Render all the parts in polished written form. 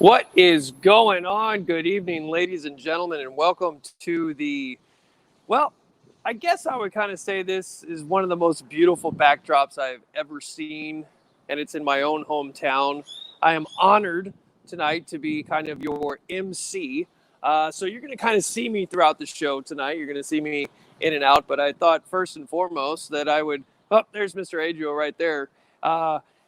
What is going on? Good evening, ladies and gentlemen, and welcome to I guess I would kind of say this is one of the most beautiful backdrops I've ever seen, and it's in my own hometown. I am honored tonight to be kind of your MC. So you're going to kind of see me throughout the show tonight. You're going to see me in and out, but I thought first and foremost that I would, there's Mr. Adriel right there.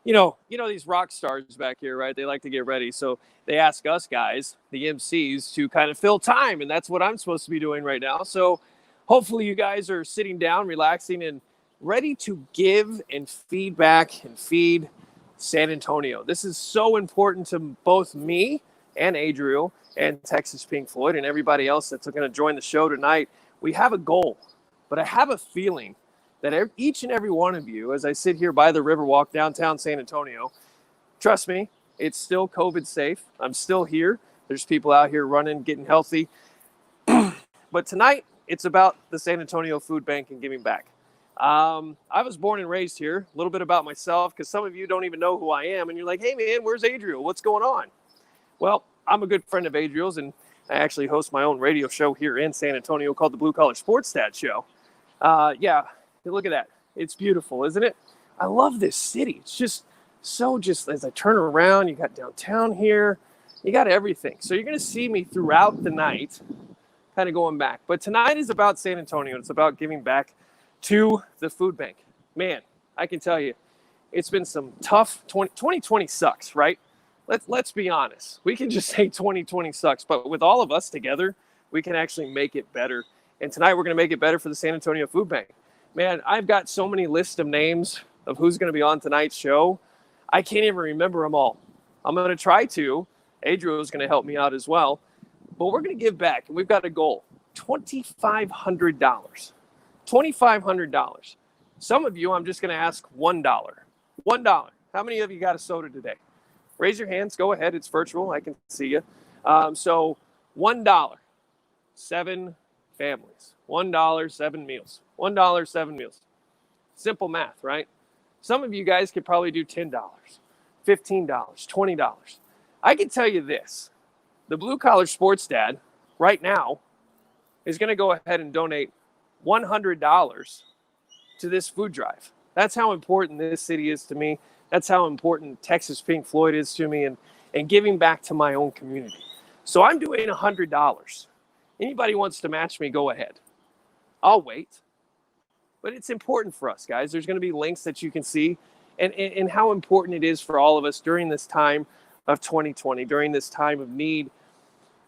You know these rock stars back here, right? They like to get ready. So they ask us guys, the MCs, to kind of fill time, and that's what I'm supposed to be doing right now. So hopefully you guys are sitting down, relaxing, and ready to give and feedback and feed San Antonio. This is so important to both me and Adriel and Texas Pink Floyd and everybody else that's going to join the show tonight. We have a goal, but I have a feeling that each and every one of you, as I sit here by the Riverwalk downtown San Antonio, trust me, it's still COVID safe. I'm still here. There's people out here running, getting healthy. But tonight, it's about the San Antonio Food Bank and giving back. I was born and raised here. A little bit about myself, because some of you don't even know who I am. And you're like, hey, man, where's Adriel? What's going on? Well, I'm a good friend of Adriel's, and I actually host my own radio show here in San Antonio called the Blue Collar Sports Stat Show. Look at that. It's beautiful, isn't it? I love this city. It's just as I turn around, you got downtown here. You got everything. So you're going to see me throughout the night kind of going back. But tonight is about San Antonio. It's about giving back to the food bank. Man, I can tell you, it's been some tough 2020 sucks, right? Let's be honest. We can just say 2020 sucks. But with all of us together, we can actually make it better. And tonight we're going to make it better for the San Antonio Food Bank. Man, I've got so many lists of names of who's going to be on tonight's show. I can't even remember them all. I'm going to try to. Adriel is going to help me out as well. But we're going to give back, and we've got a goal, $2,500. $2,500. Some of you, I'm just going to ask $1. $1. How many of you got a soda today? Raise your hands. Go ahead. It's virtual. I can see you. So $1. 7 families. $1, 7 meals. $1, 7 meals. Simple math, right? Some of you guys could probably do $10, $15, $20. I can tell you this. The Blue Collar Sports Dad right now is going to go ahead and donate $100 to this food drive. That's how important this city is to me. That's how important Texas Pink Floyd is to me, and giving back to my own community. So I'm doing $100. Anybody wants to match me, go ahead. I'll wait. But it's important for us, guys. There's going to be links that you can see and how important it is for all of us during this time of 2020, during this time of need.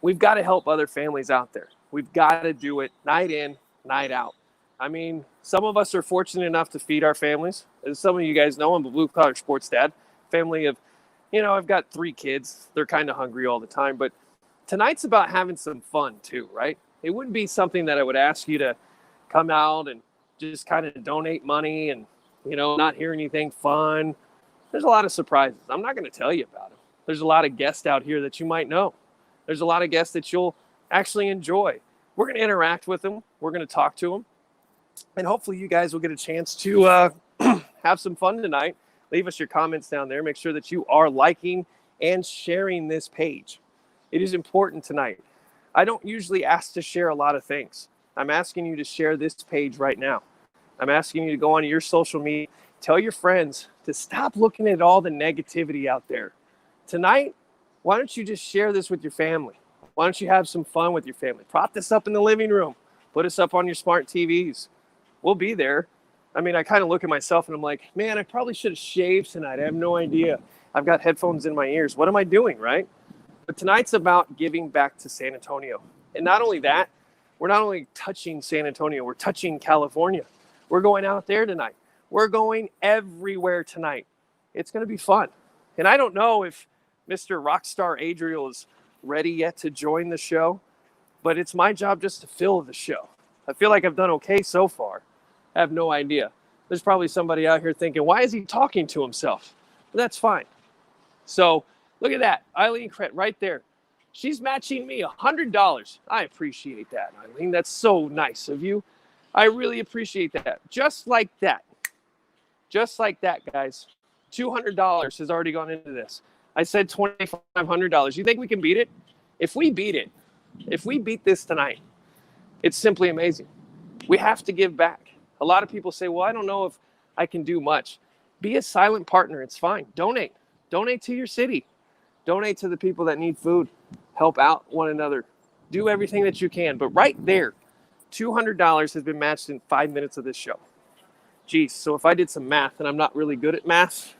We've got to help other families out there. We've got to do it night in, night out. I mean, some of us are fortunate enough to feed our families. As some of you guys know, I'm a Blue Collar Sports Dad. Family of, I've got 3 kids. They're kind of hungry all the time. But tonight's about having some fun too, right? It wouldn't be something that I would ask you to come out and just kind of donate money and, not hear anything fun. There's a lot of surprises. I'm not going to tell you about them. There's a lot of guests out here that you might know. There's a lot of guests that you'll actually enjoy. We're going to interact with them. We're going to talk to them. And hopefully you guys will get a chance to have some fun tonight. Leave us your comments down there. Make sure that you are liking and sharing this page. It is important tonight. I don't usually ask to share a lot of things. I'm asking you to share this page right now. I'm asking you to go on your social media, tell your friends to stop looking at all the negativity out there. Tonight, why don't you just share this with your family? Why don't you have some fun with your family? Prop this up in the living room. Put us up on your smart TVs. We'll be there. I mean, I kind of look at myself and I'm like, man, I probably should have shaved tonight. I have no idea. I've got headphones in my ears. What am I doing, right? But tonight's about giving back to San Antonio. And not only that, we're not only touching San Antonio, we're touching California. We're going out there tonight. We're going everywhere tonight. It's going to be fun. And I don't know if Mr. Rockstar Adriel is ready yet to join the show, but it's my job just to fill the show. I feel like I've done okay so far. I have no idea. There's probably somebody out here thinking, why is he talking to himself? But that's fine. So look at that. Eileen Krett right there. She's matching me $100. I appreciate that, Eileen. That's so nice of you. I really appreciate that. Just like that. Just like that, guys. $200 has already gone into this. I said $2,500. You think we can beat it? If we beat this tonight, it's simply amazing. We have to give back. A lot of people say, well, I don't know if I can do much. Be a silent partner. It's fine. Donate. Donate to your city. Donate to the people that need food. Help out one another. Do everything that you can. But right there, $200 has been matched in 5 minutes of this show. Geez, so if I did some math, and I'm not really good at math,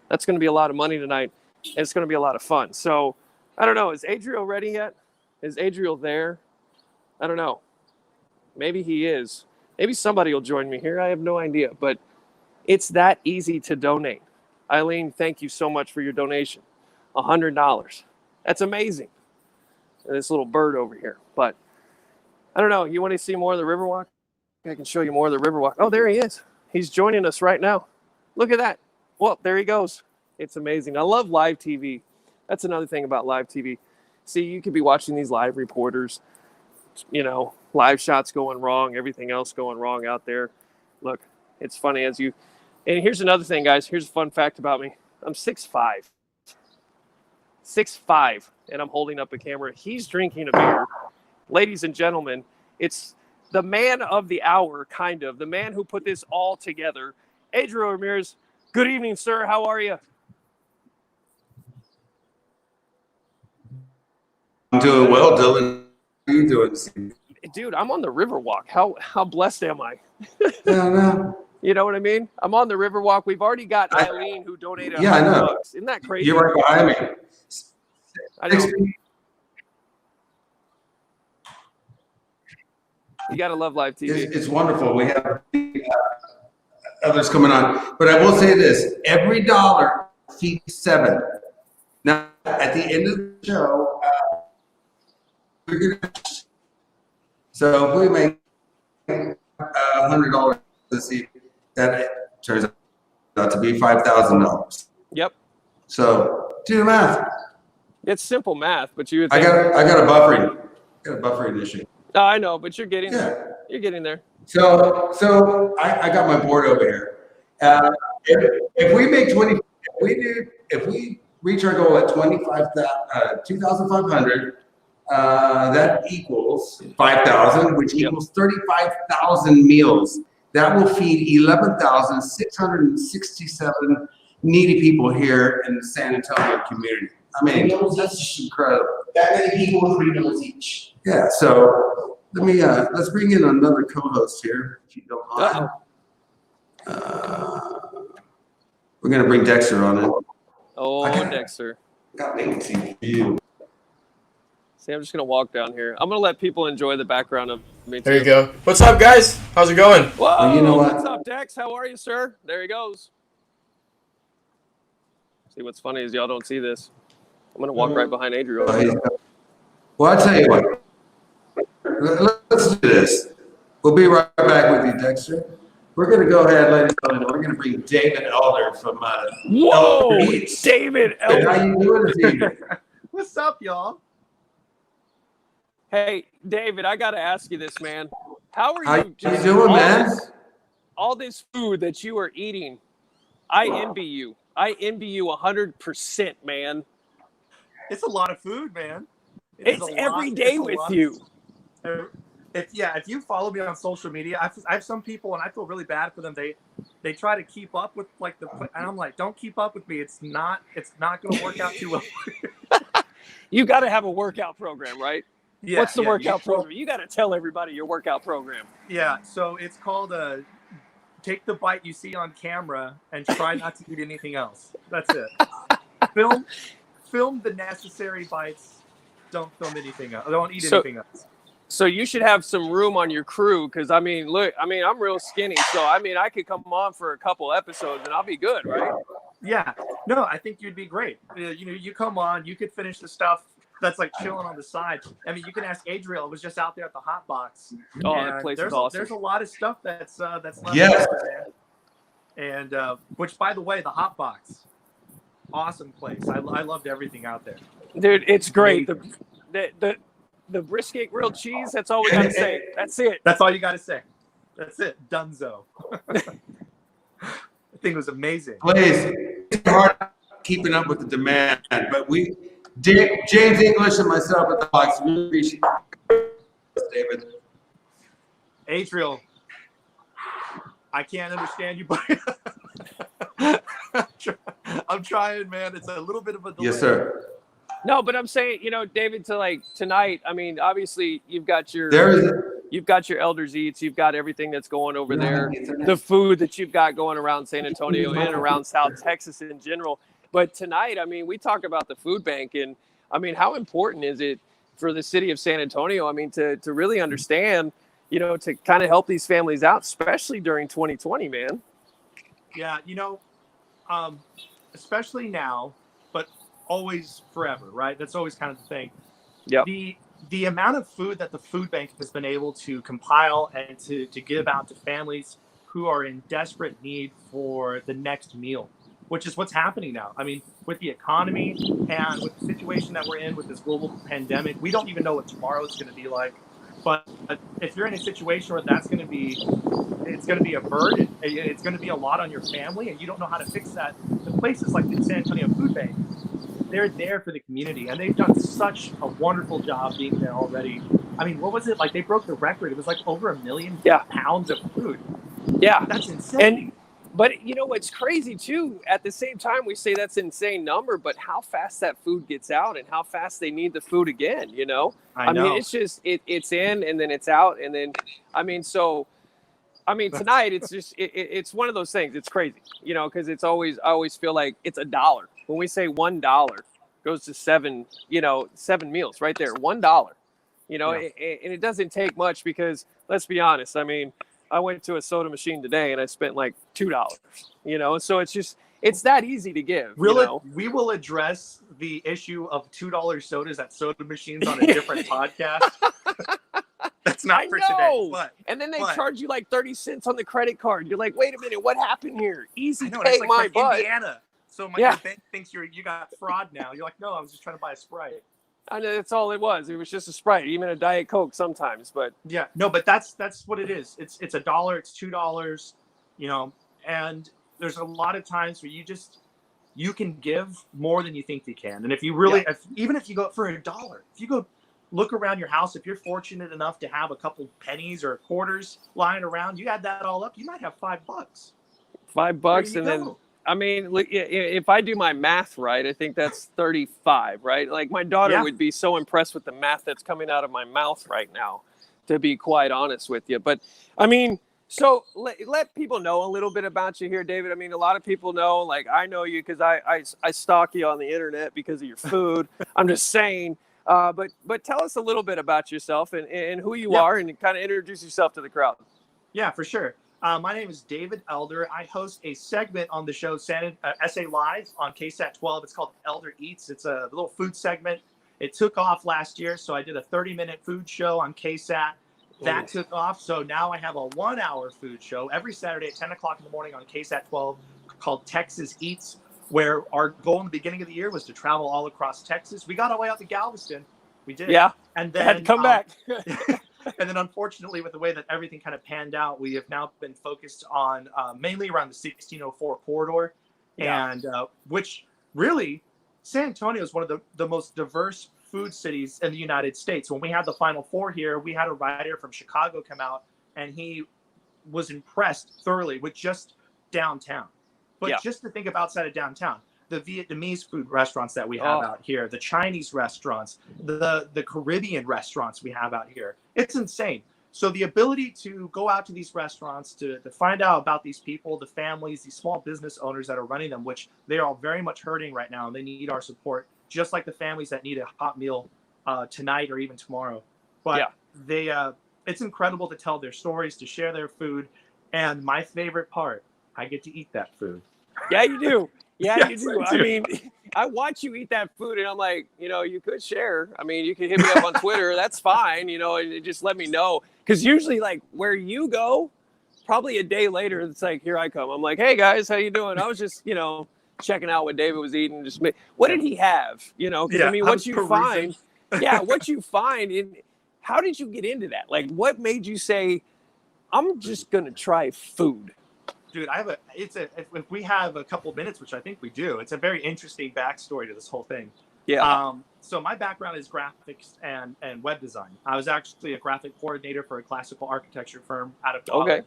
that's going to be a lot of money tonight, and it's going to be a lot of fun. So, I don't know. Is Adriel ready yet? Is Adriel there? I don't know. Maybe he is. Maybe somebody will join me here. I have no idea. But it's that easy to donate. Eileen, thank you so much for your donation. $100. That's amazing. And this little bird over here. But I don't know. You want to see more of the Riverwalk? I can show you more of the Riverwalk. Oh, there he is. He's joining us right now. Look at that. Well, there he goes. It's amazing. I love live TV. That's another thing about live TV. See, you could be watching these live reporters, live shots going wrong, everything else going wrong out there. Look, it's funny and here's another thing, guys. Here's a fun fact about me. I'm 6'5". 6'5", and I'm holding up a camera. He's drinking a beer. Ladies and gentlemen, it's the man of the hour, kind of. The man who put this all together. Adriel Ramirez. Good evening, sir. How are you? I'm doing well, Dillon. How are you doing? Dude, I'm on the Riverwalk. How blessed am I? Yeah, You know what I mean? I'm on the Riverwalk. We've already got Eileen who donated $100. I know. Isn't that crazy? You're right behind me. I know. You got to love live TV. It's wonderful. We have others coming on. But I will say this. Every dollar feeds 7. Now, at the end of the show, so if we make $100 this evening, that turns out to be $5,000. Yep. So do the math. It's simple math, but you would I think, got a buffering issue. No, I know, but you're getting there. You're getting there. So I got my board over here. If we make 20, if we reach our goal at 2,500, that equals 5,000, which equals 35,000 meals. That will feed 11,667 needy people here in the San Antonio community. I mean, that's just incredible. That many people with 3 meals each. Yeah, so let's bring in another co-host here, if you don't mind. We're gonna bring Dexter on it. Oh, Dexter. Got latency for you. See, I'm just gonna walk down here. I'm gonna let people enjoy the background of me. There you go. What's up, guys? How's it going? Whoa! You know what? What's up, Dex? How are you, sir? There he goes. See, what's funny is y'all don't see this. I'm gonna walk right behind Adriel. Well, I'll tell you what. Let's do this. We'll be right back with you, Dexter. We're going to go ahead, ladies and gentlemen. We're going to bring David Elder from Whoa! David Elder. How you doing this evening? What's up, y'all? Hey, David, I got to ask you this, man. How are you? How you doing, man? All this food that you are eating, I envy you. I envy you 100%, man. It's a lot of food, man. It's every day with you. If you follow me on social media, I have some people, and I feel really bad for them. They try to keep up with and I'm like, don't keep up with me. It's not going to work out too well. You got to have a workout program, right? Yeah. What's the workout program? You got to tell everybody your workout program. Yeah. So it's called take the bite you see on camera and try not to eat anything else. That's it. Film the necessary bites. Don't film anything else. Don't eat anything else. So you should have some room on your crew because, I mean, look, I'm real skinny. So, I could come on for a couple episodes and I'll be good, right? Yeah. No, I think you'd be great. You come on, you could finish the stuff that's like chilling on the side. I mean, you can ask Adriel. It was just out there at the Hot Box. Oh, that place is awesome. There's a lot of stuff that's left Yes. there. And which, by the way, the Hot Box, awesome place. I loved everything out there. Dude, it's great. The brisket grilled cheese, that's all we got to say. That's it. That's all you got to say. That's it. Dunzo. I think it was amazing. Please, keeping up with the demand. But James English and myself at the box, really appreciate it, David. Adriel, I can't understand you, but I'm trying, man. It's a little bit of a delay. Yes, sir. No, but I'm saying, David, to like tonight, I mean, obviously you've got your Elders Eats, you've got everything that's going over there, the food that you've got going around San Antonio and around South Texas in general. But tonight, I mean, we talk about the food bank, and I mean, how important is it for the city of San Antonio? I mean, to really understand, to kind of help these families out, especially during 2020, man. Yeah, especially now, but always forever, right? That's always kind of the thing. Yeah. The amount of food that the food bank has been able to compile and to give out to families who are in desperate need for the next meal, which is what's happening now. I mean, with the economy and with the situation that we're in with this global pandemic, we don't even know what tomorrow is going to be like. But if you're in a situation where it's going to be a burden, it's going to be a lot on your family, and you don't know how to fix that, the places like the San Antonio Food Bank, they're there for the community, and they've done such a wonderful job being there already. I mean, what was it? Like, they broke the record. It was like over 1 million pounds of food. Yeah. That's insane. But what's crazy too, at the same time, we say that's an insane number, but how fast that food gets out and how fast they need the food again, I know. Mean, it's just, it's in and then it's out. And then, tonight it's just, it's one of those things. It's crazy, because I always feel like it's $1. When we say $1 goes to seven meals right there, $1, and it doesn't take much because let's be honest. I mean, I went to a soda machine today and I spent like $2, so it's that easy to give. We will address the issue of $2 sodas at soda machines on a different podcast. That's not for today. And then they charge you like 30 cents on the credit card. You're like, wait a minute, what happened here? Easy pay like my butt. Indiana. So my bank thinks you got fraud now. You're like, no, I was just trying to buy a Sprite. I know that's all it was. It was just a Sprite, even a Diet Coke sometimes. But yeah, no, but that's what it is. It's $1, it's $2, and there's a lot of times where you can give more than you think you can. And if you really, even if you go for $1, if you go look around your house, if you're fortunate enough to have a couple pennies or quarters lying around, you add that all up, you might have $5. $5, and then. I mean, if I do my math right, I think that's 35, right? Like my daughter would be so impressed with the math that's coming out of my mouth right now, to be quite honest with you. But I mean, so let people know a little bit about you here, David. I mean, a lot of people know, like I know you because I stalk you on the internet because of your food. I'm just saying, but tell us a little bit about yourself and who you are, and kind of introduce yourself to the crowd. Yeah, for sure. My name is David Elder. I host a segment on the show SA Live on KSAT 12. It's called Elder Eats. It's a little food segment. It took off last year, so I did a 30-minute food show on KSAT. That took off, so now I have a 1-hour food show every Saturday at 10 o'clock in the morning on KSAT 12 called Texas Eats, where our goal in the beginning of the year was to travel all across Texas. We got our way out to Galveston. We did. Yeah, and then had to come back. And then, unfortunately, with the way that everything kind of panned out, we have now been focused on mainly around the 1604 corridor, and which really, San Antonio is one of the most diverse food cities in the United States. When we had the Final Four here, we had a writer from Chicago come out, and he was impressed thoroughly with just downtown. But just to think of outside of downtown, the Vietnamese food restaurants that we have out here, the Chinese restaurants, the Caribbean restaurants we have out here. It's insane. So the ability to go out to these restaurants, to find out about these people, the families, these small business owners that are running them, which they are all very much hurting right now, and they need our support, just like the families that need a hot meal tonight or even tomorrow. But it's incredible to tell their stories, to share their food. And my favorite part, I get to eat that food. Yeah, you do. Yeah, Yes, you do. I do. I mean, I watch you eat that food, and I'm like, you could share. I mean, you can hit me up on Twitter. That's fine. And just let me know. Because usually, like, where you go, probably a day later, it's like, here I come. I'm like, hey, guys, how you doing? I was just, checking out what David was eating. What did he have? Because, I mean, what you find. What you find. How did you get into that? Like, what made you say, I'm just going to try food? Dude, if we have a couple minutes, which I think we do, it's a very interesting backstory to this whole thing. Yeah. So my background is graphics and web design. I was actually a graphic coordinator for a classical architecture firm out of Dallas. Okay.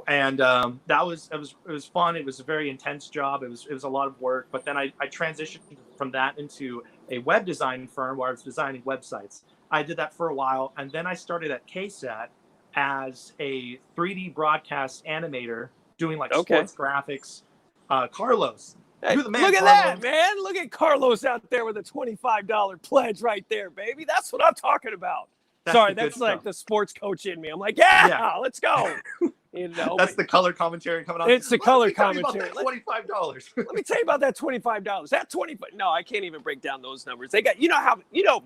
And it was fun. It was a very intense job. It was a lot of work. But then I transitioned from that into a web design firm where I was designing websites. I did that for a while, and then I started at KSAT as a 3D broadcast animator, doing like sports graphics. Carlos, Hey, you're the man. Look at Carlos. that, man! Look at Carlos out there with a $25 pledge right there, baby. That's what I'm talking about. Sorry, that's like the sports coach in me. I'm like, yeah. Let's go. You know, that's the color commentary coming on. It's the color commentary. $25. Let me tell you about that $25. That 25. No, I can't even break down those numbers. They got,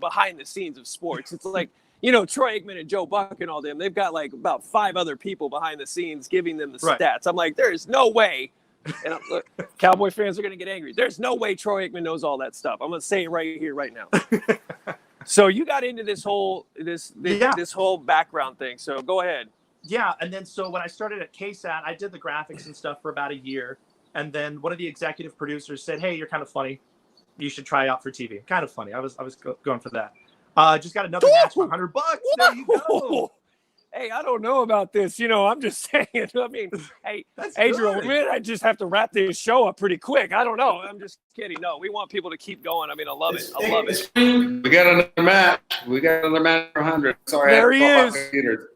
behind the scenes of sports. It's like, Troy Aikman and Joe Buck and all them. They've got like about 5 other people behind the scenes giving them the stats. I'm like, there is no way. And look, Cowboy fans are going to get angry. There's no way Troy Aikman knows all that stuff. I'm going to say it right here, right now. So you got into this whole whole background thing. So go ahead. Yeah, and then so when I started at KSAT, I did the graphics and stuff for about a year, and then one of the executive producers said, "Hey, you're kind of funny. You should try out for TV." Kind of funny. I was going for that. Just got another match for $100. There you go. Hey, I don't know about this. I'm just saying. I mean, hey, Adriel, I just have to wrap this show up pretty quick. I don't know. I'm just kidding. No, we want people to keep going. I mean, I love it. I love it. We got another match. We got another match for 100. Sorry, there he is. There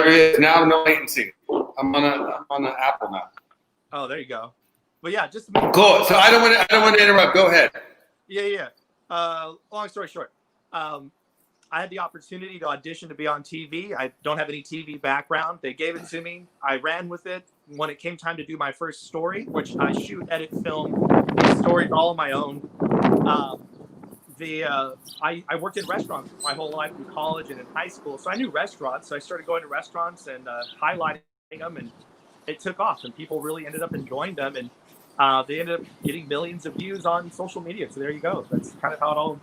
he is. Now no latency. I'm on an Apple now. Oh, there you go. But yeah, just cool. So I don't want to interrupt. Go ahead. Yeah. Long story short, I had the opportunity to audition to be on TV. I don't have any TV background. They gave it to me. I ran with it. When it came time to do my first story, which I shoot, edit, film, stories all on my own. I worked in restaurants my whole life in college and in high school, so I knew restaurants. So I started going to restaurants and highlighting them, and it took off. And people really ended up enjoying them, and they ended up getting millions of views on social media. So there you go. That's kind of how it all.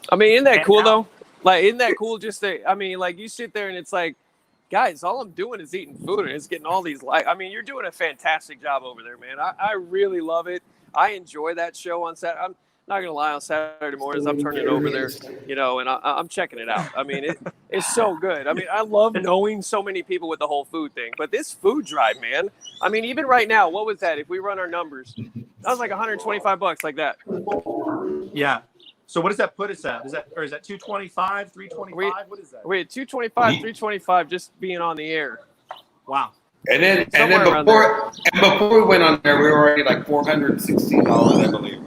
I mean, isn't that cool though? Like, isn't that cool? Like you sit there and it's like, guys, all I'm doing is eating food and it's getting all these likes. I mean, you're doing a fantastic job over there, man. I really love it. I enjoy that show on Saturday. I'm not gonna lie, on Saturday mornings I'm turning it over there, and I'm checking it out. I mean, it's so good. I mean, I love knowing so many people with the whole food thing. But this food drive, man. I mean, even right now, what was that? If we run our numbers, that was like $125, like that. Yeah. So what does that put us at? Is that 225, 325? What is that? We're at 225, 325 just being on the air. Wow. And then before we went on there, we were already like $416, I believe.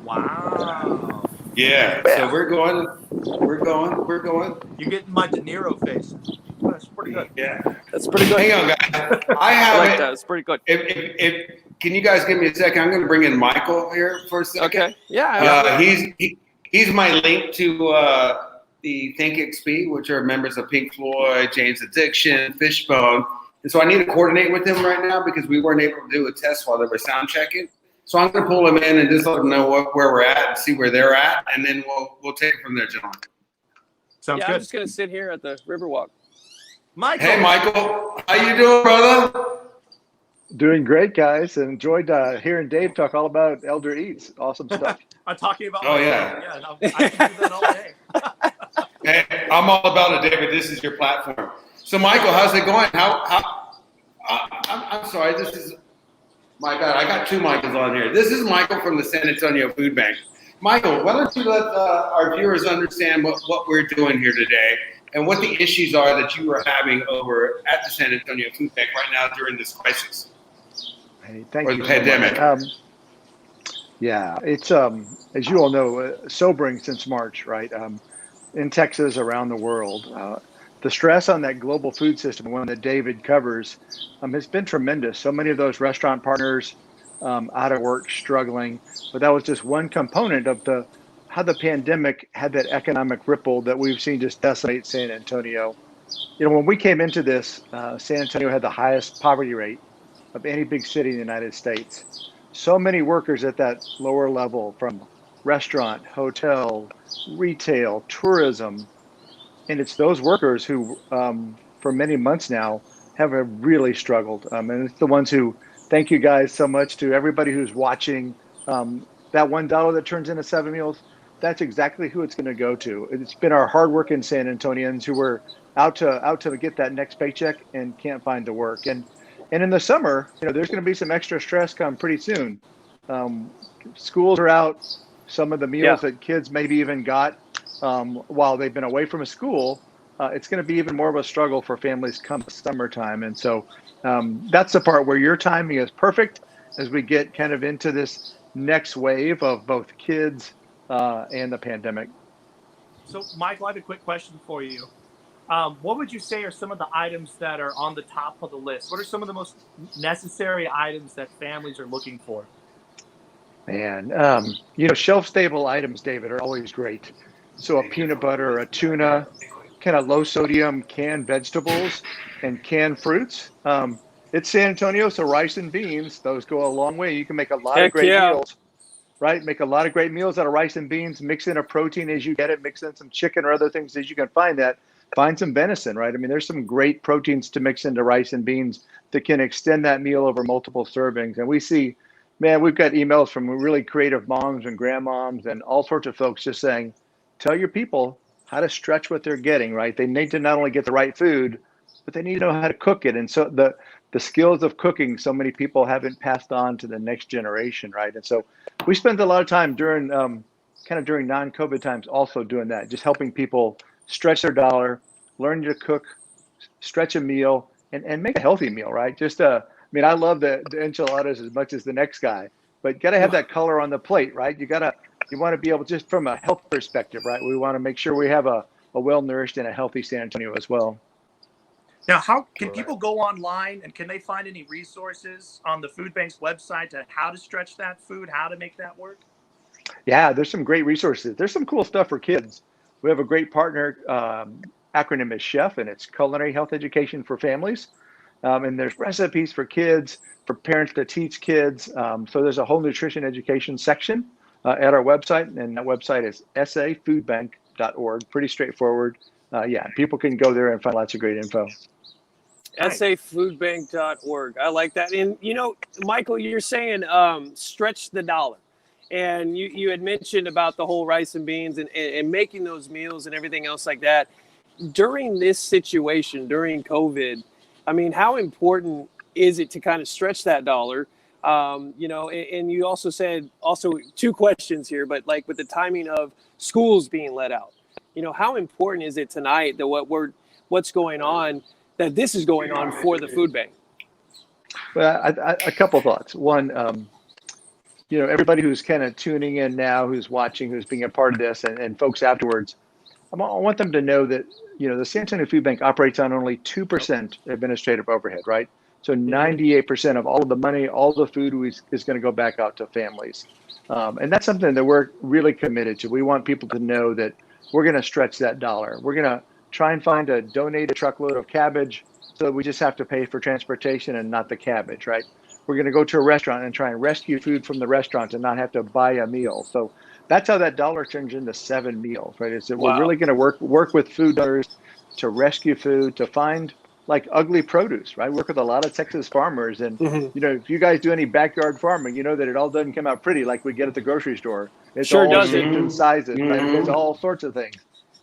Wow. Yeah. So we're going. You're getting my De Niro face. That's pretty good. Yeah. That's pretty good. Hang on, guys. I like that. It's pretty good. If can you guys give me a second? I'm going to bring in Michael here for a second. Okay. Yeah. He's my link to the Think XP, which are members of Pink Floyd, Jane's Addiction, Fishbone. And so I need to coordinate with them right now because we weren't able to do a test while they were sound checking. So I'm going to pull them in and just let them know where we're at and see where they're at, and then we'll take it from there, gentlemen. Sounds good. I'm just going to sit here at the Riverwalk. Michael. Hey, Michael. How you doing, brother? Doing great, guys. And enjoyed hearing Dave talk all about Elder Eats. Awesome stuff. I'm talking about. Oh, yeah. I can do that all day. Hey, I'm all about it, David. This is your platform. So, Michael, how's it going? I'm sorry. This is my bad. I got 2 Michaels on here. This is Michael from the San Antonio Food Bank. Michael, why don't you let our viewers understand what we're doing here today and what the issues are that you are having over at the San Antonio Food Bank right now during this crisis? Hey, thank or you. The pandemic. Yeah, it's as you all know, sobering since March, right? In Texas, around the world, the stress on that global food system, one that David covers, has been tremendous. So many of those restaurant partners out of work, struggling, but that was just one component of how the pandemic had that economic ripple that we've seen just decimate San Antonio. When we came into this, San Antonio had the highest poverty rate of any big city in the United States. So many workers at that lower level, from restaurant, hotel, retail, tourism. And it's those workers who, for many months now, have really struggled. And it's the ones who, thank you guys so much to everybody who's watching. That $1 that turns into 7 meals, that's exactly who it's going to go to. It's been our hardworking San Antonians who were out to get that next paycheck and can't find the work. And in the summer, there's going to be some extra stress come pretty soon. Schools are out. Some of the meals that kids maybe even got while they've been away from a school, it's going to be even more of a struggle for families come summertime. And so that's the part where your timing is perfect as we get kind of into this next wave of both kids and the pandemic. So, Michael, I have a quick question for you. What would you say are some of the items that are on the top of the list? What are some of the most necessary items that families are looking for? Man, shelf-stable items, David, are always great. So a peanut butter, a tuna, kind of low-sodium canned vegetables and canned fruits. It's San Antonio, so rice and beans, those go a long way. You can make a lot of great meals, right? Make a lot of great meals out of rice and beans, mix in a protein as you get it, mix in some chicken or other things as you can find that. Find some venison, right? I mean, there's some great proteins to mix into rice and beans that can extend that meal over multiple servings. And we see, man, we've got emails from really creative moms and grandmoms and all sorts of folks just saying, tell your people how to stretch what they're getting, right? They need to not only get the right food, but they need to know how to cook it. And so the skills of cooking, so many people haven't passed on to the next generation, right? And so we spend a lot of time during during non-COVID times also doing that, just helping people stretch their dollar, learn to cook, stretch a meal, and make a healthy meal, right? I love the enchiladas as much as the next guy, but you got to have that color on the plate, right? You want to be able, just from a health perspective, right? We want to make sure we have a well-nourished and a healthy San Antonio as well. Now, how can people go online and can they find any resources on the food bank's website to how to stretch that food, how to make that work? Yeah, there's some great resources. There's some cool stuff for kids. We have a great partner, acronym is CHEF, and it's Culinary Health Education for Families. And there's recipes for kids, for parents to teach kids. So there's a whole nutrition education section at our website, and that website is safoodbank.org. Pretty straightforward. People can go there and find lots of great info. safoodbank.org. I like that. And, Michael, you're saying stretch the dollar. And you had mentioned about the whole rice and beans and making those meals and everything else like that. During this situation, during COVID, I mean, how important is it to kind of stretch that dollar? And you also said, two questions here, but like with the timing of schools being let out, how important is it tonight that what's going on, that this is going on for the food bank? Well, a couple thoughts. One, everybody who's kind of tuning in now, who's watching, who's being a part of this, and folks afterwards, I want them to know that, the San Antonio Food Bank operates on only 2% administrative overhead, right? So 98% of all of the money, all the food is going to go back out to families. And that's something that we're really committed to. We want people to know that we're going to stretch that dollar. We're going to try and donate a truckload of cabbage so that we just have to pay for transportation and not the cabbage, right? We're going to go to a restaurant and try and rescue food from the restaurant and not have to buy a meal. So that's how that dollar turns into 7 meals, right? Is that we're really going to work with food donors to rescue food, to find like ugly produce, right? Work with a lot of Texas farmers. And, if you guys do any backyard farming, you know that it all doesn't come out pretty like we get at the grocery store. It's sure all doesn't. shaped and sizes, right? There's all sorts of things.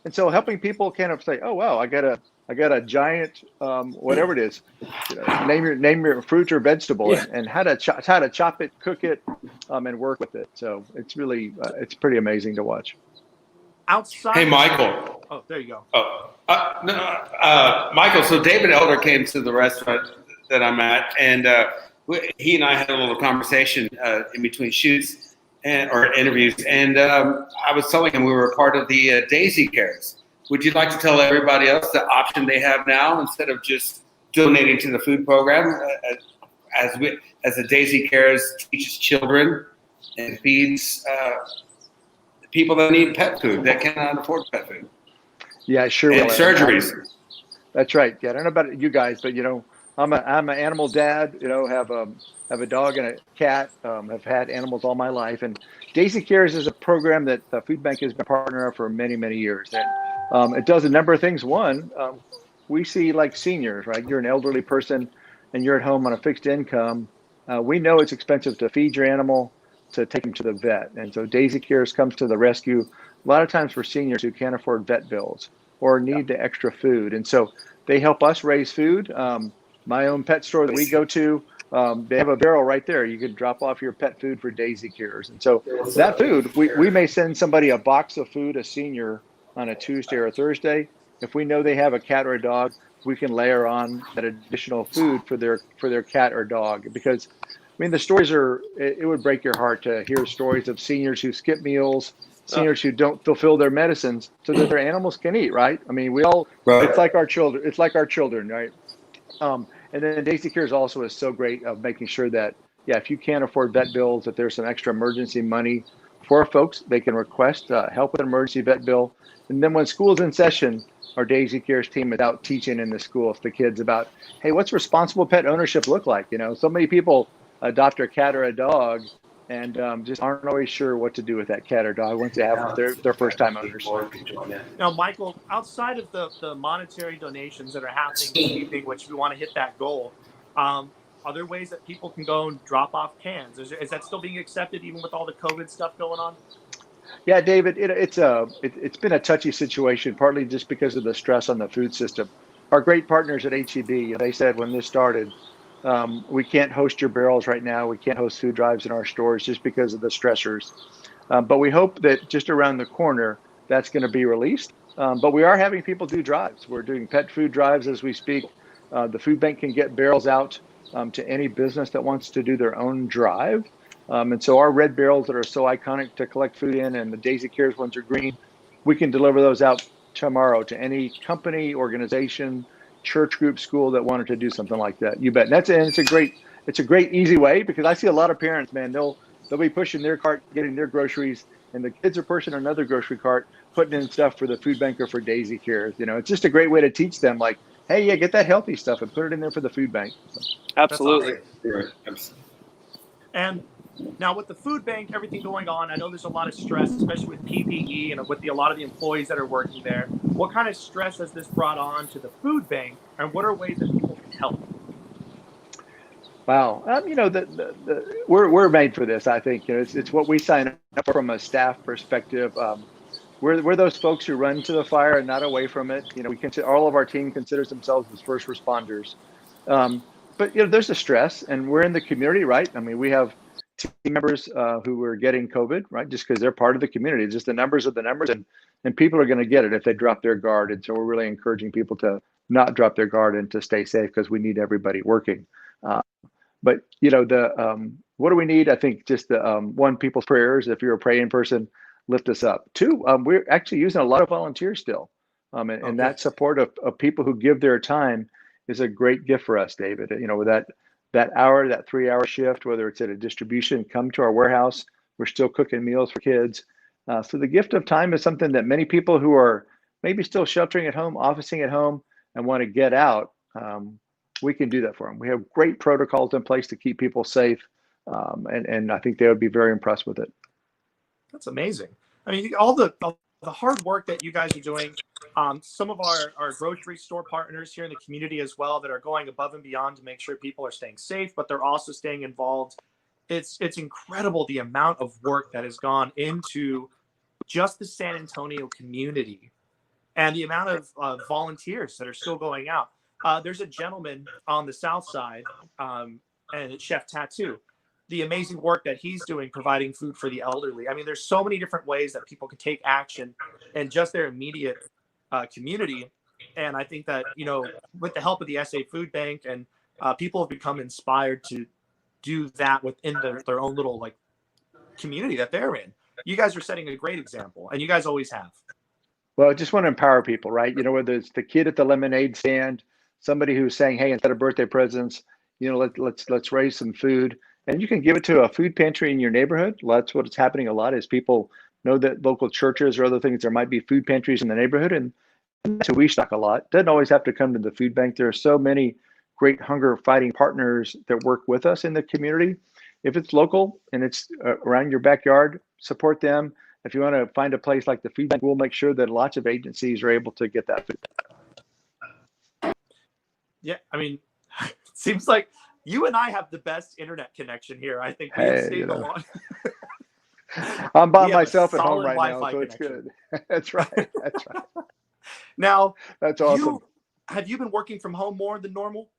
And so helping people kind of say, oh, wow, I got a giant, whatever it is, name your fruit or vegetable, and how to chop it, cook it, and work with it. So it's really, it's pretty amazing to watch. Outside. Hey, Michael. Oh, there you go. Michael, so David Elder came to the restaurant that I'm at, and he and I had a little conversation in between shoots or interviews, and I was telling him we were part of the Daisy Cares. Would you like to tell everybody else the option they have now instead of just donating to the food program, as the Daisy Cares teaches children and feeds people that need pet food, that cannot afford pet food? Yeah, sure. And surgeries. That's right. Yeah, I don't know about you guys, but I'm an animal dad. Have a dog and a cat. Have had animals all my life, and Daisy Cares is a program that the food bank has been a partner of for many, many years. And it does a number of things. One, we see like seniors, right? You're an elderly person and you're at home on a fixed income. We know it's expensive to feed your animal, to take them to the vet. And so Daisy Cares comes to the rescue a lot of times for seniors who can't afford vet bills or need the extra food. And so they help us raise food. My own pet store that we go to, they have a barrel right there. You can drop off your pet food for Daisy Cares. And so that food, we may send somebody a box of food, a senior, on a Tuesday or a Thursday. If we know they have a cat or a dog, we can layer on that additional food for their cat or dog. Because I mean, the stories it would break your heart to hear stories of seniors who skip meals, seniors who don't fulfill their medicines so that their animals can eat, right? I mean, it's like our children, right? And then Daisy Cares also is so great of making sure that, if you can't afford vet bills, that there's some extra emergency money for folks. They can request help with an emergency vet bill. And then when school's in session, our Daisy Cares team is out teaching in the schools the kids about, hey, what's responsible pet ownership look like? So many people adopt a cat or a dog and just aren't always sure what to do with that cat or dog once they have their first time owners. Now, Michael, outside of the monetary donations that are happening this evening, which we want to hit that goal, are there ways that people can go and drop off cans? Is that still being accepted even with all the COVID stuff going on? Yeah, David, it's been a touchy situation, partly just because of the stress on the food system. Our great partners at HEB, they said when this started, we can't host your barrels right now. We can't host food drives in our stores just because of the stressors. But we hope that just around the corner, that's going to be released. But we are having people do drives. We're doing pet food drives as we speak. The food bank can get barrels out to any business that wants to do their own drive. And so our red barrels that are so iconic to collect food in, and the Daisy Cares ones are green, we can deliver those out tomorrow to any company, organization, church group, school that wanted to do something like that. You bet. And it's a great easy way, because I see a lot of parents, man, they'll be pushing their cart, getting their groceries, and the kids are pushing another grocery cart, putting in stuff for the food bank or for Daisy Cares. It's just a great way to teach them, like, hey, yeah, get that healthy stuff and put it in there for the food bank. Absolutely. And now with the food bank, everything going on, I know there's a lot of stress, especially with PPE and with a lot of the employees that are working there. What kind of stress has this brought on to the food bank, and what are ways that people can help? Wow, we're made for this. I think it's what we sign up for from a staff perspective. We're those folks who run to the fire and not away from it. We consider all of our team considers themselves as first responders. But there's a stress, and we're in the community, right? I mean, we have team members who are getting COVID, right? Just because they're part of the community. It's just the numbers are the numbers, and people are going to get it if they drop their guard. And so we're really encouraging people to not drop their guard and to stay safe, because we need everybody working. But what do we need? I think just the one, people's prayers. If you're a praying person, lift us up. Two, we're actually using a lot of volunteers still, and that support of people who give their time is a great gift for us, David. With that 3-hour shift, whether it's at a distribution, come to our warehouse, we're still cooking meals for kids. So the gift of time is something that many people who are maybe still sheltering at home, officing at home, and want to get out, we can do that for them. We have great protocols in place to keep people safe, and I think they would be very impressed with it. That's amazing. I mean, all the hard work that you guys are doing, some of our grocery store partners here in the community as well that are going above and beyond to make sure people are staying safe, but they're also staying involved. It's incredible the amount of work that has gone into just the San Antonio community and the amount of volunteers that are still going out. There's a gentleman on the south side, and it's Chef Tattoo. The amazing work that he's doing, providing food for the elderly. I mean, there's so many different ways that people can take action in just their immediate community. And I think that, with the help of the SA Food Bank, and people have become inspired to do that within their own little community that they're in. You guys are setting a great example, and you guys always have. Well, I just want to empower people, right? Whether it's the kid at the lemonade stand, somebody who's saying, hey, instead of birthday presents, let's raise some food. And you can give it to a food pantry in your neighborhood. That's what's happening a lot, is people know that local churches or other things, there might be food pantries in the neighborhood. And that's who we stock a lot. Doesn't always have to come to the food bank. There are so many great hunger fighting partners that work with us in the community. If it's local and it's around your backyard, support them. If you want to find a place like the food bank, we'll make sure that lots of agencies are able to get that food. Yeah, I mean, it seems like you and I have the best internet connection here. I think we have Hey, stayed you know. along. I'm by We have a myself at home solid right now, Wi-Fi so it's connection. good. That's right. That's right. Now, That's awesome. have you been working from home more than normal?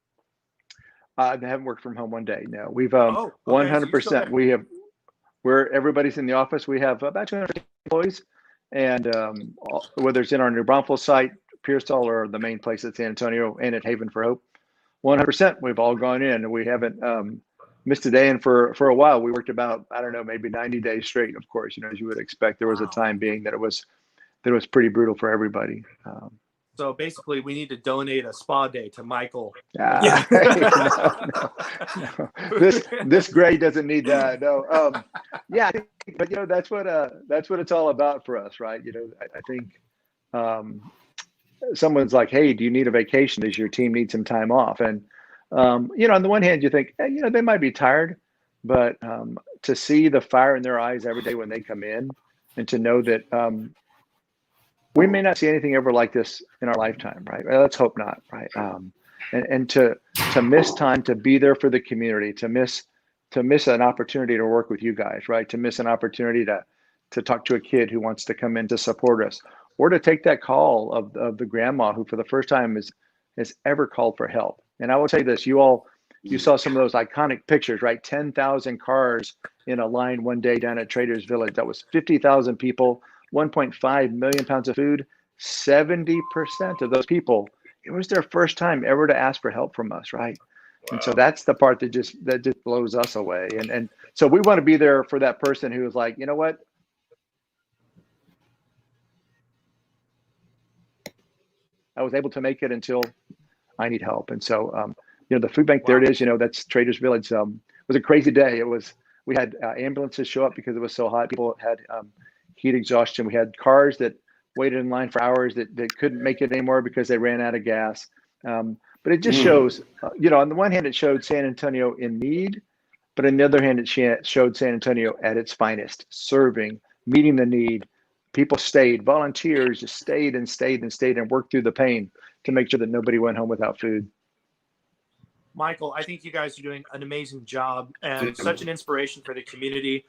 I haven't worked from home one day. No, we've Oh, okay. So you're still 100%. there. Where everybody's in the office. We have about 250 employees, and whether it's in our New Braunfels site, Pearsall, or the main place at San Antonio and at Haven for Hope, 100%. We've all gone in, and we haven't missed a day. And for a while, we worked about, I don't know, maybe 90 days straight. Of course, you know, as you would expect, there was a Wow. time being that it was pretty brutal for everybody. So basically, we need to donate a spa day to Michael. No. This grade doesn't need that. No. Yeah, but you know that's what it's all about for us, right? You know, I think someone's like, "Hey, do you need a vacation? Does your team need some time off?" And you know, on the one hand, you think, you know, they might be tired, but to see the fire in their eyes every day when they come in, and to know that we may not see anything ever like this in our lifetime, right? Well, let's hope not, right? And to miss time to be there for the community, to miss an opportunity to work with you guys, right? To miss an opportunity to talk to a kid who wants to come in to support us, or to take that call of the grandma who for the first time has ever called for help. And I will say this, you saw some of those iconic pictures, right? 10,000 cars in a line one day down at Traders Village. That was 50,000 people. 1.5 million pounds of food. 70% of those people, it was their first time ever to ask for help from us, right? Wow. And so that's the part that just blows us away. And so we want to be there for that person who is like, you know what? I was able to make it until I need help. And so, you know, the food bank, there it is, you know, that's Traders Village. It was a crazy day. We had ambulances show up because it was so hot. People had heat exhaustion. We had cars that waited in line for hours that couldn't make it anymore because they ran out of gas. But it just shows, you know, on the one hand, it showed San Antonio in need, but on the other hand, it showed San Antonio at its finest, serving, meeting the need. People stayed, volunteers just stayed and worked through the pain to make sure that nobody went home without food. Michael, I think you guys are doing an amazing job and such an inspiration for the community.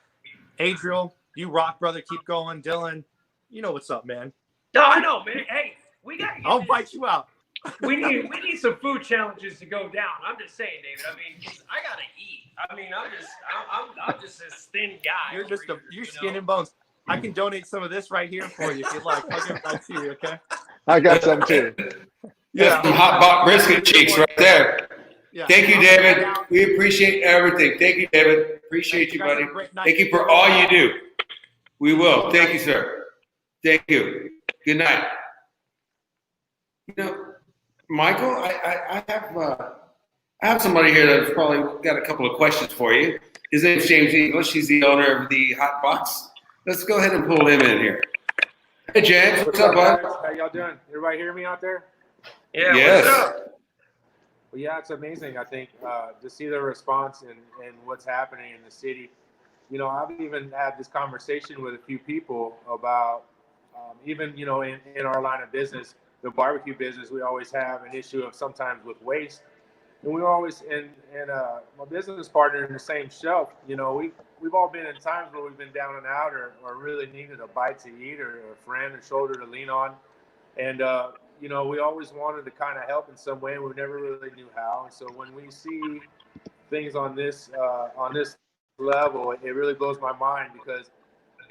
Adriel, you rock, brother. Keep going. Dillon, you know what's up, man. No, I know, man. Hey, we got. I'll bite you out. We need some food challenges to go down. I'm just saying, David. I mean, I gotta eat. I mean, I'm just this thin guy. You're skin and bones. I can donate some of this right here for you if you'd like. I'll give it back to you, okay? I got some too. Yeah, some hot bot brisket cheeks right there. Yeah. Thank you, David. We appreciate everything. Thank you, David. Appreciate you, buddy. Thank you for all you do. We will. Thank you, sir. Thank you. Good night. You know, Michael, I have somebody here that's probably got a couple of questions for you. His name's James English. He's the owner of the Hot Box. Let's go ahead and pull him in here. Hey, James. What's up, bud? How y'all doing? Everybody hear me out there? Yeah. Yes. What's up? Well, yeah, it's amazing. I think to see the response and what's happening in the city. You know, I've even had this conversation with a few people about even, you know, in our line of business, the barbecue business, we always have an issue of sometimes with waste. And we always, and my business partner in the same shelf, you know, we've all been in times where we've been down and out or really needed a bite to eat or a friend or shoulder to lean on. And, you know, we always wanted to kind of help in some way, and we never really knew how. And so when we see things on this level, it really blows my mind, because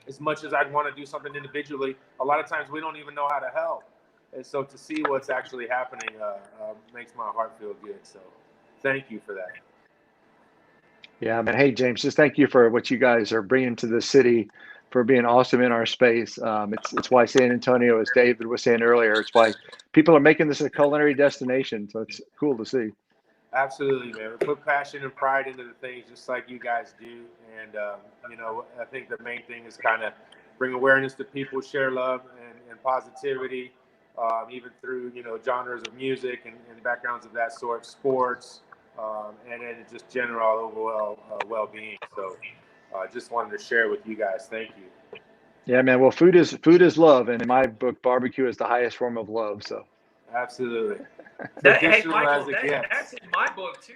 as much as I'd want to do something individually, a lot of times we don't even know how to help. And so to see what's actually happening makes my heart feel good. So thank you for that. Yeah, man. Hey, James, just thank you for what you guys are bringing to the city, for being awesome in our space. It's why San Antonio, as David was saying earlier, it's why people are making this a culinary destination. So it's cool to see. Absolutely, man. We put passion and pride into the things just like you guys do. And, you know, I think the main thing is kind of bring awareness to people, share love and positivity, even through, you know, genres of music and backgrounds of that sort, sports, and then just general overall well-being. So just wanted to share with you guys. Thank you. Yeah, man. Well, food is love. And in my book, barbecue is the highest form of love. So Absolutely. Hey, Traditional Michael, as it gets. that's in my book too.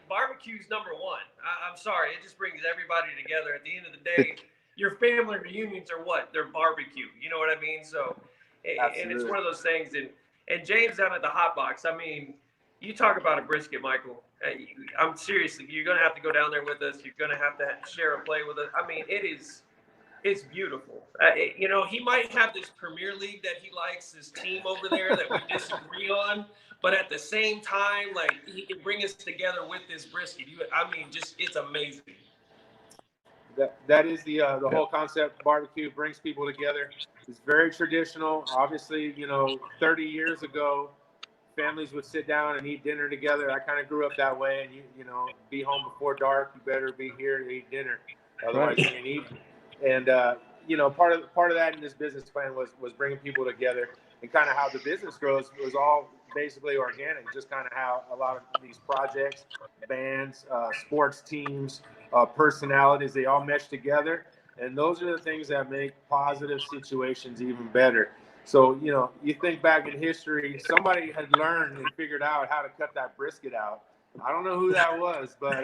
Barbecue's number one. I'm sorry, it just brings everybody together. At the end of the day, your family reunions are what? They're barbecue. You know what I mean? So, and it's one of those things. And James down at the Hot Box. I mean, you talk about a brisket, Michael. I'm seriously, you're gonna have to go down there with us. You're gonna have to share a play with us. I mean, it's beautiful. You know, he might have this Premier League that he likes, this team over there that we disagree on, but at the same time, like, he can bring us together with this brisket. I mean, just, it's amazing. That is the whole concept. Barbecue brings people together. It's very traditional. Obviously, you know, 30 years ago, families would sit down and eat dinner together. I kind of grew up that way, and you know, be home before dark. You better be here to eat dinner, otherwise you can't eat. And you know, part of that in this business plan was bringing people together, and kind of how the business grows was all basically organic. Just kind of how a lot of these projects, bands, sports teams, personalities, they all mesh together, and those are the things that make positive situations even better. So, you know, you think back in history, somebody had learned and figured out how to cut that brisket out. I don't know who that was, but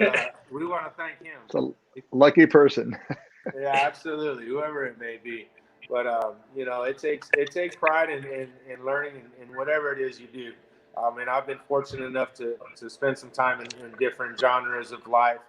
we want to thank him. It's a lucky person. Yeah, absolutely, whoever it may be. But you know, it takes pride in learning in whatever it is you do. And I've been fortunate enough to spend some time in different genres of life,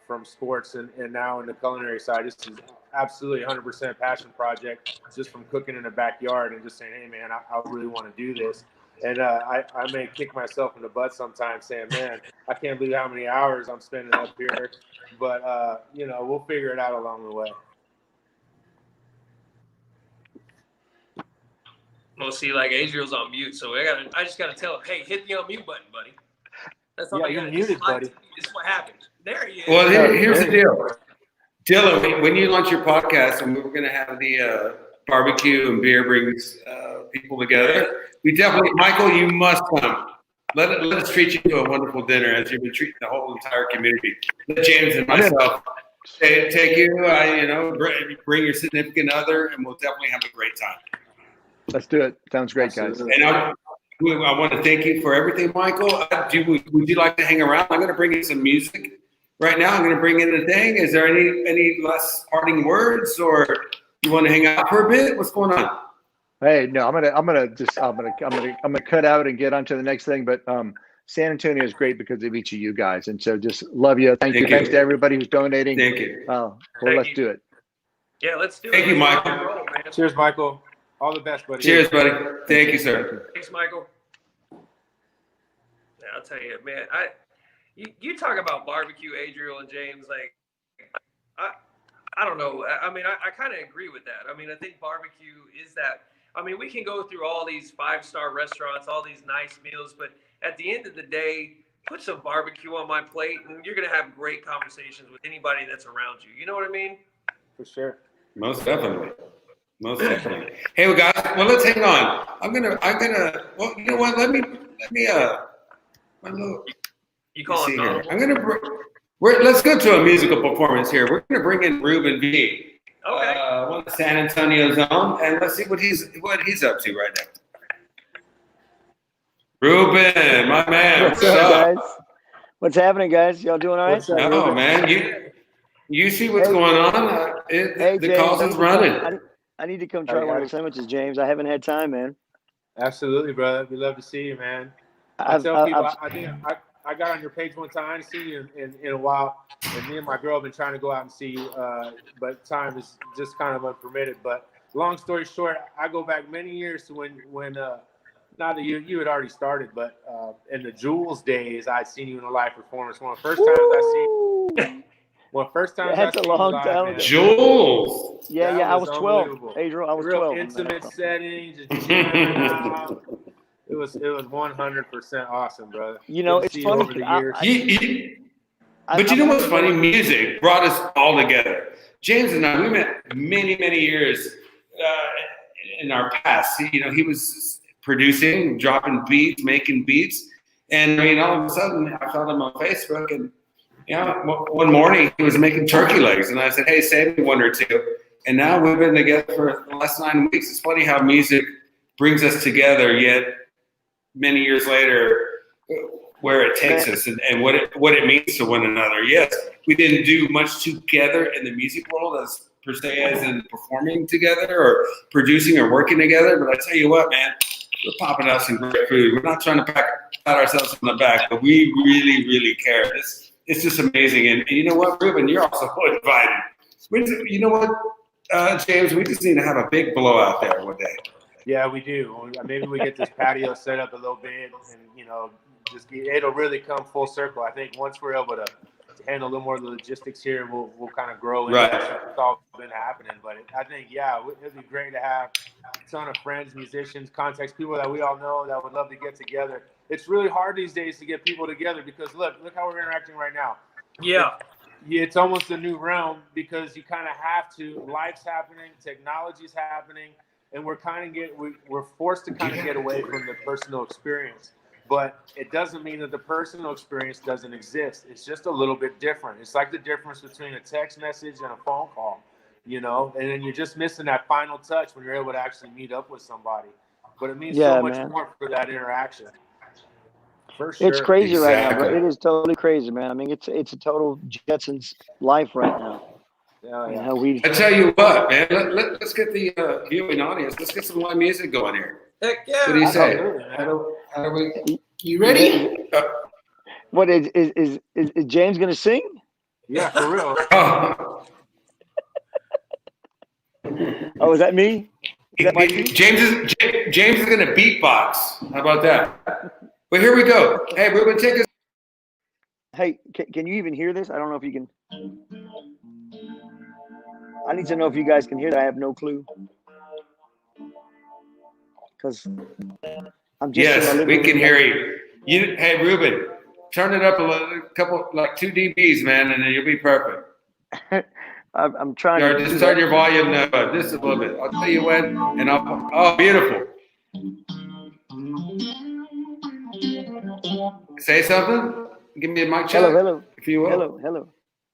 from sports and now in the culinary side. This is absolutely 100% passion project, just from cooking in the backyard and just saying, hey man, I really want to do this. And I may kick myself in the butt sometimes saying, man, I can't believe how many hours I'm spending up here. But, you know, we'll figure it out along the way. Well, see, like, Adriel's on mute, so I just got to tell him, hey, hit the unmute button, buddy. That's all. Yeah, I you're gotta muted, do. buddy. This is what happened. There he is. Well, here's the deal. Dylan, when you launch your podcast and we're going to have the barbecue and beer brings people together, we definitely, Michael, you must come. Let us treat you to a wonderful dinner as you've been treating the whole entire community. Let James and myself take you, you know, bring your significant other, and we'll definitely have a great time. Let's do it. Sounds great, guys. And I want to thank you for everything, Michael. Would you like to hang around? I'm going to bring in some music right now. I'm going to bring in a thing. Is there any last parting words, or you want to hang out for a bit? What's going on? Hey, no, I'm gonna cut out and get onto the next thing. But San Antonio is great because of each of you guys, and so just love you. Thank you. Thanks to everybody who's donating. Thank you. Let's do it. Yeah, let's do it. Thank you, Michael. Cheers, Michael. All the best, buddy. Cheers, buddy. Thank you, sir. Thanks, Michael. Yeah, I'll tell you, man. You talk about barbecue, Adriel and James. Like, I don't know. I mean, I kind of agree with that. I mean, I think barbecue is that. I mean, we can go through all these 5-star restaurants, all these nice meals, but at the end of the day, put some barbecue on my plate, and you're gonna have great conversations with anybody that's around you. You know what I mean? For sure. Most definitely. Most definitely. Hey, well, guys. Well, let's hang on. I'm gonna. Well, you know what? Let me. You call it here. I'm gonna. Let's go to a musical performance here. We're gonna bring in Ruben V. Okay. One of San Antonio's own, and let's see what he's up to right now. Ruben, my man, what's up? Guys? What's happening, guys? Y'all doing all right? Oh man, you see what's going on? The cause is running. I need to come try one of the sandwiches, James. I haven't had time, man. Absolutely, brother. We'd love to see you, man. I tell people, I got on your page one time. I haven't seen you in a while, and me and my girl have been trying to go out and see you, but time is just kind of unpermitted. But long story short, I go back many years to when not that you had already started, but in the Jules days, I'd seen you in a live performance. One of the first times I seen. Well, first time that's a long time ago. Jules. Yeah, I was 12. Adriel, I was 12. Intimate settings. It was 100% awesome, brother. You know, it's funny. Over the years. But you know what's funny? Music brought us all together. James and I, we met many years in our past. You know, he was producing, dropping beats, making beats, and I mean, all of a sudden, I found him on Facebook, and one morning he was making turkey legs, and I said, "Hey, save me one or two." And now we've been together for the last 9 weeks. It's funny how music brings us together, yet many years later where it takes us and what it means to one another. Yes, we didn't do much together in the music world as per se as in performing together or producing or working together. But I tell you what, man, we're popping out some great food. We're not trying to pat ourselves on the back, but we really, really care. It's just amazing. And you know what, Ruben, you're also invited. You know what, James, we just need to have a big blowout there one day. Yeah, we do. Maybe we get this patio set up a little bit, and it'll really come full circle. I think once we're able to handle a little more of the logistics here, we'll kind of grow into Right. It's all been happening. But I think, it'd be great to have a ton of friends, musicians, contacts, people that we all know that would love to get together. It's really hard these days to get people together because look how we're interacting right now. Yeah. It's almost a new realm because you kind of have to. Life's happening, technology's happening, and we're forced to kind of get away from the personal experience. But it doesn't mean that the personal experience doesn't exist. It's just a little bit different. It's like the difference between a text message and a phone call, and then you're just missing that final touch when you're able to actually meet up with somebody. But it means so much more for that interaction. For sure. It's crazy right now, Exactly. bro. It is totally crazy, man. I mean, it's a total Jetsons life right now. Yeah. I tell you what, man, let's get the viewing audience. Let's get some live music going here. Heck yeah. What do you say? Absolutely, How do we? You ready? What is James gonna sing? Yeah, for real. Oh. Oh, is that me? Is that my cue? James is going to beatbox. How about that? Well, here we go. Hey, Ruben, take us. Hey, can you even hear this? I don't know if you can. I need to know if you guys can hear that. I have no clue. Because I'm just Yes, we can hear you. Hey, Ruben, turn it up a couple, like 2 dBs, man, and then you'll be perfect. I'm trying Or to just turn your volume just a little bit. I'll tell you when, and oh, beautiful. Say something. Give me a mic check. Hello. If you will. Hello.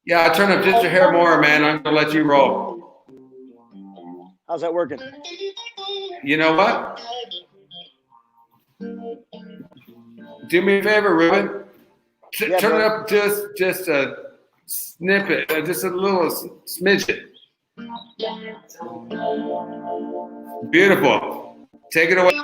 Yeah, I'll turn up just a hair more, man. I'm gonna let you roll. How's that working? You know what? Do me a favor, Ruben. Turn it up just a snippet, just a little smidget. Beautiful. Take it away.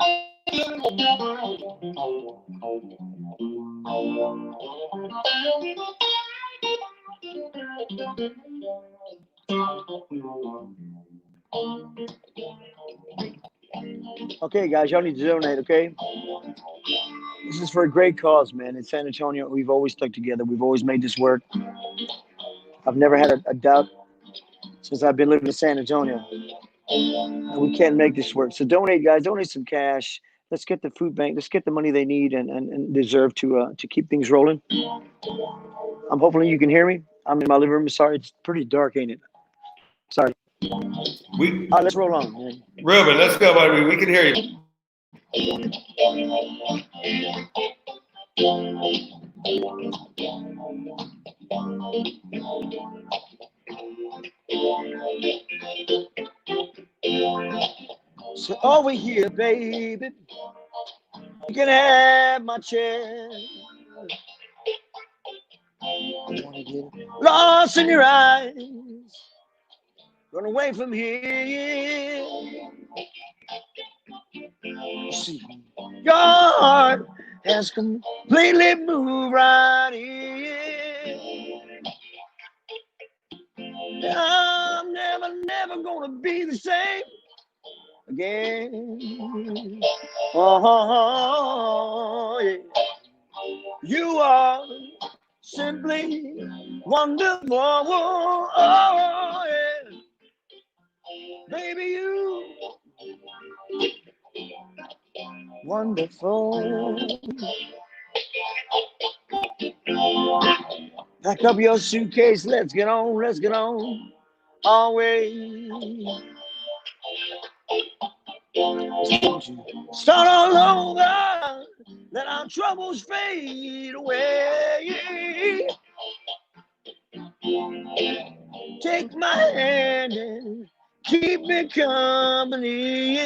Okay, guys, y'all need to donate, okay? This is for a great cause, man. In San Antonio, we've always stuck together. We've always made this work. I've never had a doubt since I've been living in San Antonio. And we can't make this work. So donate, guys. Donate some cash. Let's get the food bank. Let's get the money they need and deserve to keep things rolling. Hopefully you can hear me. I'm in my living room. Sorry, it's pretty dark, ain't it? Sorry. Let's roll on, man. Ruben, let's go, buddy. We can hear you. So over here, baby, you can have my chair. I wanna get lost in your eyes, run away from here. See, your heart has completely moved right in. I'm never gonna be the same again. Oh, yeah. You are simply wonderful. Oh, yeah. Baby, you wonderful. Pack up your suitcase, let's get on our way. Start all over, let our troubles fade away. Take my hand and keep me company.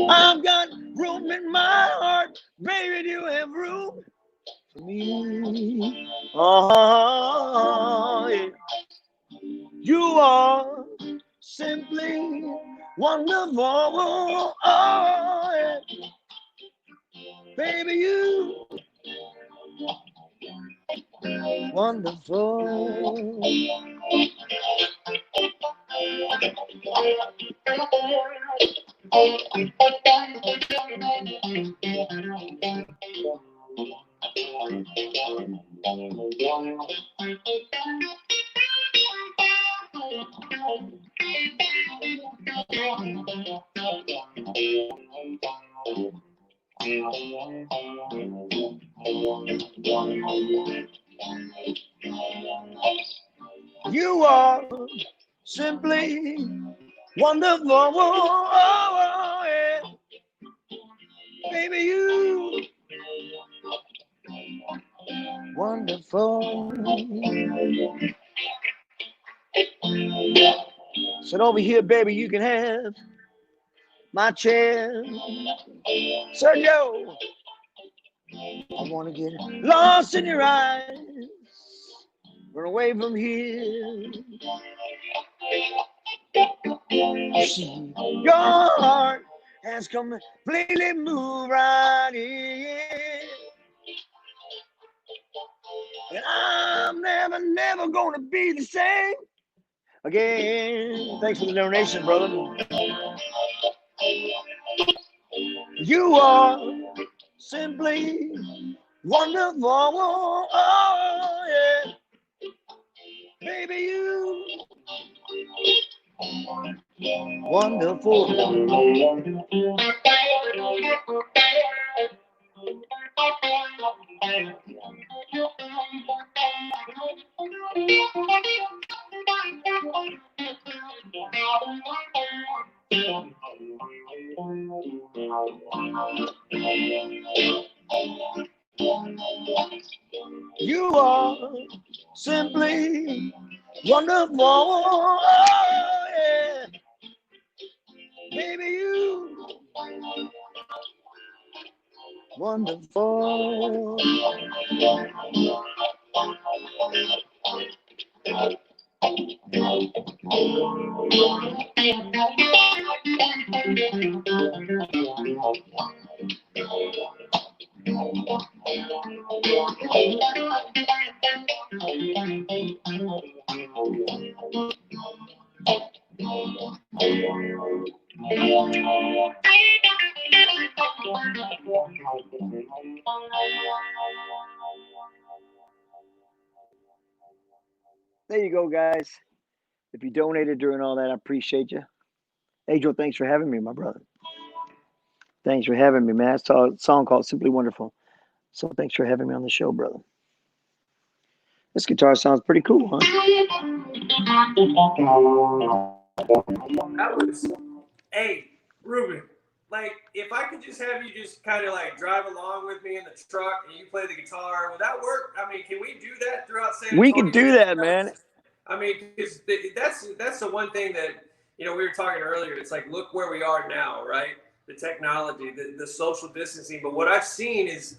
I've got room in my heart, baby. Do you have room for me? Oh, yeah. You are simply wonderful. Oh, yeah. Baby, you wonderful. You are simply wonderful. Oh, yeah. Baby, you wonderful. Sit over here, baby. You can have my chair. Sergio, I want to get lost in your eyes. Run away from here. See, your heart has completely moved right in. And I'm never gonna be the same again. Thanks for the donation, brother. You are simply wonderful. Oh, yeah. Baby, you wonderful. You are simply wonderful. Oh, yeah. Baby, you wonderful. There you go, guys. If you donated during all that, I appreciate you. Adriel, thanks for having me, my brother. Thanks for having me, man. I saw a song called Simply Wonderful. So thanks for having me on the show, brother. This guitar sounds pretty cool, huh? That was, hey, Ruben, like, if I could just have you just kind of like drive along with me in the truck and you play the guitar, would that work? I mean, can we do that throughout San Antonio? We can do that, man. I mean, because that's the one thing that, you know, we were talking earlier. It's like, look where we are now, right? The technology, the social distancing. But what I've seen is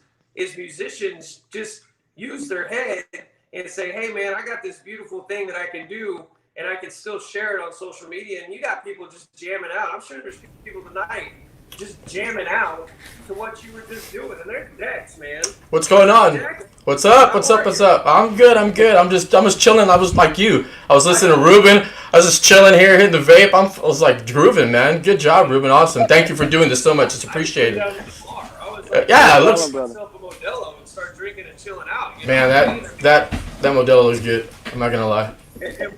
musicians just use their head and say, hey, man, I got this beautiful thing that I can do, and I can still share it on social media. And you got people just jamming out. I'm sure there's people tonight just jamming out to what you were just doing. And they're decks, man. What's going on? What's up? What's up? I'm good. I'm just chilling. I was like you. I was listening to Ruben. I was just chilling here, hitting the vape. I was like grooving, man. Good job, Ruben. Awesome. Thank you for doing this so much. It's appreciated. Yeah, it looks. And start drinking and chilling out. You know? Man, that Modelo is good. I'm not gonna lie. And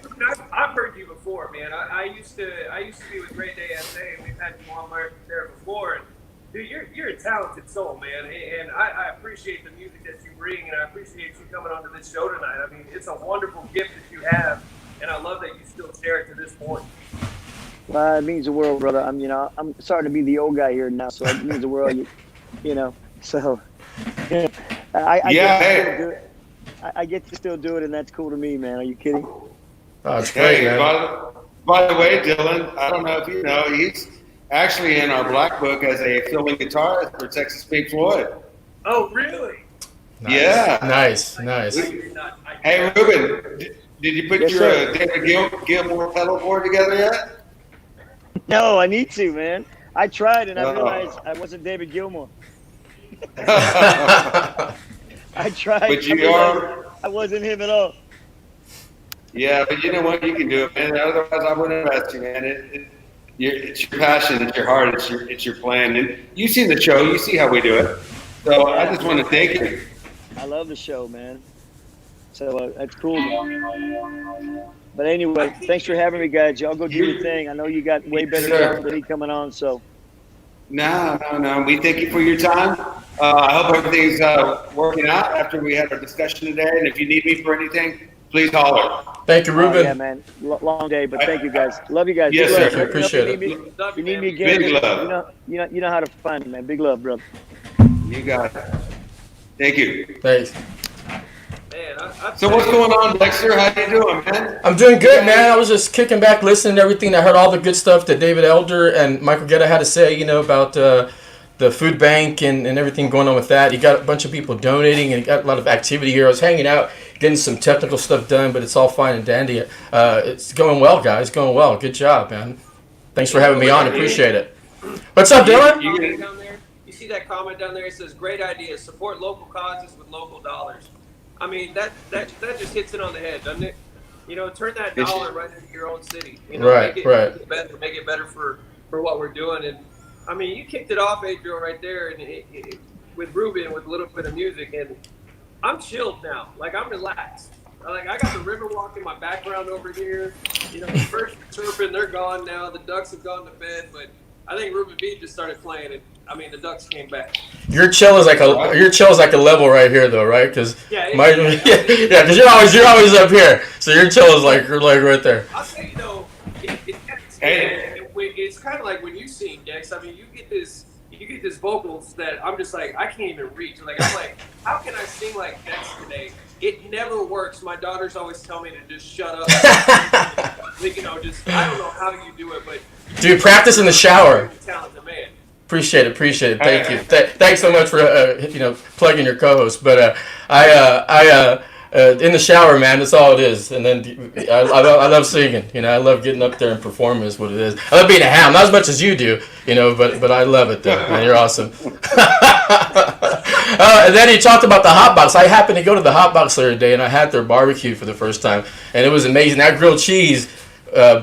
I've heard you before, man. I used to be with Great Day SA, and we've had you on there before. And dude, you're a talented soul, man. And I appreciate the music that you bring, and I appreciate you coming onto this show tonight. I mean, it's a wonderful gift that you have, and I love that you still share it to this point. It means the world, brother. I'm starting to be the old guy here now, so it means the world. You know, so I get to still do it, and that's cool to me, man. Are you kidding? Oh, it's great, man. By the way, Dillon, I don't know if you know, actually in our black book as a filling guitarist for Texas Pink Floyd. Oh, really? Nice. Yeah. Nice. Hey, Ruben, did you put Yes, your sir. David Gilmour pedal board together yet? No, I need to, man. I tried and I Oh. realized I wasn't David Gilmour. But I tried. you are. I wasn't him at all. Yeah, but you know what? You can do it, man. Otherwise, I wouldn't invest you, man. It's your passion, it's your heart, it's your plan. And you've seen the show. You see how we do it. So I just want to thank you. I love the show, man. So that's cool. But anyway, thanks for having me, guys. Y'all go do your thing. I know you got way better Sure. stuff than me coming on. So No. We thank you for your time. I hope everything's working out after we had our discussion today. And if you need me for anything, please holler. Thank you, Ruben. yeah, man. Long day, but thank you, guys. Love you guys. Yes, Big love. sir. Let me know if Appreciate you need it. me. Love If you you, need me man. again, Big love. you know how to find me, man. Big love, brother. You got it. Thank you. Thanks. Man, So what's going on, Dexter? How you doing, man? I'm doing good, man. I was just kicking back, listening to everything. I heard all the good stuff that David Elder and Michael Guetta had to say, about the food bank and everything going on with that. You got a bunch of people donating and got a lot of activity here. I was hanging out, getting some technical stuff done, but it's all fine and dandy. It's going well, guys. Going well. Good job, man. Thanks for having me on. Appreciate it. What's up, Dylan? comment down there? You see that comment down there? It says, "Great idea. Support local causes with local dollars." I mean, that just hits it on the head, doesn't it? Turn that dollar right into your own city. Right. Make it better for what we're doing. And I mean, you kicked it off, Adriel, right there, and with Ruben with a little bit of music, and I'm chilled now. Like, I'm relaxed. Like, I got the river walk in my background over here. The birds are chirping, they're gone now. The ducks have gone to bed, but I think Ruben V just started playing, and I mean, the ducks came back. Your chill is like a level right here, though, right? Because Yeah, because you're always up here, so your chill is like right there. I'll say, it's kind of like when you sing, Dex. I mean, you get this vocals that I'm just like, I can't even reach. Like, I'm like, how can I sing like Dex today? It never works. My daughters always tell me to just shut up. Just I don't know how you do it, but Dude, practice in the shower. Talented man. Appreciate it. Thank you. Thanks so much for plugging your co-host. But I in the shower, man. That's all it is. And then I love singing. I love getting up there and performing. Is what it is. I love being a ham, not as much as you do. But I love it though. Man, you're awesome. And then he talked about the hot box. I happened to go to the hot box the other day, and I had their barbecue for the first time, and it was amazing. That grilled cheese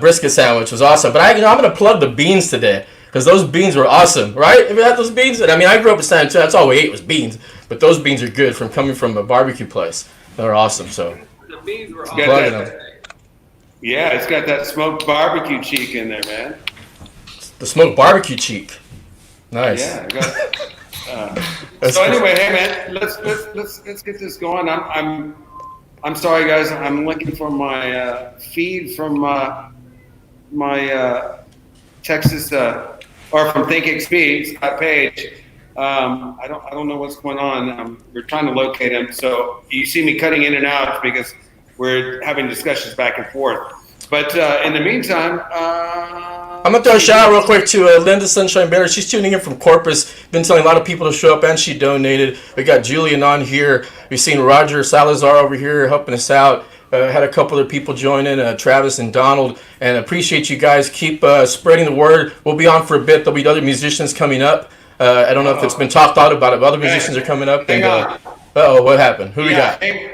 brisket sandwich was awesome. But I'm going to plug the beans today. Because those beans were awesome, right? Have you had those beans? I mean, I grew up in San Antonio. That's all we ate was beans. But those beans are good coming from a barbecue place. They're awesome. So The beans were Got awesome. that. Yeah, it's got that smoked barbecue cheek in there, man. the smoked barbecue cheek. Nice. Yeah. So anyway, hey man, let's get this going. I'm sorry guys. I'm looking for my feed from my Texas or from ThinkXP, Scott Page. I don't know what's going on. We're trying to locate him. So you see me cutting in and out because we're having discussions back and forth. But in the meantime, I'm going to throw a shout out real quick to Linda Sunshine Better. She's tuning in from Corpus. Been telling a lot of people to show up, and she donated. We got Julian on here. We've seen Roger Salazar over here helping us out. Had a couple other people join in, Travis and Donald. And appreciate you guys. Keep spreading the word. We'll be on for a bit. There'll be other musicians coming up. I don't know if it's been talked out about it, but other musicians are coming up. Hang on. Uh-oh, what happened? Who we got? Hang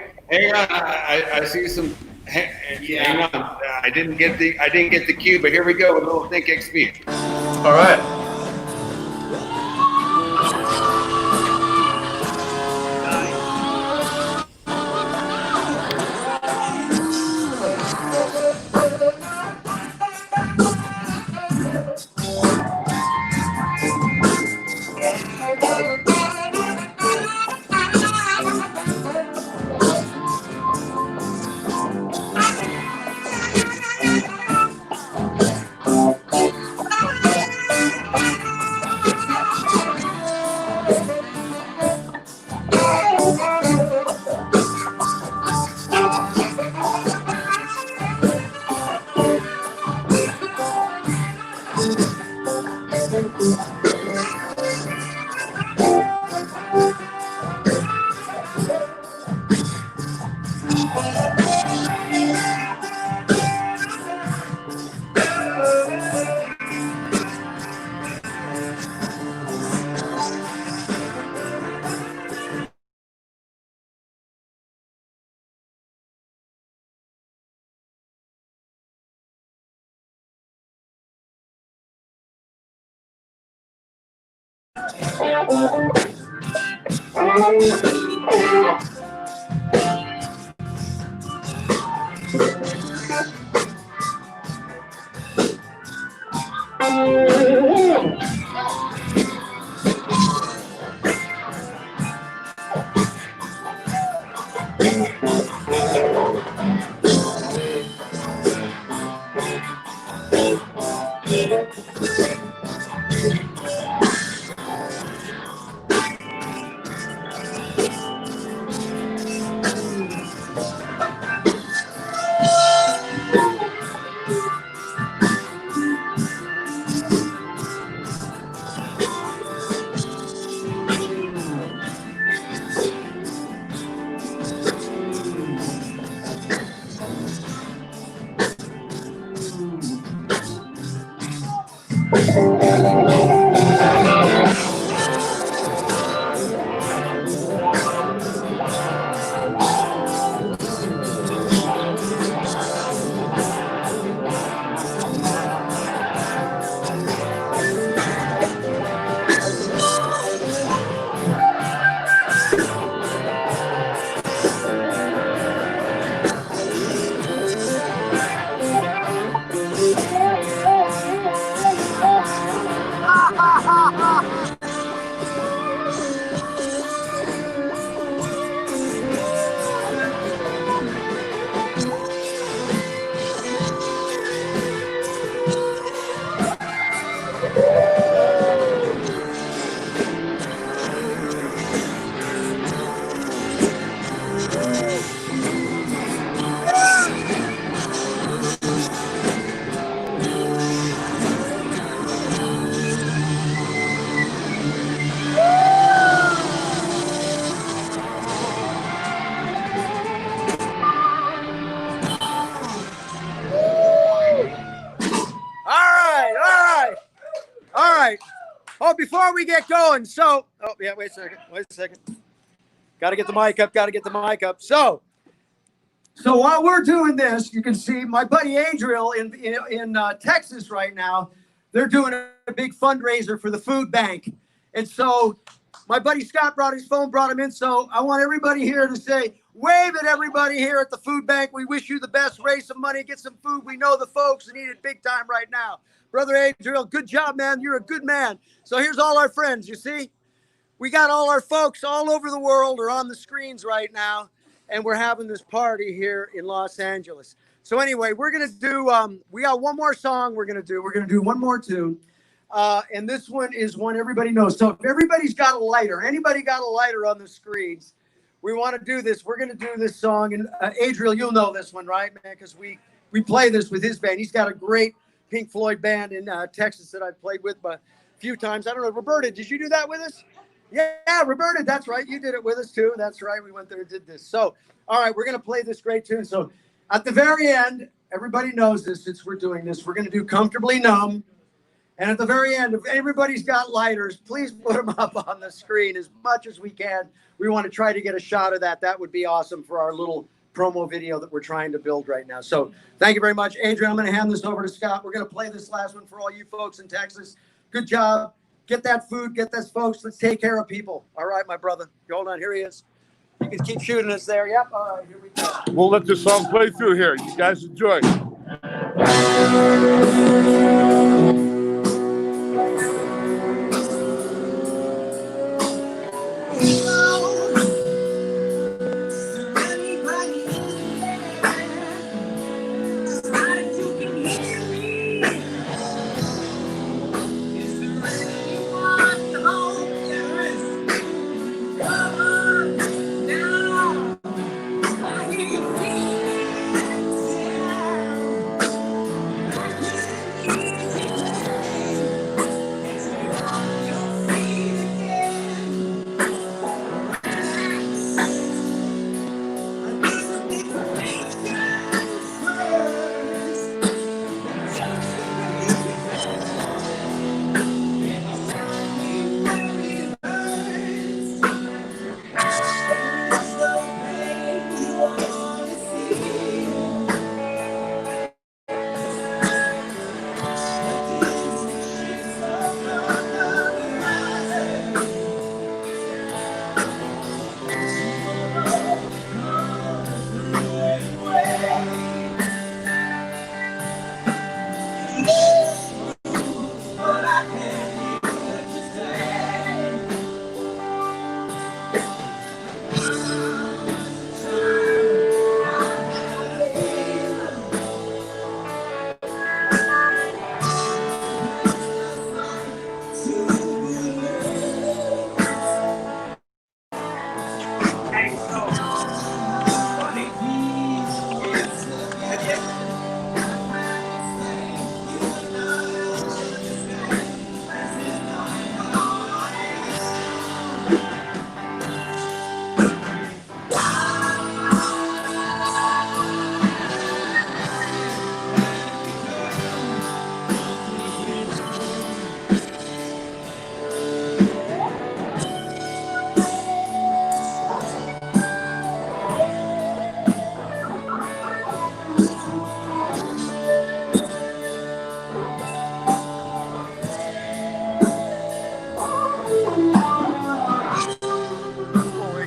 on. I see some. Hang on. I didn't get the cue, but here we go with a little ThinkXP. All right. All right. Oh, before we get going, so, oh, yeah, wait a second. Got to get the mic up. So while we're doing this, you can see my buddy Adriel in Texas right now. They're doing a big fundraiser for the food bank. And so my buddy Scott brought his phone, brought him in. So I want everybody here to say, wave at everybody here at the food bank. We wish you the best. Raise some money, get some food. We know the folks that need it big time right now. Brother Adriel, good job, man. You're a good man. So here's all our friends, you see? We got all our folks all over the world are on the screens right now, and we're having this party here in Los Angeles. So anyway, we're going to do, we got one more song we're going to do. We're going to do one more tune, and this one is one everybody knows. So if everybody's got a lighter, anybody got a lighter on the screens, we want to do this. We're going to do this song, and Adriel, you'll know this one, right, man? Because we play this with his band. He's got a great Pink Floyd band in Texas that I've played with a few times. I don't know, Roberta, did you do that with us? Yeah, Roberta, that's right. You did it with us too. That's right. We went there and did this. So, all right, we're going to play this great tune. So at the very end, everybody knows this since we're doing this. We're going to do Comfortably Numb. And at the very end, if everybody's got lighters, please put them up on the screen as much as we can. We want to try to get a shot of that. That would be awesome for our little promo video that we're trying to build right now. So thank you very much, Adrian. I'm going to hand this over to Scott. We're going to play this last one for all you folks in Texas. Good job. Get that food. Get this, folks. Let's take care of people. All right, my brother. Hold on. Here he is. You can keep shooting us there. Yep. All right. Here we go. We'll let this song play through here. You guys enjoy. Yeah.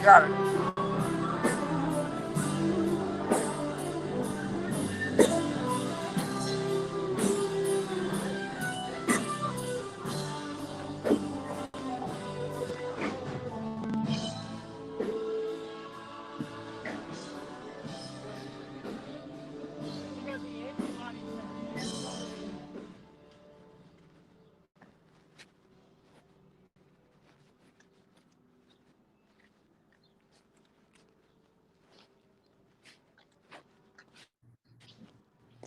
Got it.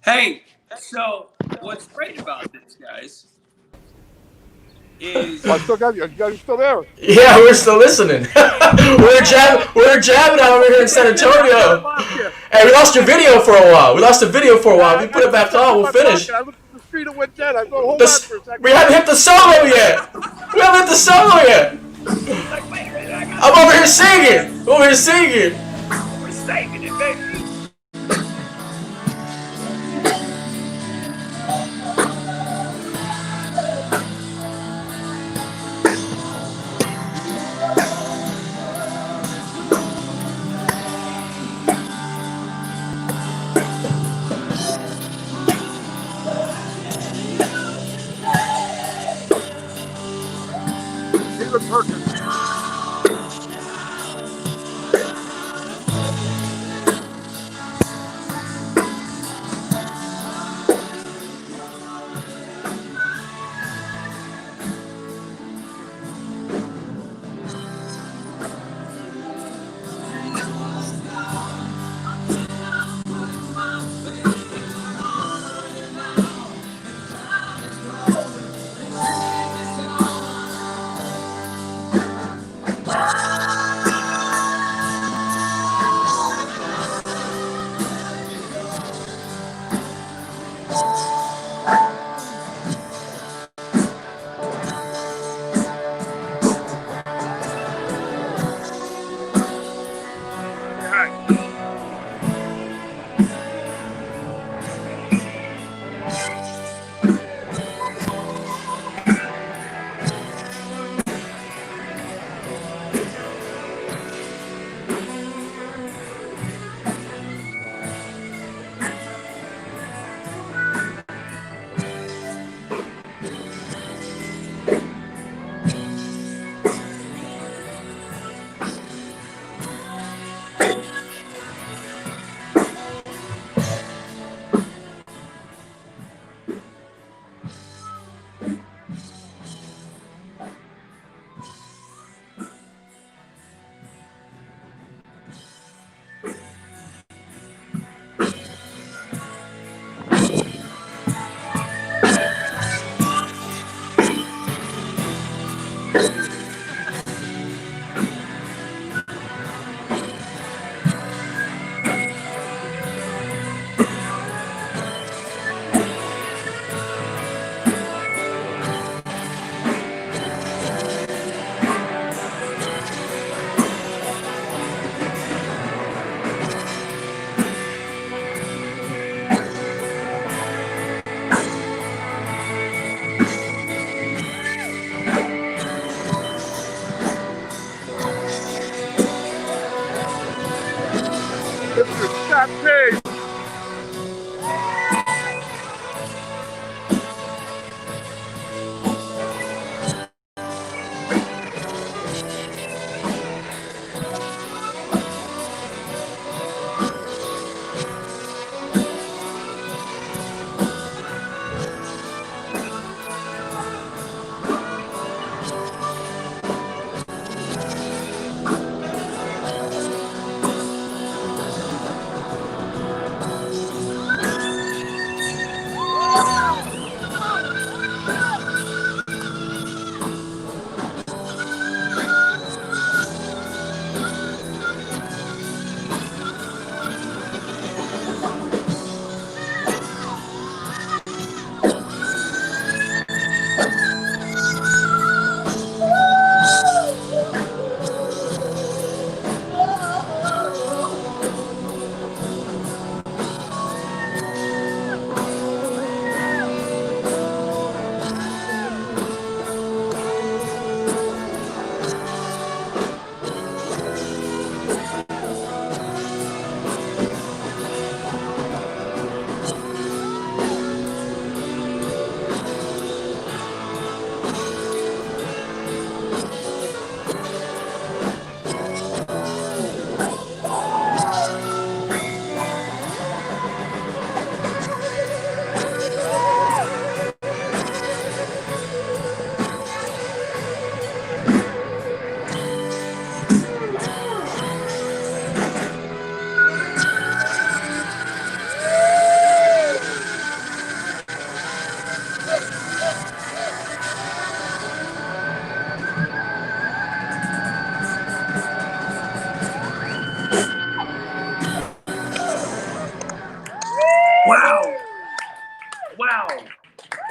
Hey, so what's great about this, guys, is I still got you. You guys are still there. Yeah, we're still listening. we're jamming out over here in San Antonio. Hey, we lost your video for a while. We put it back on. We'll finish. I looked at the street and went dead. I go, hold on for a second. We haven't hit the solo yet. I'm over here singing. we're saving it, baby. Even Perkins.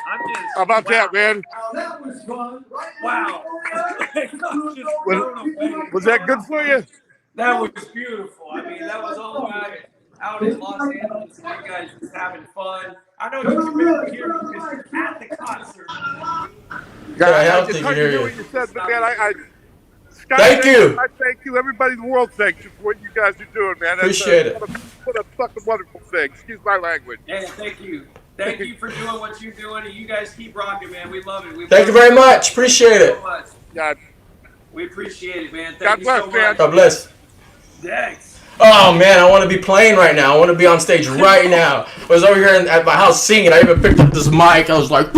I'm just. How about wow. that, man? That was fun. Wow. I'm just blown away. Was that good for you? That was beautiful. I mean, that was all right out in Los Angeles. And you guys just having fun. I know you can barely hear me because you're at the concert. Yeah, I I don't just think heard you you hear hear you. what you said, but man, Scott, Thank you. I thank you. Everybody in the world thanks you for what you guys are doing, man. Appreciate it. What a fucking wonderful thing. Excuse my language. Hey, thank you. Thank you for doing what you're doing. And you guys keep rocking, man. We love it. Thank you very much. Appreciate it. So much. God, We appreciate it, man. God Thank you bless, so man. much. God bless. Thanks. Oh man, I want to be playing right now. I want to be on stage right now. I was over here at my house singing. I even picked up this mic. I was like,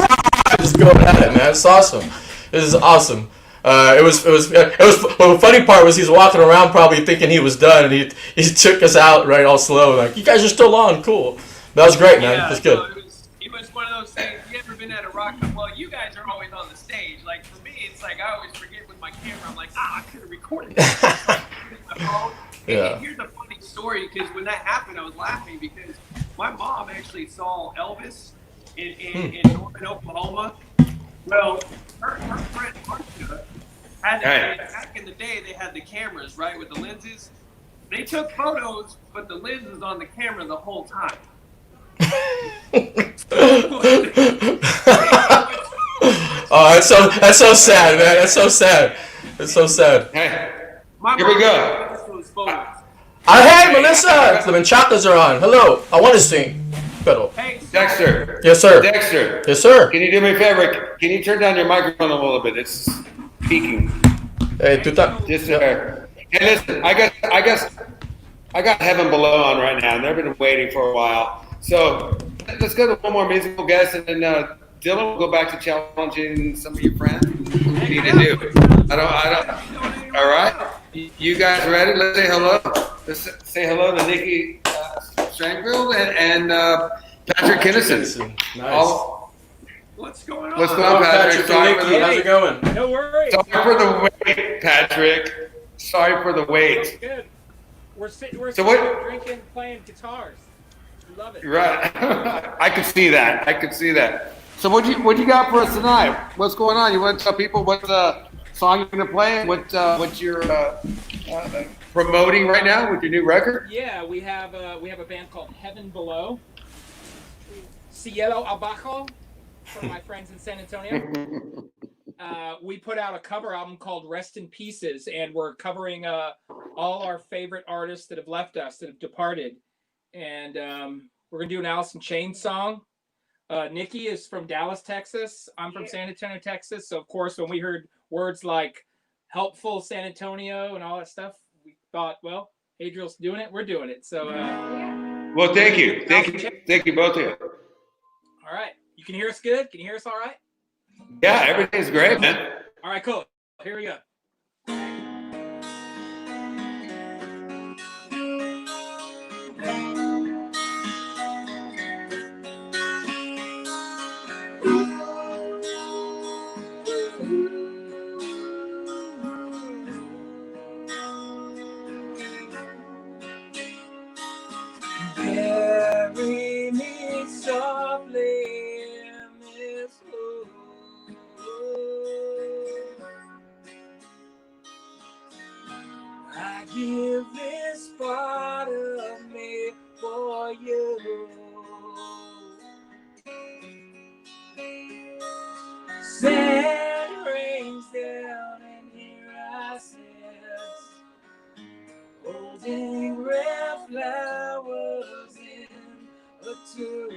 just going at it, man. It's awesome. This is awesome. Well, the funny part was he's walking around probably thinking he was done, and he took us out right all slow. Like, you guys are still on, cool. That was great, man. Yeah, That's good. No, it was one of those things. You ever been at a rock? Well, you guys are always on the stage. Like for me, it's like I always forget with my camera. I'm like, I could have recorded this. So I put my phone. Yeah. And here's a funny story because when that happened, I was laughing because my mom actually saw Elvis in Norman, Oklahoma. Well, her friend Marcia had back in the day. They had the cameras right with the lenses. They took photos, but the lens was on the camera the whole time. Oh, that's so sad, man. That's so sad. It's so sad. Hey, here we go. Hey, Melissa! The Menchakas are on. Hello. I want to sing. Pero. Dexter. Yes, sir. Dexter. Yes, sir. Can you do me a favor? Can you turn down your microphone a little bit? It's peaking. Hey, Just hey, listen. I got Heaven Below on right now, and they've been waiting for a while. So let's go to one more musical guest, and then Dillon will go back to challenging some of your friends. What do you need to do? I don't. All right. You guys ready? Let's say hello. Let's say hello to Nikki Strangfield and Patrick Kennison. Nice. What's going on? What's going on, Patrick? How's it going? No worries. Sorry for the wait, Patrick. Sorry for the wait. Good. We're sitting drinking, playing guitars. We love it. Right. I could see that. So what you got for us tonight? What's going on? You want to tell people what song you're going to play and what you're promoting right now with your new record? Yeah, we have a band called Heaven Below. Cielo Abajo from my friends in San Antonio. We put out a cover album called Rest in Pieces, and we're covering all our favorite artists that have left us, that have departed. And we're going to do an Alice in Chains song. Nikki is from Dallas, Texas. I'm from San Antonio, Texas. So, of course, when we heard words like helpful San Antonio and all that stuff, we thought, well, Adriel's doing it. We're doing it. So, well, thank you. Thank you, both of you. All right. You can hear us good? Can you hear us all right? Yeah, everything's great, man. All right, cool. Here we go. Carry me softly in this wood. I give this part of me for you. Sand rains down and here I sit, holding red flowers in a tube.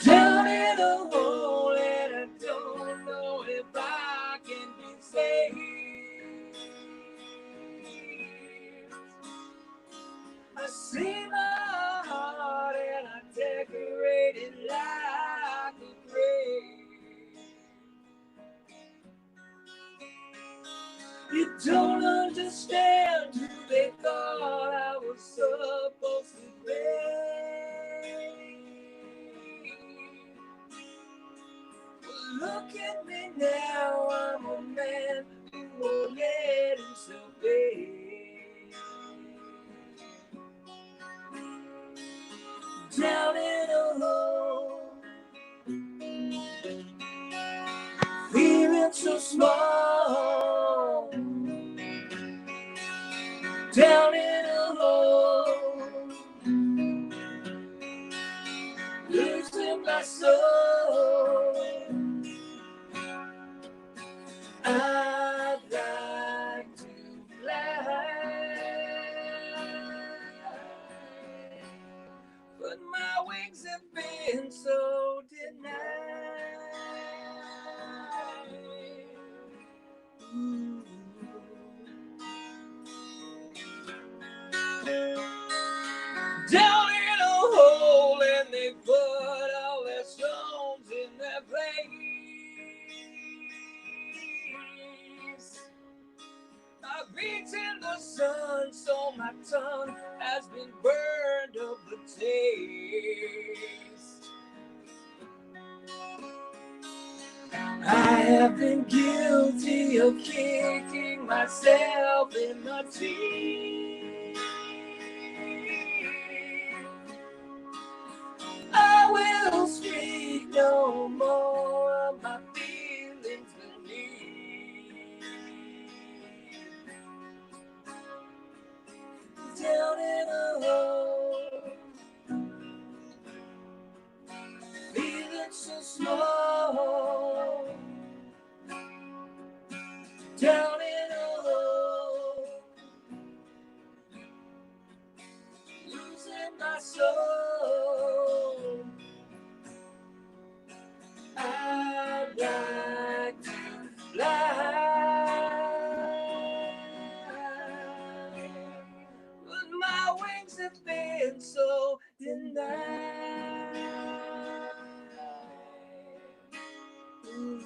Down in a hole and I don't know if I can be saved. I see my heart and I decorate it like a grave. You don't understand who they thought I was supposed to be. Look at me now, I'm a man who won't let himself disobey. Down in a hole, feeling so small. Down in a hole, losing my soul. I'd like to fly, but my wings have been so denied. Ooh. Down in a hole and they put all their stones in their place. I've beaten the sun so my tongue has been burned of the taste. I have been guilty of kicking myself in the teeth. I will speak no more of my feelings beneath. Down in a hole, feeling so small. Down in a hole, losing my soul. I'd like to fly, but my wings have been so denied. Ooh.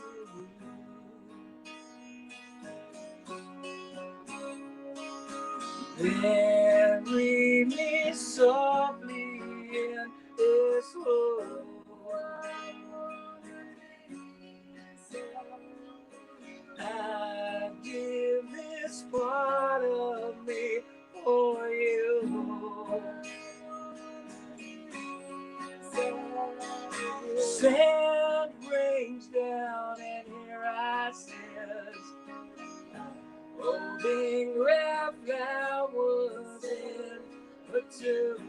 Bury me softly in this hole. I give this part of me for you. Sand rains down and here I stand, holding red flowers in a tube.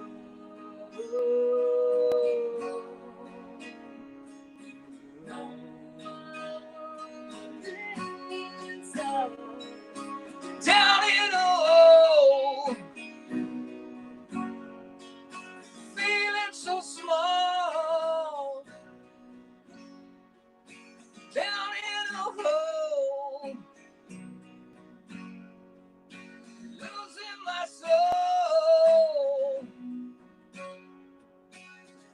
Down in a hole, feeling so small. Down in a hole, losing my soul.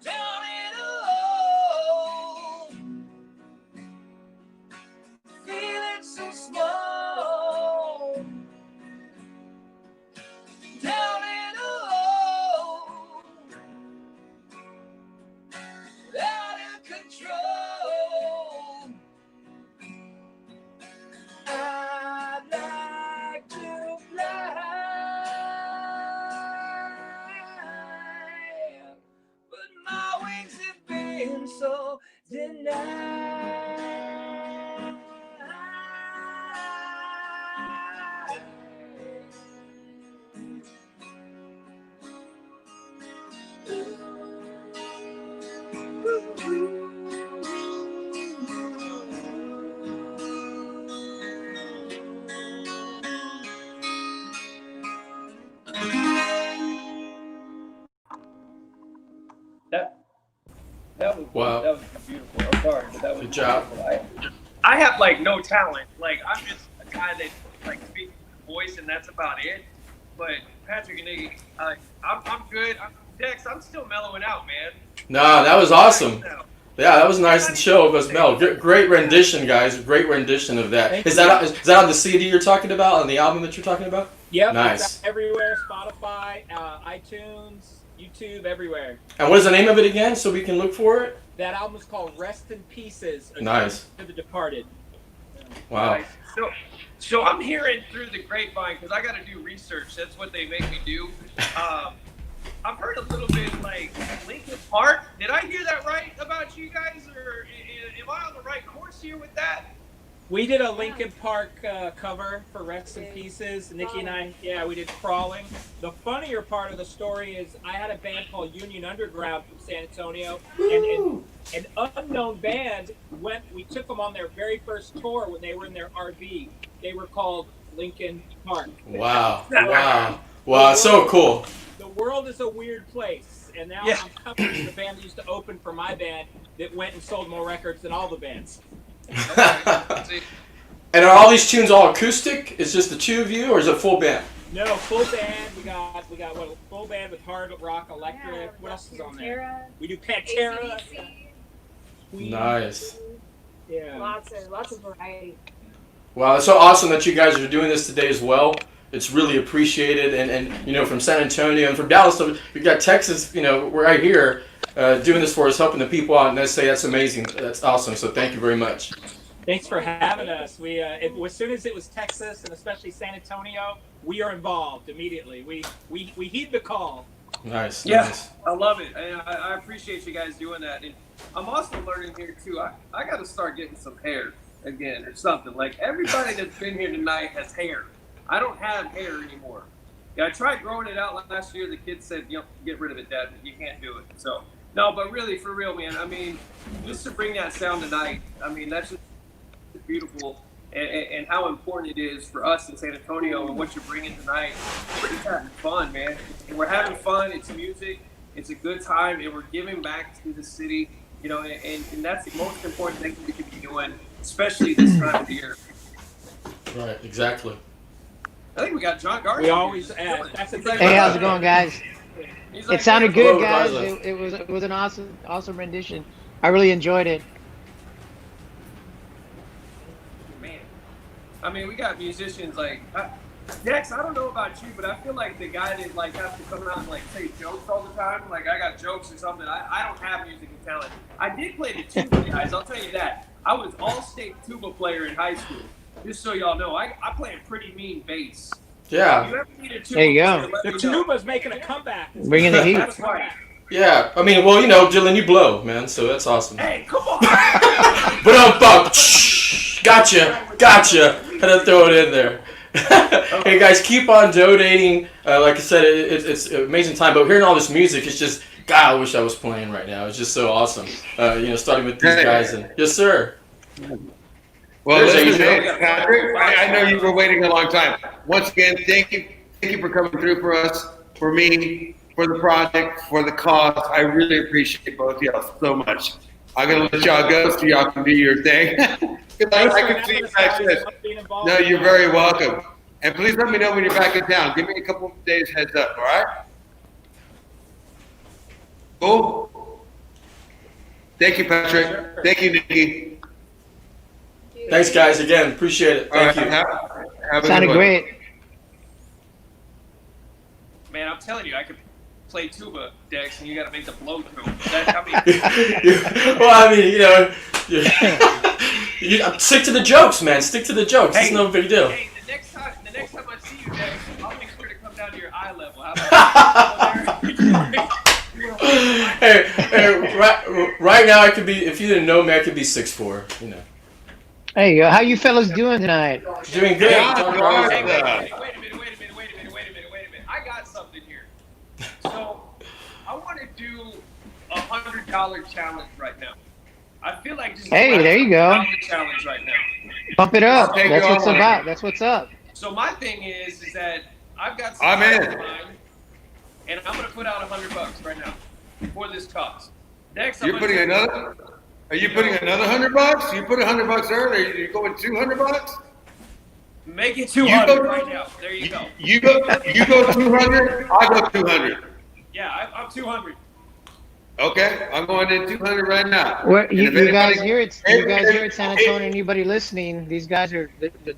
Down in a hole, feeling so small. Down in a hole, out of control. I'd like to fly, but my wings have been so denied. That was Wow. That was beautiful. I'm sorry, but that was Good job. beautiful. I have like no talent. Like I'm just a guy that like speaks with the voice, and that's about it. But Patrick and Iggy, I'm good. Dex, I'm still mellowing out, man. Nah, that was awesome. Yeah, that was nice and chill. It was Mel. Great rendition, guys. Great rendition of that. Is that on the CD you're talking about, on the album that you're talking about? Yep. Nice. It's everywhere, Spotify, iTunes, YouTube, everywhere. And what is the name of it again, so we can look for it? That album is called Rest in Pieces. Nice. To the Departed. Wow. So I'm hearing through the grapevine, because I got to do research. That's what they make me do. I've heard a little bit like Lincoln Park. Did I hear that right about you guys, or am I on the right course here with that? We did a Lincoln Park cover for Rest in Pieces. Nikki and I, we did Crawling. The funnier part of the story is I had a band called Union Underground from San Antonio, and an unknown band we took them on their very first tour when they were in their RV. They were called Lincoln Park. Wow, so cool. The world is a weird place, and now I'm covering the band that used to open for my band that went and sold more records than all the bands. And are all these tunes all acoustic? Is just the two of you, or is it full band? No, full band. We got what, full band with hard rock, electric. What else is on there? We do Pantera. Nice. Yeah. Lots of variety. Wow, it's so awesome that you guys are doing this today as well. It's really appreciated, and from San Antonio and from Dallas, so we got Texas, we're right here doing this for us, helping the people out, and I say that's amazing. That's awesome. So thank you very much. Thanks for having us. We as soon as it was Texas and especially San Antonio, we are involved immediately. We heed the call. Nice. Yeah, Nice. I love it. And I appreciate you guys doing that. And I'm also learning here too. I got to start getting some hair again or something. Like everybody that's been here tonight has hair. I don't have hair anymore. Yeah, I tried growing it out last year. The kids said, get rid of it, Dad. You can't do it. So, no, but really, for real, man. I mean, just to bring that sound tonight, I mean, that's just beautiful. And how important it is for us in San Antonio and what you're bringing tonight. We're just having fun, man. And we're having fun. It's music. It's a good time. And we're giving back to the city, and that's the most important thing we could be doing, especially this time of the year. Right, exactly. I think we got John Garza. We always add. Hey, how's it going, guys? It sounded good, guys. It was an awesome rendition. I really enjoyed it. Man, I mean, we got musicians like Dex. I don't know about you, but I feel like the guy that has to come out and say jokes all the time. Like I got jokes or something. I don't have musical talent. I did play the tuba, guys. I'll tell you that. I was all-state tuba player in high school. Just so y'all know, I play a pretty mean bass. Yeah. There you go. The tuba's making a comeback. Bringing the heat. That's right. Yeah, I mean, Dillon, you blow, man, so that's awesome. Hey, come on. Gotcha. Had to throw it in there. Hey guys, keep on donating. Like I said, it's an amazing time. But hearing all this music, it's just, God, I wish I was playing right now. It's just so awesome. Starting with these guys. And yes, sir. Well, listen, Patrick, I know you were waiting a long time. Once again, thank you for coming through for us, for me, for the project, for the cause. I really appreciate both of y'all so much. I'm gonna let y'all go so y'all can do your thing. I can see you back there. No, you're very welcome. And please let me know when you're back in town. Give me a couple of days heads up, all right? Cool. Thank you, Patrick. Thank you, Nikki. Thanks, guys. Again, appreciate it. Thank you. Have a Sounded good one. great. Man, I'm telling you, I could play tuba, Dex, and you got to make the blow through. Stick to the jokes, man. Stick to the jokes. It's no big deal. Hey, the next time I see you, Dex, I'll make sure to come down to your eye level. How about Hey, right now I could be. If you didn't know me, I could be 6'4". Hey, how you fellas doing tonight? Doing good. Wait a minute. I got something here. So, I want to do a $100 challenge right now. I feel like just there you go. Challenge right now. Bump it up. That's what's about. That's what's up. So my thing is that I've got some I'm in. in mind, and I'm gonna put out $100 right now for this cause. Next, You're putting another. Are you putting another $100? You put $100 earlier. You're going $200? Make it 200 right now. There you go. You go 200. I go 200. Yeah, I'm 200. Okay, I'm going in 200 right now. Well, you guys here at San Antonio, anybody listening, these guys they're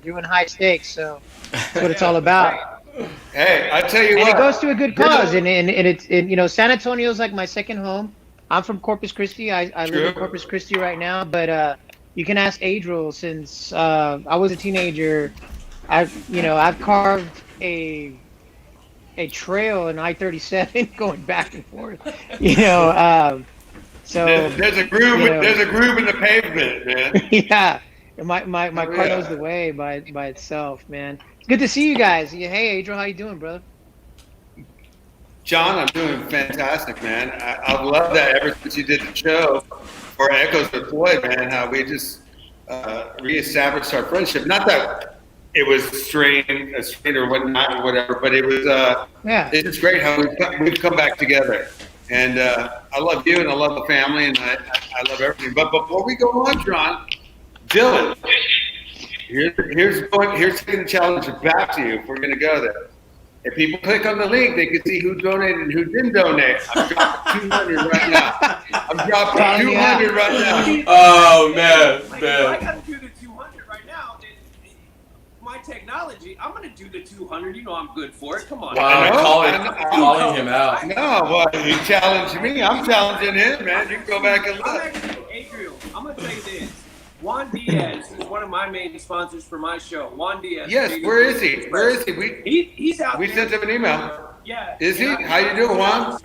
doing high stakes, so that's what it's all about. Hey, I tell you what. And it goes to a good cause, and it's San Antonio's like my second home. I'm from Corpus Christi. I live in Corpus Christi right now, but you can ask Adriel since I was a teenager. I've carved a trail in I-37 going back and forth. So There's a groove. you know, There's a groove in the pavement, man. yeah, my Oh, car knows yeah. the way by itself, man. It's good to see you guys. Hey, Adriel, how you doing, brother? John, I'm doing fantastic, man. I love that ever since you did the show for Echoes with Floyd, man, how we just reestablished our friendship. Not that it was strained or whatnot or whatever, but it was Yeah. it's just great how we've come back together. And I love you and I love the family and I love everything. But before we go on, John, Dillon, here's taking the challenge back to you if we're going to go there. If people click on the link, they can see who donated and who didn't donate. I'm dropping 200 right now. I'm dropping 200 right now. Oh man, Like, man. if I got to do the 200 right now, then my technology, I'm going to do the 200. You know I'm good for it. Come on. Wow, calling him out. No, well, you challenge me. I'm challenging him, man. You can go back and look. Adriel, I'm going to tell you this. Juan Diaz is one of my main sponsors for my show. Juan Diaz. Yes, where is he? Where is he? He's out We there. sent him an email. Yeah. Is he? And How you doing, Juan?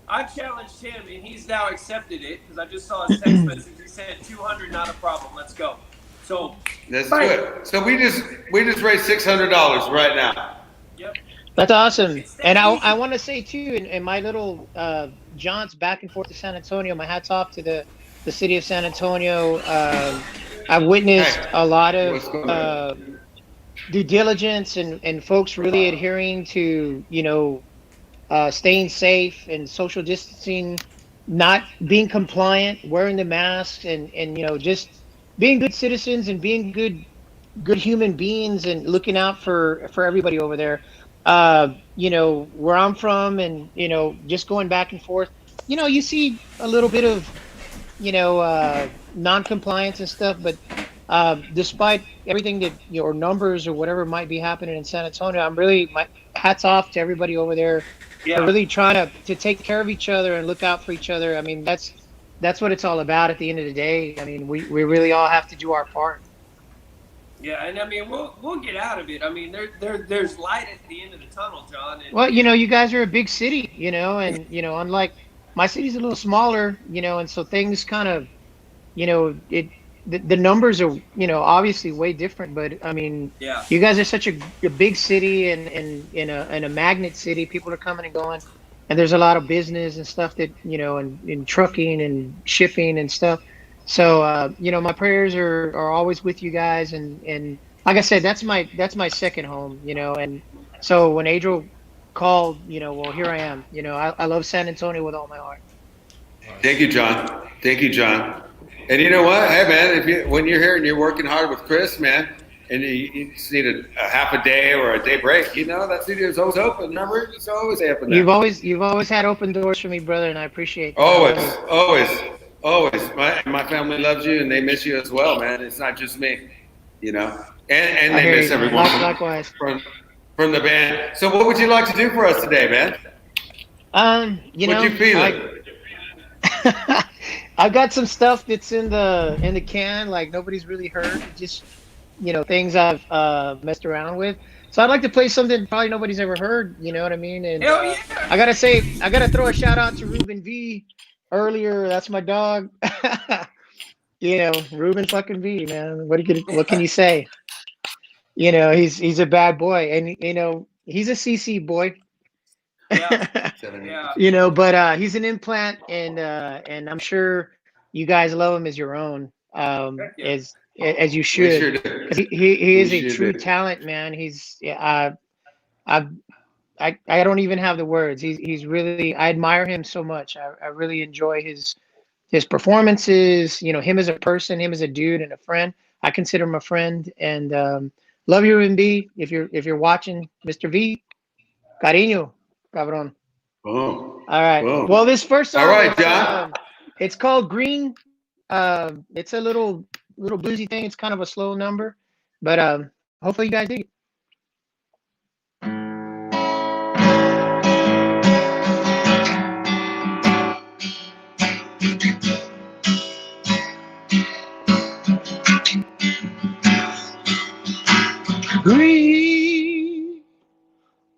I challenged him, and he's now accepted it because I just saw his text message. He said 200, not a problem. Let's go. So Let's do it. So we just raised $600 right now. Yep. That's awesome. And I want to say too, in my little jaunts back and forth to San Antonio, my hats off to the city of San Antonio. I've witnessed a lot of due diligence and folks really adhering to, staying safe and social distancing, not being compliant, wearing the masks, and just being good citizens and being good human beings and looking out for everybody over there. Where I'm from, and just going back and forth, you see a little bit of non-compliance and stuff, but despite everything that or numbers or whatever might be happening in San Antonio, I'm really, my hats off to everybody over there for really trying to take care of each other and look out for each other. I mean, that's what it's all about at the end of the day. I mean, we really all have to do our part. Yeah, and I mean we'll get out of it. I mean there's light at the end of the tunnel, John. And Well, you guys are a big city, and unlike my city's a little smaller, and so things kind of, the numbers are, obviously way different. But I mean, Yeah. you guys are such a big city and in a magnet city. People are coming and going, and there's a lot of business and stuff that in trucking and shipping and stuff. So my prayers are always with you guys, and like I said, that's my second home, and so when Adriel called, well, here I am. I love San Antonio with all my heart. Thank you, John. Thank you, John. And you know what? Hey, man, when you're here and you're working hard with Chris, man, and you just need a half a day or a day break, that studio is always open. Remember, it's always open there. You've always had open doors for me, brother, and I appreciate that. Always. My family loves you and they miss you as well, man. It's not just me, and I they hear miss you, man. everyone Likewise. from the band. So what would you like to do for us today, man? What you feeling? I've got some stuff that's in the can, like nobody's really heard. Just things I've messed around with. So I'd like to play something probably nobody's ever heard. You know what I mean? And Hell yeah. I gotta throw a shout out to Ruben V. Earlier, that's my dog. Ruben fucking V, man. What can you say? He's a bad boy, and he's a CC boy. Yeah. But he's an implant, and I'm sure you guys love him as your own, as you should. We sure 'Cause he is We a sure true do. talent, man. I don't even have the words. He's really, I admire him so much. I really enjoy his performances. Him as a person, him as a dude and a friend. I consider him a friend, and love you, MB. If you're watching, Mr. V, cariño, cabrón. Oh. All right. Whoa. Well, this first song, All right, John. it's called Green. It's a little bluesy thing. It's kind of a slow number, but hopefully you guys dig it.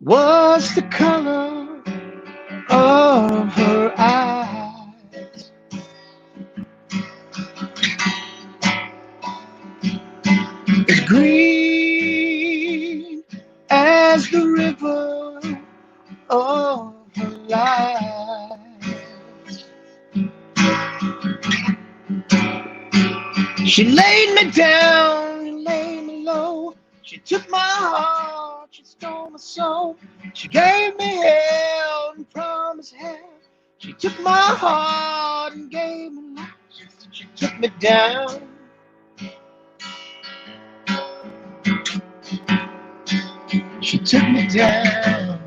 was the color of her eyes. As green as the river of her life. She laid me down and laid me low. She took my heart, she stole my soul. She gave me hell and promised hell. She took my heart and gave me life. She took me down. She took me down.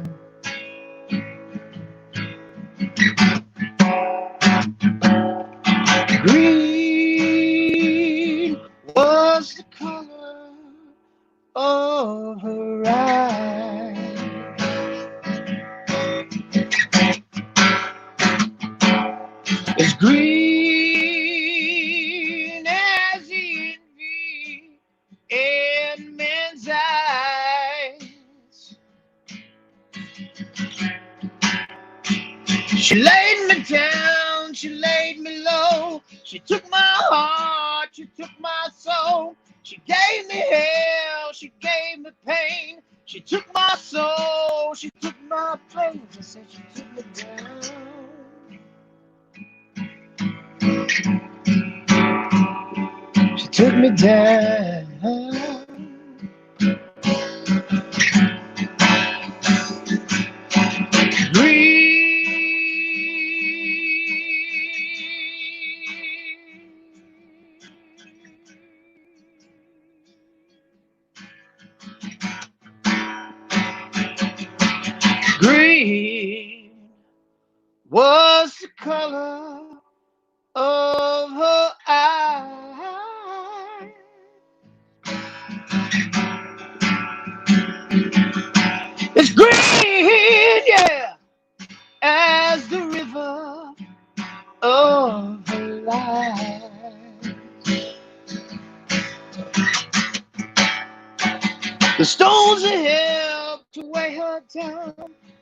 Green was the color of her eyes. As green as envy in men's eyes. She laid me down, she laid me low. She took my heart, she took my soul. She gave me hell, she gave me pain. She took my soul, she took my pain. She said she took me down. She took me down. Green was the color of her eyes. It's green, yeah, as the river of her life. The stones that help to weigh her down.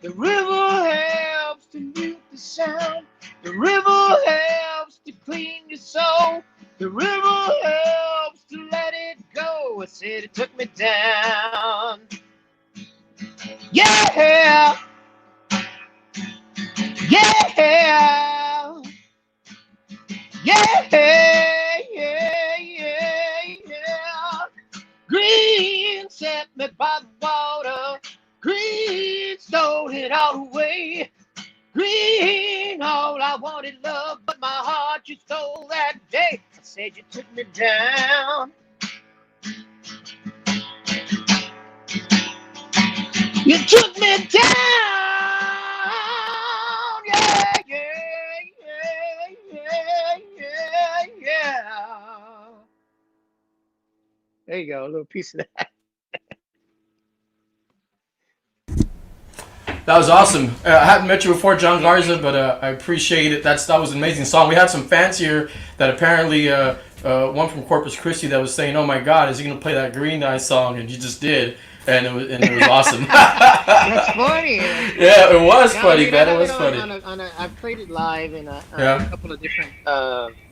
The river helps to mute the sound. The river helps to clean your soul. The river helps to let it go. I said it took me down. Yeah, yeah, yeah, yeah, yeah. Green set me by the water. Green stole it all away. Green, all I wanted love, but my heart you stole that day. I said you took me down. You took me down. Yeah, yeah, yeah, yeah, yeah, yeah. There you go, a little piece of that. That was awesome. I hadn't met you before, John Garza, but I appreciate it. That was an amazing song. We had some fans here that apparently, one from Corpus Christi that was saying, "Oh my God, is he going to play that Green Eye song?" And you just did, and it was awesome. That's funny. Yeah, it was funny, man. It was funny. I've played it live in a couple of different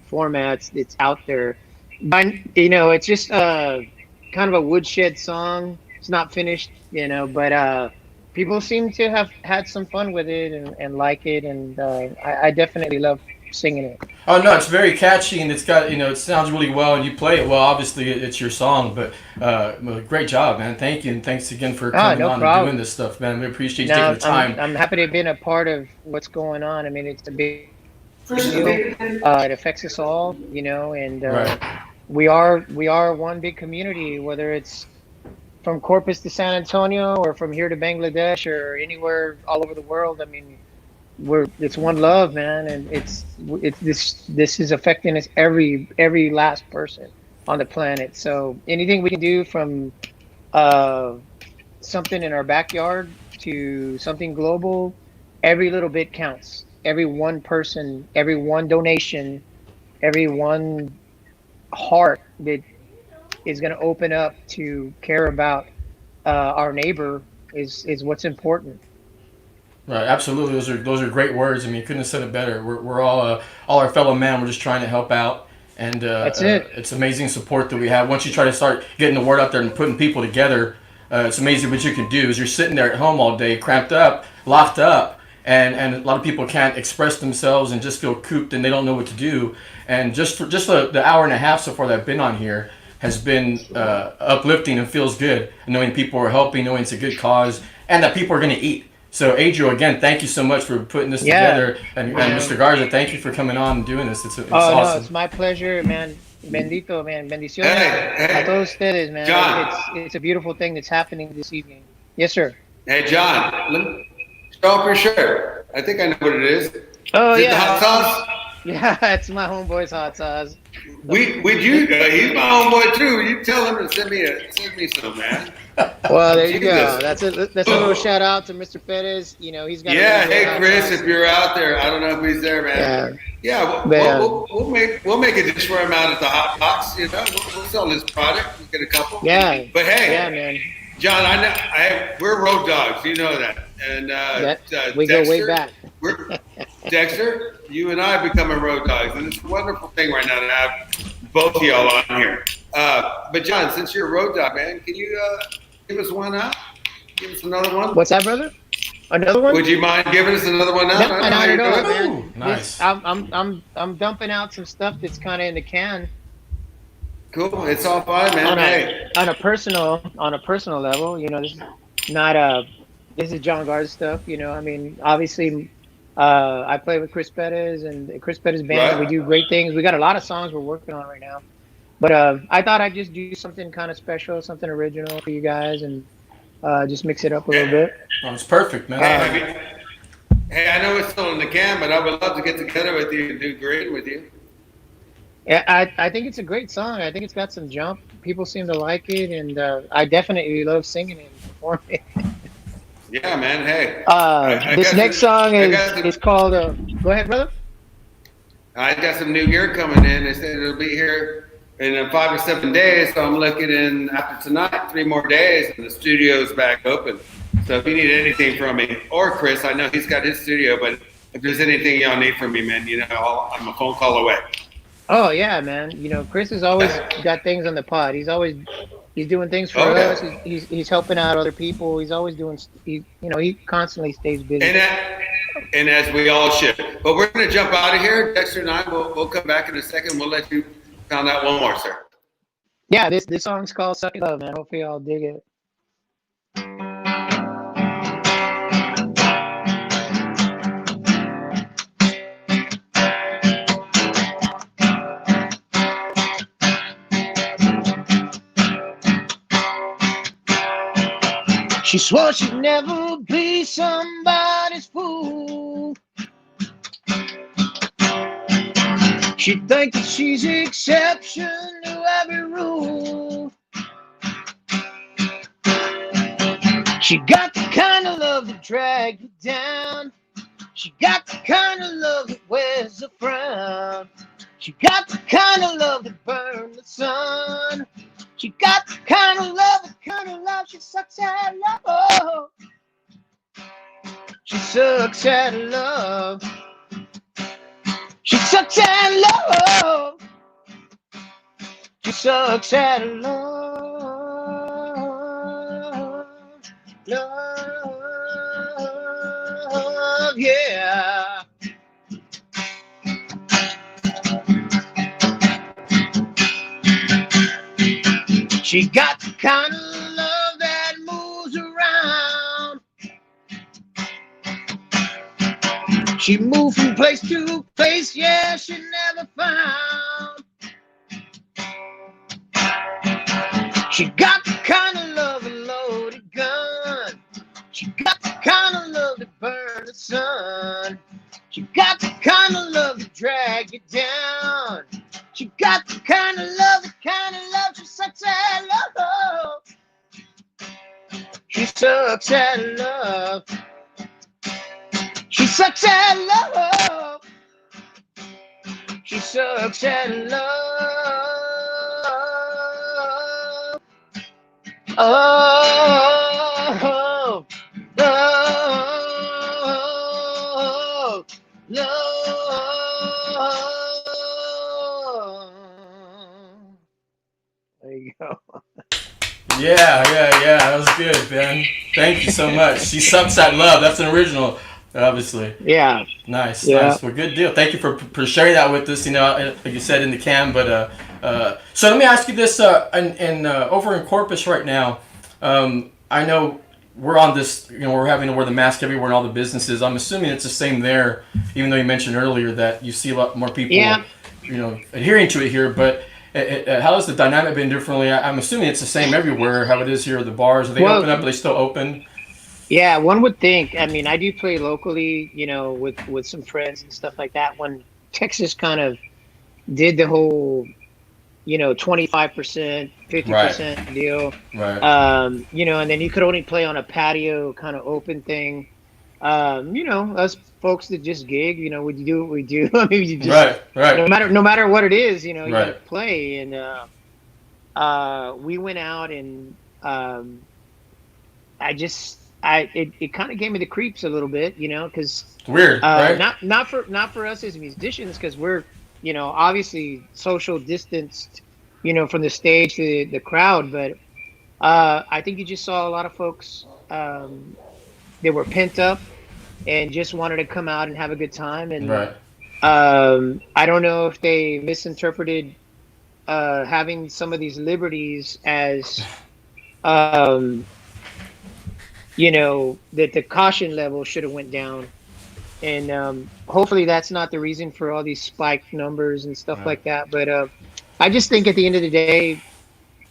formats. It's out there. But, it's just kind of a woodshed song. It's not finished, but people seem to have had some fun with it and like it, and I definitely love singing it. Oh no, it's very catchy, and it's got it sounds really well, and you play it well. Obviously, it's your song, but great job, man. Thank you, and thanks again for coming on and doing this stuff, man. We appreciate you taking the time. I'm happy to have been a part of what's going on. I mean, it's a big deal. It affects us all, and right. we are one big community, whether it's from Corpus to San Antonio or from here to Bangladesh or anywhere all over the world. I mean, it's one love, man, and it's this is affecting us every last person on the planet. So anything we can do, from something in our backyard to something global, every little bit counts. Every one person, every one donation, every one heart that is going to open up to care about our neighbor is what's important. Right, absolutely. Those are great words. I mean, you couldn't have said it better. We're all our fellow man. We're just trying to help out, and That's it. it's amazing support that we have. Once you try to start getting the word out there and putting people together, it's amazing what you can do. Is you're sitting there at home all day, cramped up, locked up, and a lot of people can't express themselves and just feel cooped and they don't know what to do. And just the hour and a half so far that I've been on here has been uplifting and feels good, knowing people are helping, knowing it's a good cause, and that people are going to eat. So, Adriel, again, thank you so much for putting this together. And Mr. Garza, thank you for coming on and doing this. It's awesome. No, it's my pleasure, man. Bendito, man. Bendiciones a todos ustedes, man. John. It's a beautiful thing that's happening this evening. Yes, sir. Hey, John, let me show off your shirt. I think I know what it is. Oh, Is it yeah. the hot sauce? Yeah, it's my homeboy's hot sauce. He's my homeboy too. You tell him to send me some, man. Well, there you go. Jesus. That's a little shout out to Mr. Perez. You know, he's got. Yeah, hey Chris, if you're out there, I don't know if he's there, man. Yeah, we'll make a dish for him out at the hot box. You know, we'll sell his product. We'll get a couple. Yeah. But hey, yeah, man. John, I know we're road dogs. You know that, and we Dexter, go way back. Dexter, you and I have become road dogs, and it's a wonderful thing right now to have both of y'all on here. But John, since you're a road dog, man, can you give us one out? Give us another one. What's that, brother? Another one? Would you mind giving us another one out? No, not at all, man. Ooh, nice. I'm dumping out some stuff that's kind of in the can. Cool. It's all fine, man. On a personal level, you know, this is not this is John Garza stuff. You know, I mean, obviously, I play with Chris Perez and Chris Perez Band. Right. We do great things. We got a lot of songs we're working on right now. But I thought I'd just do something kind of special, something original for you guys, and just mix it up a little bit. Oh, it's perfect, man. Hey, I know it's still in the can, but I would love to get together with you and do great with you. Yeah, I think it's a great song. I think it's got some jump. People seem to like it, and I definitely love singing it and performing it. Yeah, man. Hey. This next song is called. Go ahead, brother. I got some new gear coming in. They said it'll be here in 5 or 7 days. So I'm looking in after tonight, 3 more days, and the studio's back open. So if you need anything from me or Chris, I know he's got his studio, but if there's anything y'all need from me, man, you know, I'm a phone call away. Oh yeah, man. You know, Chris has always got things on the pod. He's doing things for us. He's helping out other people. He's always doing. He constantly stays busy. And as we all should. But we're gonna jump out of here. Dexter and I we'll come back in a second. We'll let you pound out one more, sir. Yeah, this song's called "Suck It Love," man. Hopefully y'all dig it. She swore she'd never be somebody's fool. She thinks that she's the exception to every rule. She got the kind of love that drag you down. She got the kind of love that wears a frown. She got the kind of love that burns the sun. She got the kind of love, she sucks at love. She sucks at love. She sucks at love. She sucks at love. Love, yeah. She got the kind of love that moves around. She moved from place to place, yeah, she never found. She got the kind of love, a loaded gun. She got the kind of love that burns the sun. She got the kind of love that drag you down. She got the kind of love, she sucks at love. She sucks at love. She sucks at love. She sucks at love. Oh. Yeah. That was good, Ben. Thank you so much. She sucks at love. That's an original, obviously. Yeah. Nice. Yeah. Well, good deal. Thank you for sharing that with us. Like you said in the cam, but so let me ask you this. Over in Corpus right now, I know we're on this. We're having to wear the mask everywhere in all the businesses. I'm assuming it's the same there. Even though you mentioned earlier that you see a lot more people, adhering to it here, but. How has the dynamic been differently? I'm assuming it's the same everywhere. How it is here at the bars? Are they open up? Are they still open? Yeah, one would think. I mean, I do play locally, with some friends and stuff like that. When Texas kind of did the whole, 25%, 50% deal, right? And then you could only play on a patio kind of open thing. Us folks that just gig, we do what we do. I mean, you just right. No matter what it is, you right. gotta play. And we went out and it kind of gave me the creeps a little bit, because weird, right? Not for us as musicians, because we're obviously social distanced, from the stage to the crowd, but I think you just saw a lot of folks they were pent up and just wanted to come out and have a good time. And I don't know if they misinterpreted having some of these liberties as, that the caution level should have went down. And hopefully that's not the reason for all these spiked numbers and stuff like that. But I just think at the end of the day,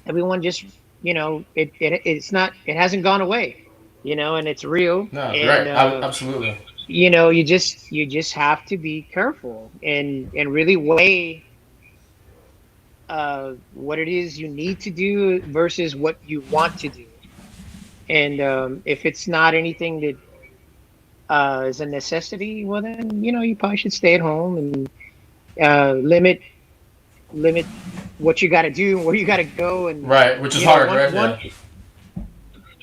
everyone just, it hasn't gone away. And it's real. No, and, right. Absolutely. You just have to be careful and really weigh what it is you need to do versus what you want to do. And if it's not anything that is a necessity, well then, you probably should stay at home and limit what you got to do, where you got to go. And right, which is hard, right?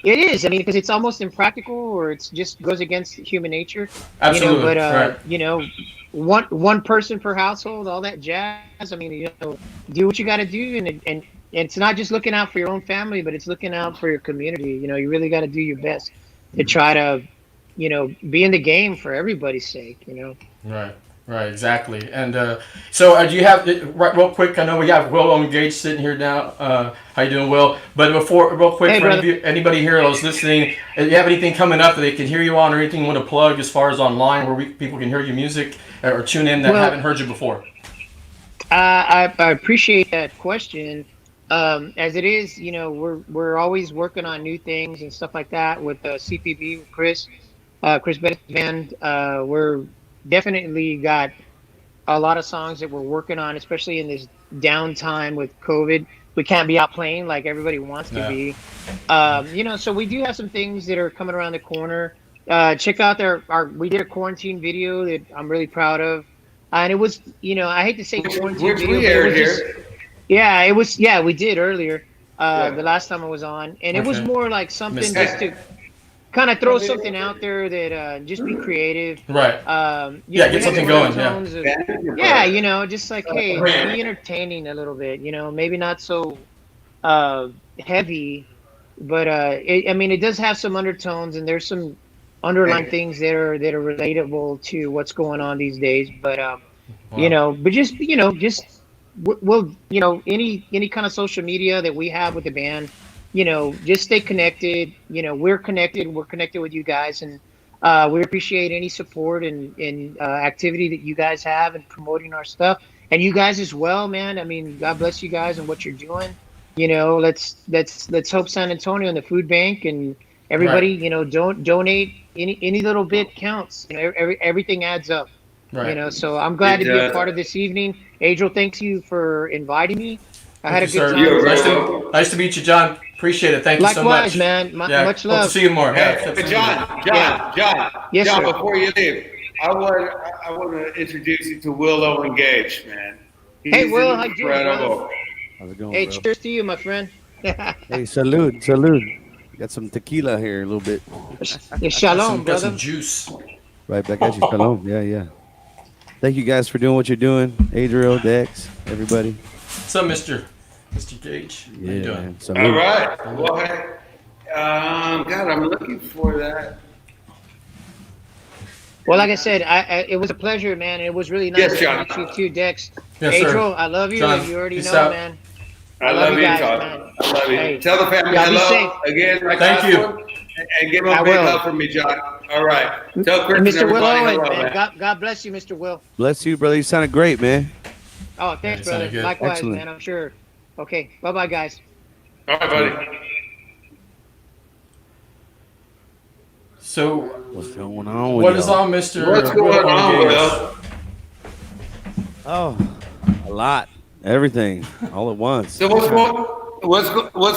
It is. I mean, because it's almost impractical, or it's just goes against human nature. Absolutely. But one person per household, all that jazz. I mean, do what you got to do, and it's not just looking out for your own family, but it's looking out for your community. You really got to do your best to try to, be in the game for everybody's sake. Right, exactly. And so do you have, real quick, I know we have Owen Gage sitting here now. How you doing, Will? But before, real quick, for anybody here who's listening, do you have anything coming up that they can hear you on, or anything you want to plug as far as online where people can hear your music or tune in that haven't heard you before? I appreciate that question. As it is, we're always working on new things and stuff like that with CPB, with Chris Perez Band. We're definitely got a lot of songs that we're working on, especially in this downtime with COVID. We can't be out playing like everybody wants to be. So we do have some things that are coming around the corner. Check out we did a quarantine video that I'm really proud of. And it was, I hate to say quarantine video, we aired here. Yeah, we did earlier, the last time I was on. And it was more like something just to kind of throw something out there that just be creative. Right. Get something going. Just like, hey, be entertaining a little bit, maybe not so heavy, but it does have some undertones, and there's some underlying things that are relatable to what's going on these days. But but just we'll any kind of social media that we have with the band, just stay connected. We're connected with you guys, and we appreciate any support and activity that you guys have in promoting our stuff, and you guys as well, man. I mean, God bless you guys and what you're doing. Let's hope San Antonio and the food bank and everybody, don't donate any little bit counts. Everything adds up. Right. So I'm glad to be a part of this evening. Adriel, thanks you for inviting me. I had a good time. Nice to meet you, John. Appreciate it. Thank you so much. Likewise, man. Much love. Hope to see you more. John. Yes, John, sir. before you leave, I want to introduce you to Will Owen Gage, man. Hey, Will, how you doing, incredible. How's it going, Hey, bro? cheers to you, my friend. Hey, salud. Got some tequila here a little bit. Shalom, got brother. some juice. Right back at you. Shalom. Yeah. Thank you guys for doing what you're doing. Adriel, Dex, everybody. What's up, mister? Mr. Gage. How Yeah, you doing? man. So All right. Well, hey, God, I'm looking for that. Well, like I said, it was a pleasure, man. It was really nice Yes, to John. meet you too, Dex. Yes, sir. Adriel, I love you. John, You already peace know, out. man. I love you, guys, Todd. man. I love you. Hey, Tell the family y'all be hello safe. again. Like Thank last you. one, and give them I a big will. hug from me, John. All right. Tell Chris And and Mr. Will everybody Owen, hello, man. man. God bless you, Mr. Will. bless you, brother. You sounded great, man. Oh, thanks, you sounded brother. good. Likewise, Excellent. man. I'm sure. Okay. Bye-bye, guys. All right, buddy. So, What's going on with what is y'all? on Mr. What's going on, Gage? Will? Oh, a lot. Everything. All at once. So what's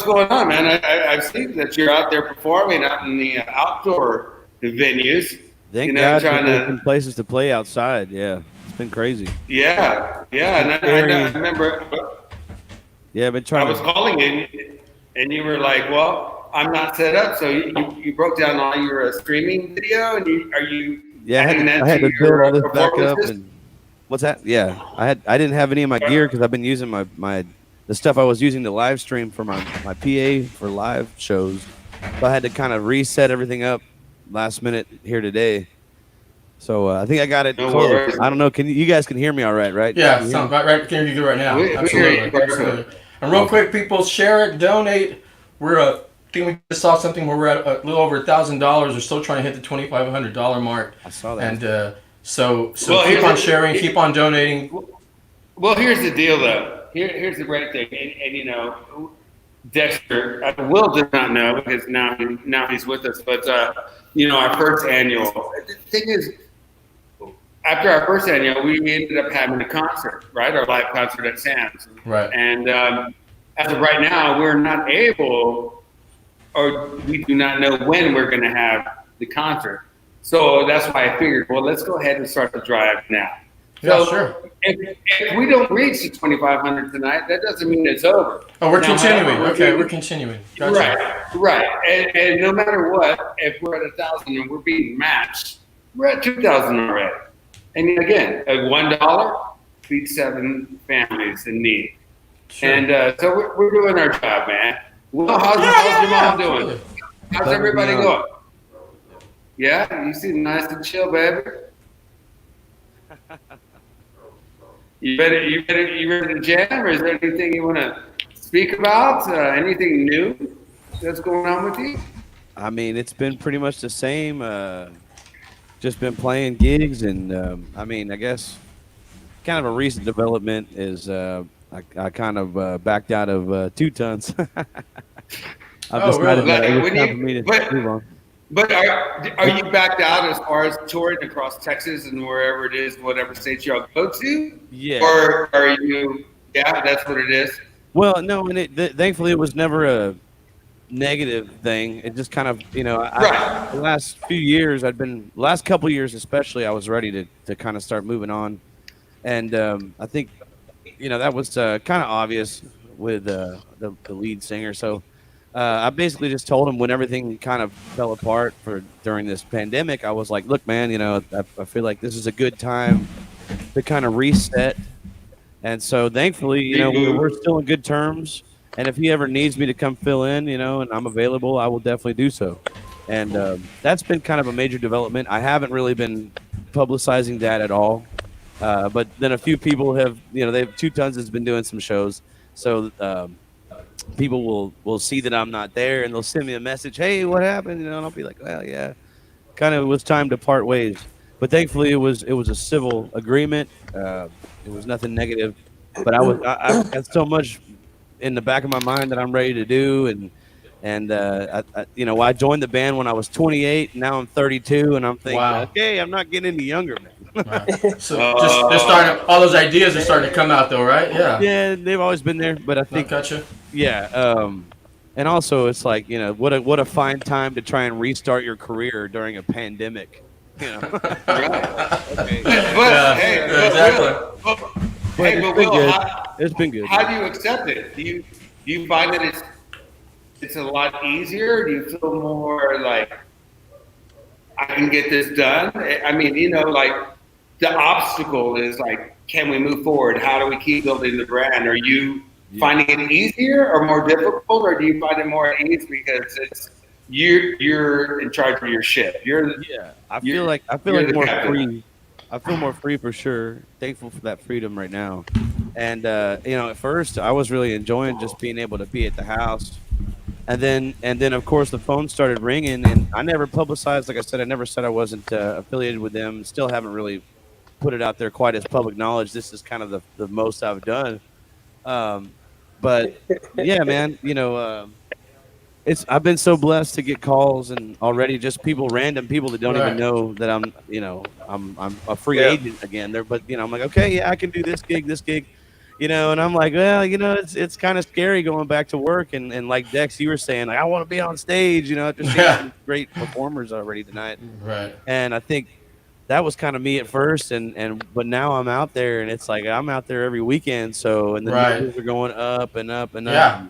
going on, man? I've seen that you're out there performing out in the outdoor venues. Thank you know, God trying there's to. been places to play outside. Yeah. It's been crazy. Yeah. And I remember Yeah, I've been I trying was to. calling you, and you were like, "Well, I'm not set up." So you broke down all your streaming video, and are you? Yeah, I adding that had to build your all this back up. performances? And what's that? Yeah, I didn't have any of my gear because I've been using the stuff I was using to live stream for my PA for live shows. So I had to kind of reset everything up last minute here today. So I think I got it No close. worries. I don't know. You guys can hear me all right? Yeah, Can you hear sound me? right. Can hear you right now. We hear you Absolutely. perfect. Absolutely. And real quick, people, share it, donate. We're I think we just saw something where we're at a little over $1,000. We're still trying to hit the $2,500 mark. I saw that. And so Well, keep here's on the- sharing, keep on donating. Well, here's the deal, though. Here's the great thing, and you know, Dexter, Will does not know because now he's with us. But you know, our first annual. The thing is, after our first annual, we ended up having a concert, right? Our live concert at Sam's. Right. And as of right now, we're not able, or we do not know when we're going to have the concert. So that's why I figured, well, let's go ahead and start the drive now. Yeah, So sure. if we don't reach the 2,500 tonight, that doesn't mean it's over. Oh, we're Now, continuing. however, Okay, we're continuing. Gotcha. Right. And no matter what, if we're at 1,000 and we're being matched, we're at 2,000 already. And again, at $1 feeds 7 families in need. Sure. And so we're doing our job, man. Well, how's your mom doing? How's everybody going? Yeah, you seem nice and chill, baby. You ready to jam, or is there anything you want to speak about? Anything new that's going on with you? I mean, it's been pretty much the same. Just been playing gigs, and I mean, I guess kind of a recent development is I kind of backed out of 2 tons. I've decided that it was time for me to move on. But are you backed out as far as touring across Texas and wherever it is, whatever states y'all go to? Yeah. Or are you? Yeah, that's what it is. Well, no, and thankfully it was never a negative thing. It just kind of, you know, the last few years last couple years especially, I was ready to kind of start moving on, and I think, you know, that was kind of obvious with the lead singer. So I basically just told him when everything kind of fell apart during this pandemic, I was like, look, man, you know, I feel like this is a good time to kind of reset. And so thankfully, you know, we're still in good terms. And if he ever needs me to come fill in, you know, and I'm available, I will definitely do so. And that's been kind of a major development. I haven't really been publicizing that at all. But then a few people have, you know, 2 Tons has been doing some shows. So people will see that I'm not there, and they'll send me a message, hey, what happened? You know, and I'll be like, well, yeah, kind of it was time to part ways. But thankfully it was a civil agreement. It was nothing negative, but I had so much in the back of my mind that I'm ready to do. And I you know, I joined the band when I was 28. Now I'm 32, and I'm thinking, okay, I'm not getting any younger, man. So just they're starting. All those ideas are starting to come out, though, right? Yeah. Yeah, they've always been there, but I think. Gotcha. Yeah. And also, it's like, you know, what a fine time to try and restart your career during a pandemic. You know. Okay. But it's been good. How do you accept it? Do you find that it's a lot easier? Do you feel more like I can get this done? I mean, you know, like the obstacle is like, can we move forward? How do we keep building the brand? Are you finding it easier or more difficult, or do you find it more at ease because it's you're in charge of your ship? I feel like more free. I feel more free for sure. Thankful for that freedom right now. And at first I was really enjoying just being able to be at the house. And then of course the phone started ringing, and I never publicized. Like I said, I never said I wasn't affiliated with them. Still haven't really put it out there quite as public knowledge. This is kind of the most I've done. But yeah, man, I've been so blessed to get calls, and already just random people that don't even know that I'm a free agent again. But I'm like, okay, yeah, I can do this gig. And I'm like, well, it's kind of scary going back to work. And like Dex, you were saying, like, I want to be on stage, after seeing some great performers already tonight. Right. And I think that was kind of me at first. But now I'm out there, and it's like, I'm out there every weekend. So, and the numbers are going up and up and up. Yeah.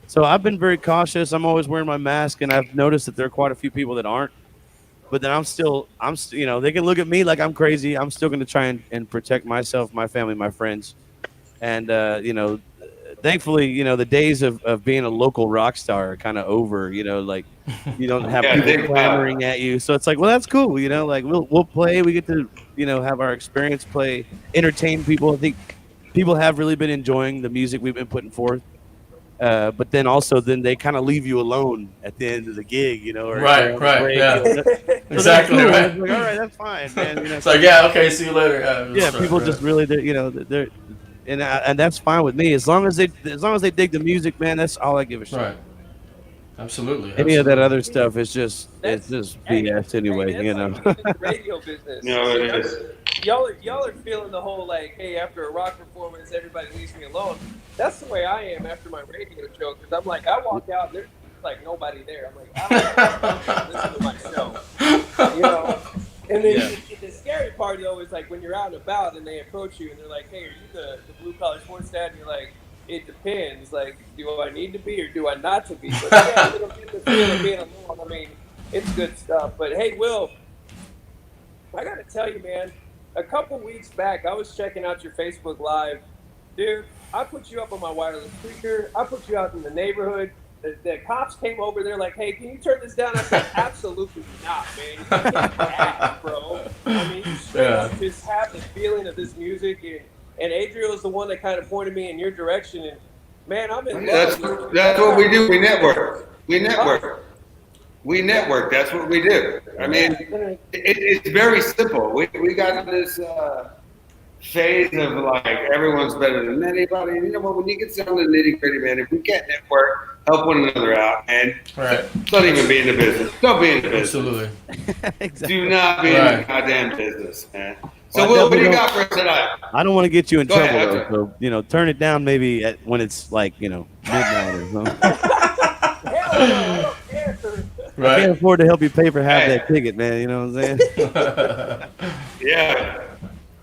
So I've been very cautious. I'm always wearing my mask, and I've noticed that there are quite a few people that aren't. But then I'm still, they can look at me like I'm crazy. I'm still going to try and protect myself, my family, my friends. And, thankfully, the days of being a local rock star are kind of over, like you don't have people clamoring at you. So it's like, well, that's cool. Like we'll play. We get to, have our experience, play, entertain people. I think people have really been enjoying the music we've been putting forth. But then they kind of leave you alone at the end of the gig, or right, break, yeah, exactly, cool. right. Like, all right, that's fine, man. It's like, yeah, okay, see you later. People just really, they're and that's fine with me as long as they dig the music, man. That's all I give a shit. Right. Absolutely. Any of that other stuff is just BS anyway, The radio business. No, it is. Y'all are feeling the whole like, hey, after a rock performance, everybody leaves me alone. That's the way I am after my radio show, because I'm like, I walk out, there's like nobody there. I'm like, I don't listen to my show, And then the scary part though is like when you're out and about and they approach you and they're like, hey, are you the blue collar sports dad? And you're like, it depends. Like, do I need to be or do I not to be? But yeah, a little bit the feel of being alone. I mean, it's good stuff. But hey, Will, I got to tell you, man, a couple weeks back, I was checking out your Facebook Live. Dude, I put you up on my wireless speaker. I put you out in the neighborhood. The cops came over there like, hey, can you turn this down? I said, absolutely not, man. You can't act, bro. I mean, you straight up just have the feeling of this music. And Adriel is the one that kind of pointed me in your direction. And, man, I'm in love. That's what we do. We network. We network. That's what we do. I mean, it's very simple. We got this phase of like everyone's better than anybody. You know what? When you get down to the nitty gritty, man, if we can't network, help one another out, and don't even be in the business. Don't be in the business. Absolutely. Exactly. Do not be in the goddamn business, man. So, Will, what do you got for us tonight? I don't want to get you in trouble, ahead, though. So, turn it down maybe when it's like, midnight or something. I can't afford to help you pay for half that ticket, man. You know what I'm saying? Yeah.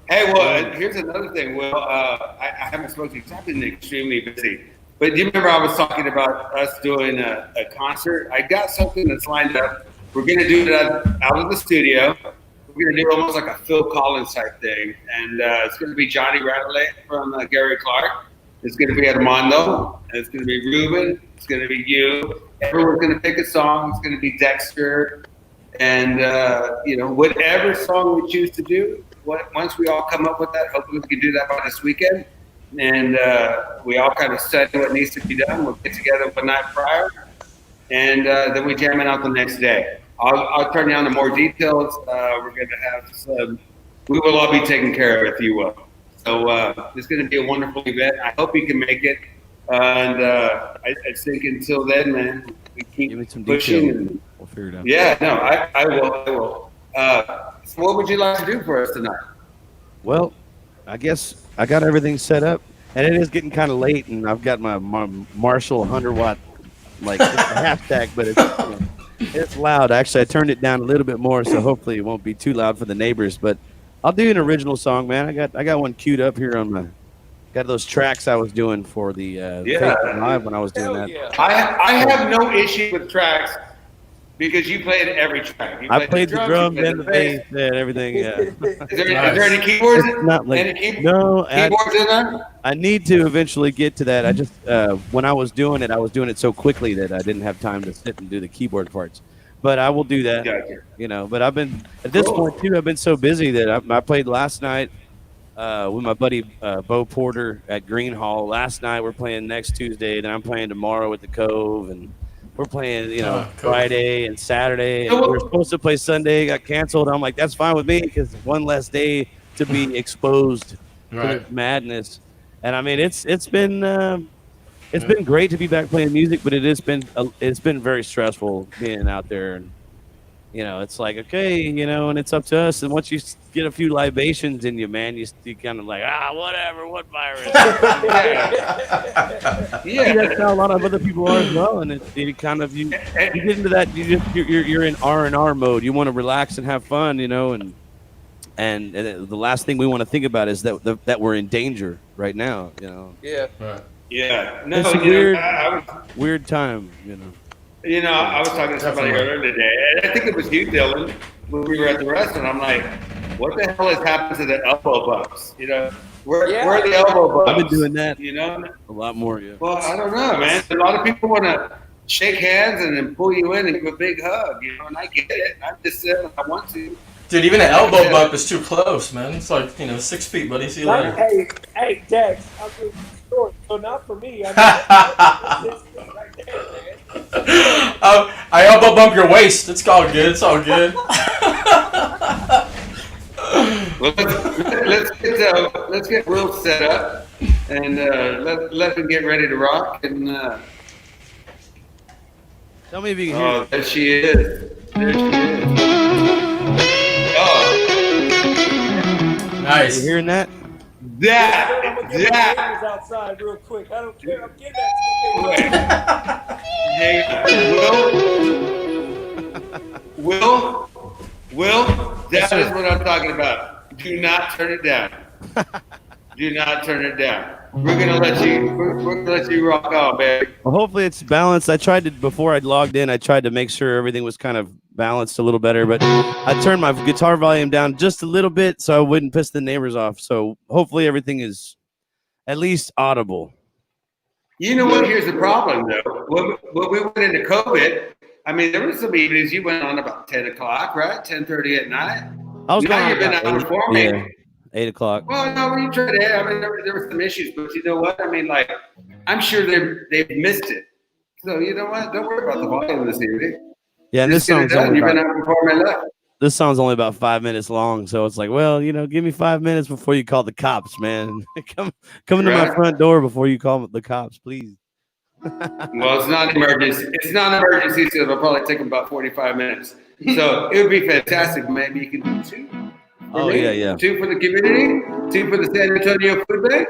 Hey, well, here's another thing. Well, I haven't spoken to you because I've been extremely busy. But do you remember I was talking about us doing a concert? I got something that's lined up. We're going to do it out of the studio. We're going to do almost like a Phil Collins type thing. And it's going to be Johnny Rattler from Gary Clark. It's going to be Armando. And it's going to be Ruben. It's going to be you. Everyone's going to pick a song. It's going to be Dexter. And, whatever song we choose to do, once we all come up with that, hopefully we can do that by this weekend. And we all kind of study what needs to be done. We'll get together one night prior. And then we jam it out the next day. I'll turn down to more details. We're going to have some, we will all be taken care of, if you will. So it's going to be a wonderful event. I hope you can make it. And I think until then, man, we keep pushing. And, we'll figure it out. Yeah, no, I will. So what would you like to do for us tonight? Well, I guess I got everything set up. And it is getting kind of late, and I've got my Marshall 100-watt, like, it's a half stack, but it's loud. Actually, I turned it down a little bit more, so hopefully it won't be too loud for the neighbors. But I'll do an original song, man. I got one queued up here on my. Got those tracks I was doing for the Facebook Live when I was doing that. I have no issue with tracks. Because you played every track. I played the drums you played and the bass and everything. Yeah. Is there any keyboards? It's not like keyboards in there? I need to eventually get to that. I just when I was doing it so quickly that I didn't have time to sit and do the keyboard parts. But I will do that. Gotcha. You know. But I've been at this point too. I've been so busy that I played last night with my buddy Bo Porter at Green Hall. Last night we're playing next Tuesday. Then I'm playing tomorrow at the Cove, and we're playing cool. Friday and Saturday. And we were supposed to play Sunday, got canceled. I'm like, that's fine with me because one less day to be exposed to this madness. And I mean, it's been great to be back playing music, but it's been very stressful being out there. And it's like, okay, and it's up to us. And once you get a few libations in you, man, you kind of like, whatever, what virus? Yeah, that's how a lot of other people are as well. And it kind of you get into that. You're in R&R mode. You want to relax and have fun, and the last thing we want to think about is that we're in danger right now. Yeah. Right. Yeah. No, it's a weird time. I was talking to somebody earlier today, and I think it was you, Dillon, when we were at the restaurant. I'm like, what the hell has happened to the elbow bumps? Where are the elbow bumps? I've been doing that. A lot more. Yeah. Well, I don't know, man. A lot of people want to shake hands and then pull you in and give a big hug, and I get it. I'm just saying I want to. Dude, even an elbow bump is too close, man. It's like, 6 feet, buddy. See you later. Hey, Dex, I'm really short, so not for me. I mean, right there, man. I elbow bump your waist. It's all good. It's all good. Well, let's get Will set up and let him get ready to rock. And tell me if you can hear. Oh, there she is. There she is. Nice. You hearing that? I'm gonna get my neighbors outside real quick. I don't care. I'm getting that. Will, that is what I'm talking about. Do not turn it down. Do not turn it down. We're gonna let you rock on, baby. Well, hopefully it's balanced. Before I logged in, I tried to make sure everything was kind of balanced a little better, but I turned my guitar volume down just a little bit so I wouldn't piss the neighbors off. So hopefully everything is at least audible. You know what? Here's the problem, though. When we went into COVID, I mean, there were some evenings you went on about 10 o'clock, right? 10:30 at night. I was now you've been out before me. Yeah, 8 o'clock. Well, no, we tried it. I mean, there were some issues, but you know what? I mean, like, I'm sure they've missed it. So you know what? Don't worry about the volume this evening. Yeah, and this song's This song's only about 5 minutes long, so it's like, well, give me 5 minutes before you call the cops, man. come to my front door before you call the cops, please. Well, it's not an emergency. It's not an emergency, so it'll probably take them about 45 minutes. So it would be fantastic. Maybe you can do 2. Oh, yeah. 2 for the community, 2 for the San Antonio Food Bank.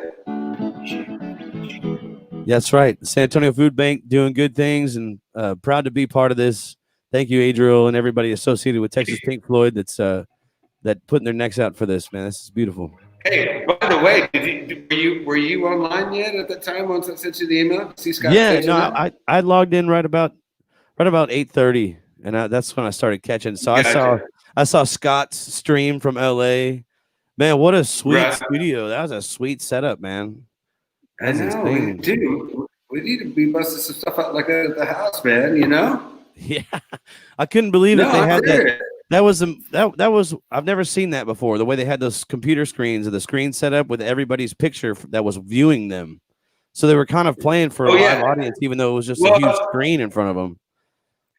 That's right. The San Antonio Food Bank doing good things, and proud to be part of this. Thank you, Adriel, and everybody associated with Texas Pink Floyd that's that putting their necks out for this, man. This is beautiful. Hey, by the way, were you online yet at that time once I sent you the email? See Scott? Yeah, no, I logged in right about 8:30, and that's when I started catching. So I saw Scott's stream from LA. Man, what a sweet studio! That was a sweet setup, man. That's insane. We need to be busting some stuff out like that at the house, man. Yeah, I couldn't believe that they had that. That was I've never seen that before. The way they had those computer screens and the screen set up with everybody's picture that was viewing them, so they were kind of playing for a live audience, even though it was just a huge screen in front of them.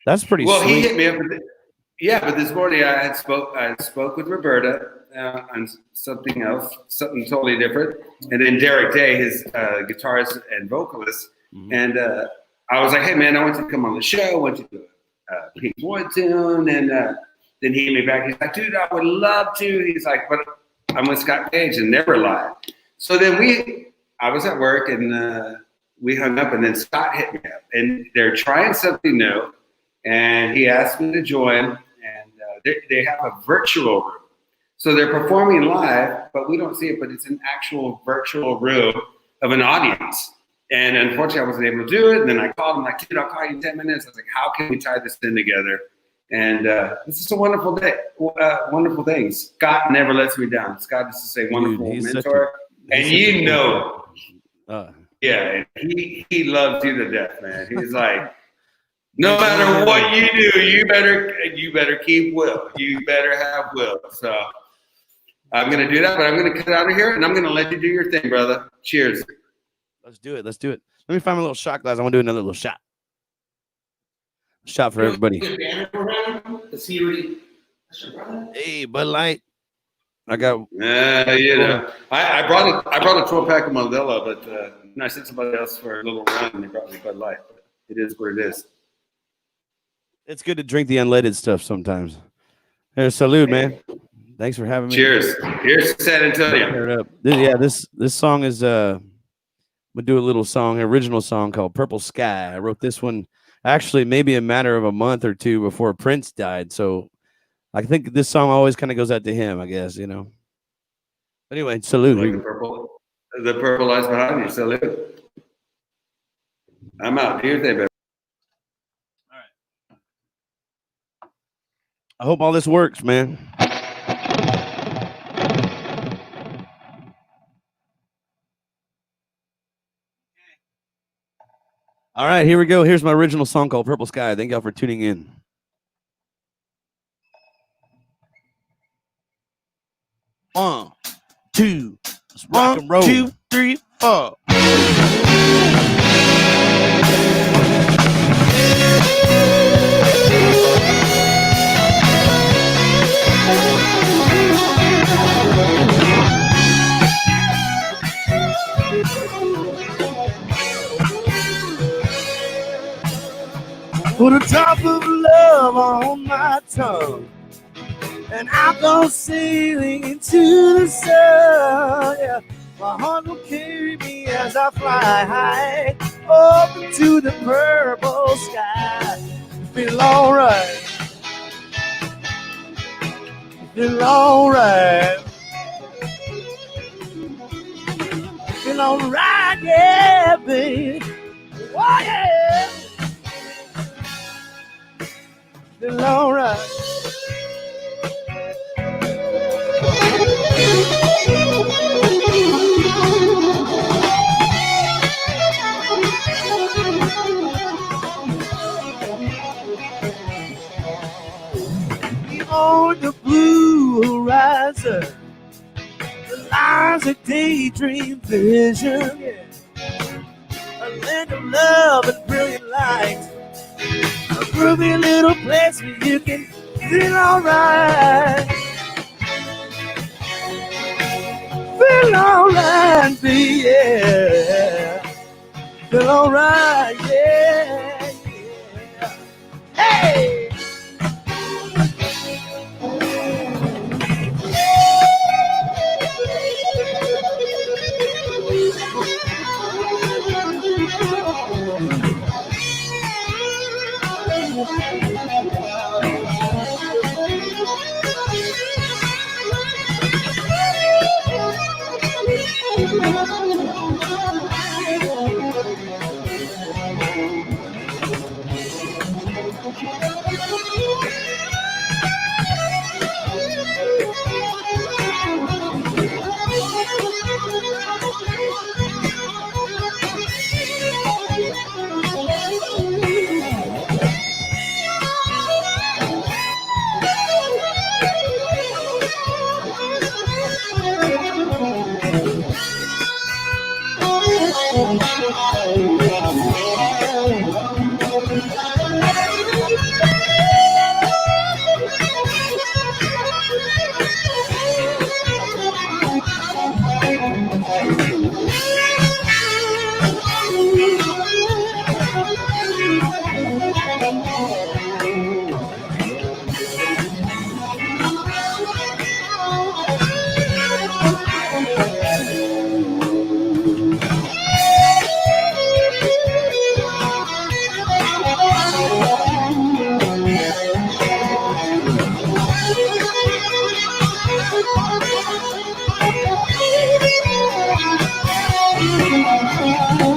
That's pretty. Well, sweet. He hit me up. But this morning I spoke with Roberta on something else, something totally different, and then Derek Day, his guitarist and vocalist, and I was like, hey man, I want you to come on the show. I want you to do a Pink Floyd tune, and then he hit me back. He's like, dude, I would love to. He's like, but I'm with Scott Gage and never live. So then I was at work and we hung up, and then Scott hit me up, and they're trying something new, and he asked me to join, and they have a virtual room. So they're performing live, but we don't see it, but it's an actual virtual room of an audience. And unfortunately, I wasn't able to do it. And then I called him like, dude, I'll call you in 10 minutes. I was like, how can we tie this in together? And this is a wonderful day, wonderful thing. Scott never lets me down. Scott is just a wonderful mentor. And you know, yeah, he loves you to death, man. He's like, no matter what you do, you better keep will. You better have will. So I'm gonna do that, but I'm gonna cut out of here and I'm gonna let you do your thing, brother. Cheers. Let's do it. Let's do it. Let me find my little shot glass. I want to do another little shot. Shot for everybody. Hey, Bud Light. I got. You know, I brought a 12-pack of Modelo, but I sent somebody else for a little run, and they brought me Bud Light. But it is what it is. It's good to drink the unleaded stuff sometimes. Hey, salute, man. Thanks for having me. Cheers. Here's San Antonio. Yeah, this song is I'm gonna do a little song, original song called Purple Sky. I wrote this one actually maybe a matter of a month or two before Prince died. So I think this song always kind of goes out to him, I guess, you know. Anyway, salute. Like the purple lights behind you. Salute. I'm out. Do your thing, baby. I hope all this works, man. All right, here we go. Here's my original song called Purple Sky. Thank y'all for tuning in. One, two, let's rock and roll. 2, 3, 4. Put a drop of love on my tongue, and I go sailing into the sun. Yeah, my heart will carry me as I fly high up into the purple sky. Feel alright. Feel alright. Feel alright, yeah, baby. Oh, yeah. Feel alright. On the blue horizon, the lies a daydream vision. Yeah. A land of love and brilliant light. A groovy little place where you can feel alright. Feel alright, baby, yeah. Feel alright, yeah, yeah. Hey!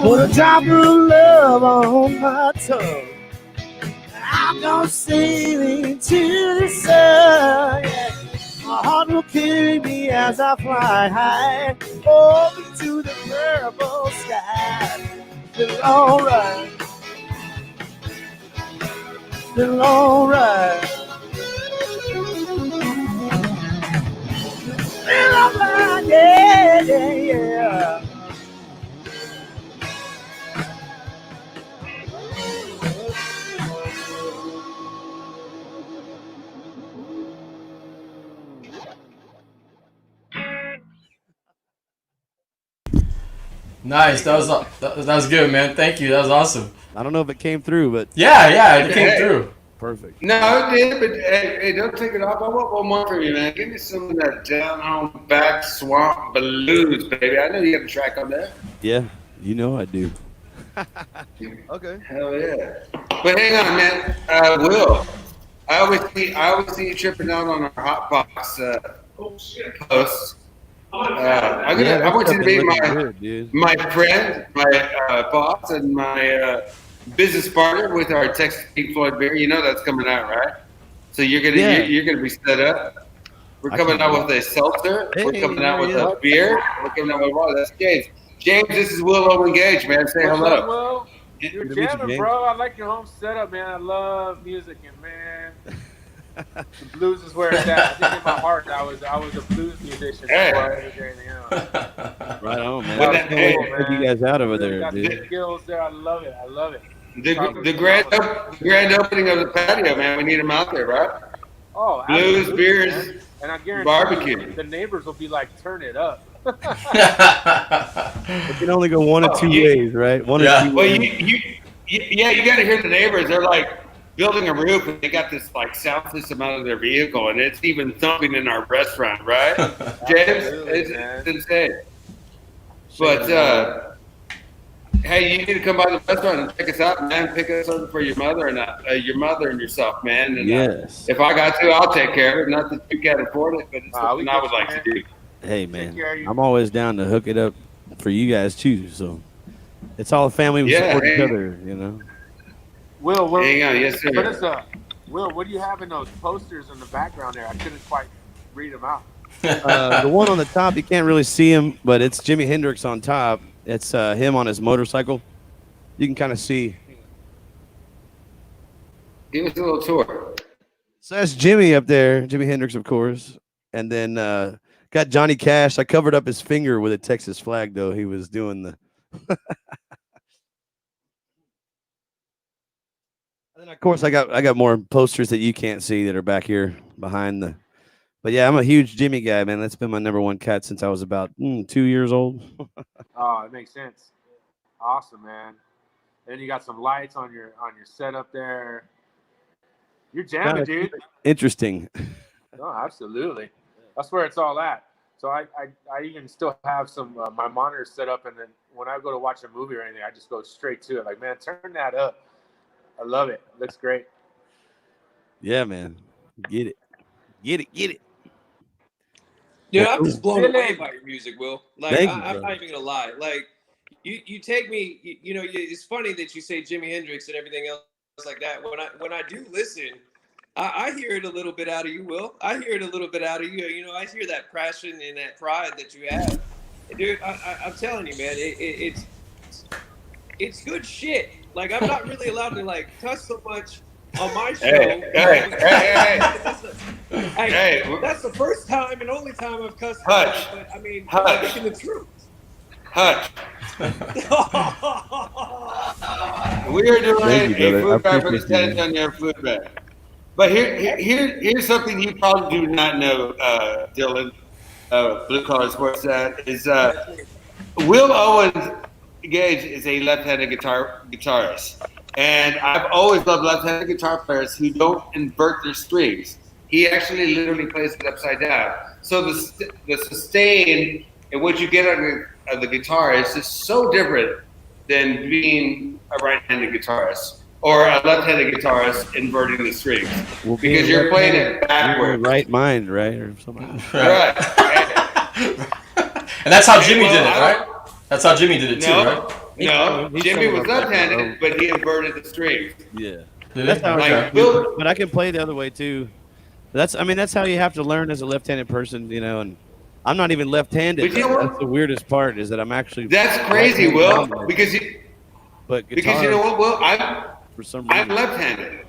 Put a drop of love on my tongue. I Go sailing to the sun. Yeah. My heart will carry me as I fly high over to the purple sky. Feel alright. Feel alright. Feel alright. Yeah, yeah, yeah. Nice. That was good, man. Thank you. That was awesome. I don't know if it came through, but yeah, it came through. Perfect. No, it did, but hey, don't take it off. I want one more from you, man. Give me some of that down home back swamp blues, baby. I know you have a track on that. Yeah, you know I do. Okay. Hell yeah. But hang on, man. Will, I always see you tripping out on our Hotbox posts. I want you to be my friend, my boss, and my business partner with our Texas Pink Floyd beer. You know that's coming out, right? So you're gonna be set up. We're coming out with a seltzer. We're coming out with a beer. We're coming out with water. That's James. James, this is Will Owen Gage, man. Say hello. Will? You're jamming, bro. I like your home setup, man. I love music, and man, the blues is where it's at. I think in my heart, I was a blues musician before I did anything else. Right on, man. That's Hey, cool, check man. you guys out over You there, got dude. the skills there. I love it. I love it. The grand opening of the patio, man. We need them out there, right? Oh, Blues, absolutely, beers, man. And I guarantee barbecue. the neighbors will be like, turn it up. It can only go one of two ways, right? One of two Well, ways. you got to hear the neighbors. They're like building a roof, and they got this like sound system out of their vehicle, and it's even thumping in our restaurant, right? James, it's insane. But hey, you need to come by the restaurant and check us out, man. Pick us something for your mother and yourself, man. And, Yes. if I got to, I'll take care of it. Not that you can't afford it, but it's something I would like to do. Hey, man, I'm always down to hook it up for you guys too. So it's all a family. We support each other, you know. Will, hang on, yes, sir. What is Will, what do you have in those posters in the background there? I couldn't quite read them out. The one on the top, you can't really see him, but it's Jimi Hendrix on top. It's him on his motorcycle. You can kind of see. Give us a little tour. So that's Jimmy up there, Jimi Hendrix, of course. And then got Johnny Cash. I covered up his finger with a Texas flag, though. He was doing the. And then, of course, I got more posters that you can't see that are back here behind the. But yeah, I'm a huge Jimmy guy, man. That's been my number one cat since I was about 2 years old. Oh, it makes sense. Awesome, man. And you got some lights on your setup there. You're jamming, dude. Interesting. No, absolutely. That's where it's all at. So I even still have some my monitors set up, and then when I go to watch a movie or anything, I just go straight to it. Like, man, turn that up. I love it. Looks great. Yeah, man. Get it. Dude, I'm just blown away by your music, Will. Like, Thank you, I'm bro. not even gonna lie. Like, you take me. You know, it's funny that you say Jimi Hendrix and everything else like that. When I do listen, I hear it a little bit out of you, Will. I hear it a little bit out of you. You know, I hear that passion and that pride that you have, dude. I'm telling you, man, it's good shit. Like, I'm not really allowed to like cuss so much on my show. Hey, that's the first time and only time I've cussed. Hutch. But I mean, Hutch. I'm speaking the truth. Hutch. We are doing Thank you, a brother. food I bag for the appreciate San you. Antonio food bag. But here's something you probably do not know, Dillon, Blue Collar Sports, that is Will Owen Gage is a left-handed guitarist. And I've always loved left-handed guitar players who don't invert their strings. He actually literally plays it upside down. So the sustain and what you get on the guitar is just so different than being a right-handed guitarist or a left-handed guitarist inverting the strings. Well, because you're playing it backwards. You're in right mind, right? Or something. Right. And that's how Jimmy did it, right? That's how Jimmy did it too, right? No, Jimmy was left-handed, but he inverted the strings. Yeah. Did That's he? how Okay. but I can play the other way too. That's how you have to learn as a left-handed person, and I'm not even left-handed. But you know what? That's the weirdest part is that I'm actually. That's crazy, Will, dominant. because Because you know what, Will, for some reason. I'm left-handed.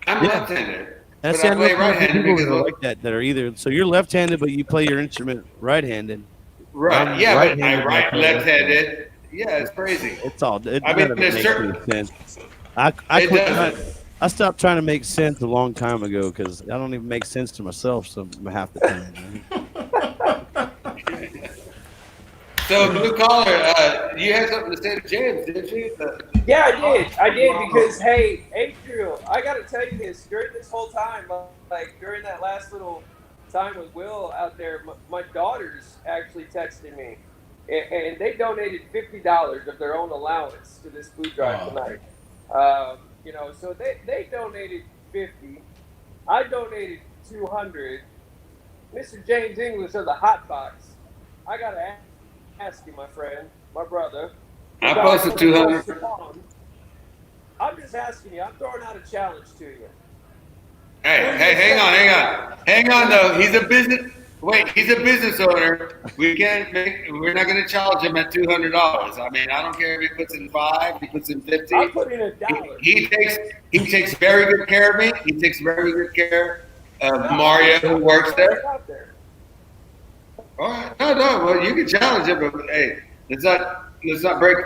I'm Yeah. left-handed. And But see, I play know right-handed people because that are like that are either so you're left-handed but you play your instrument right-handed. right, I'm yeah, but right-handed, I but write play left-handed. Yeah, it's crazy. It's all. It I none mean, of it there's makes certain. any sense. I It quit doesn't. I stopped trying to make sense a long time ago because I don't even make sense to myself some half the time. So, blue collar, you had something to say to James, didn't you? Yeah, I did because hey, Adriel, I got to tell you this during this whole time, like during that last little time with Will out there, my daughters actually texted me, and they donated $50 of their own allowance to this food drive tonight. So they donated 50. I donated 200. Mr. James English of the Hot Box, I gotta ask you, my friend, my brother. I posted 200. I'm just asking you. I'm throwing out a challenge to you. Hey, hang on though. He's a business owner. We're not going to challenge him at $200. I mean, I don't care if he puts in 5, he puts in 50. I put in $1. He takes very good care of me. He takes very good care of Mario, who works there. All right. No. Well, you can challenge him, but hey, let's not break.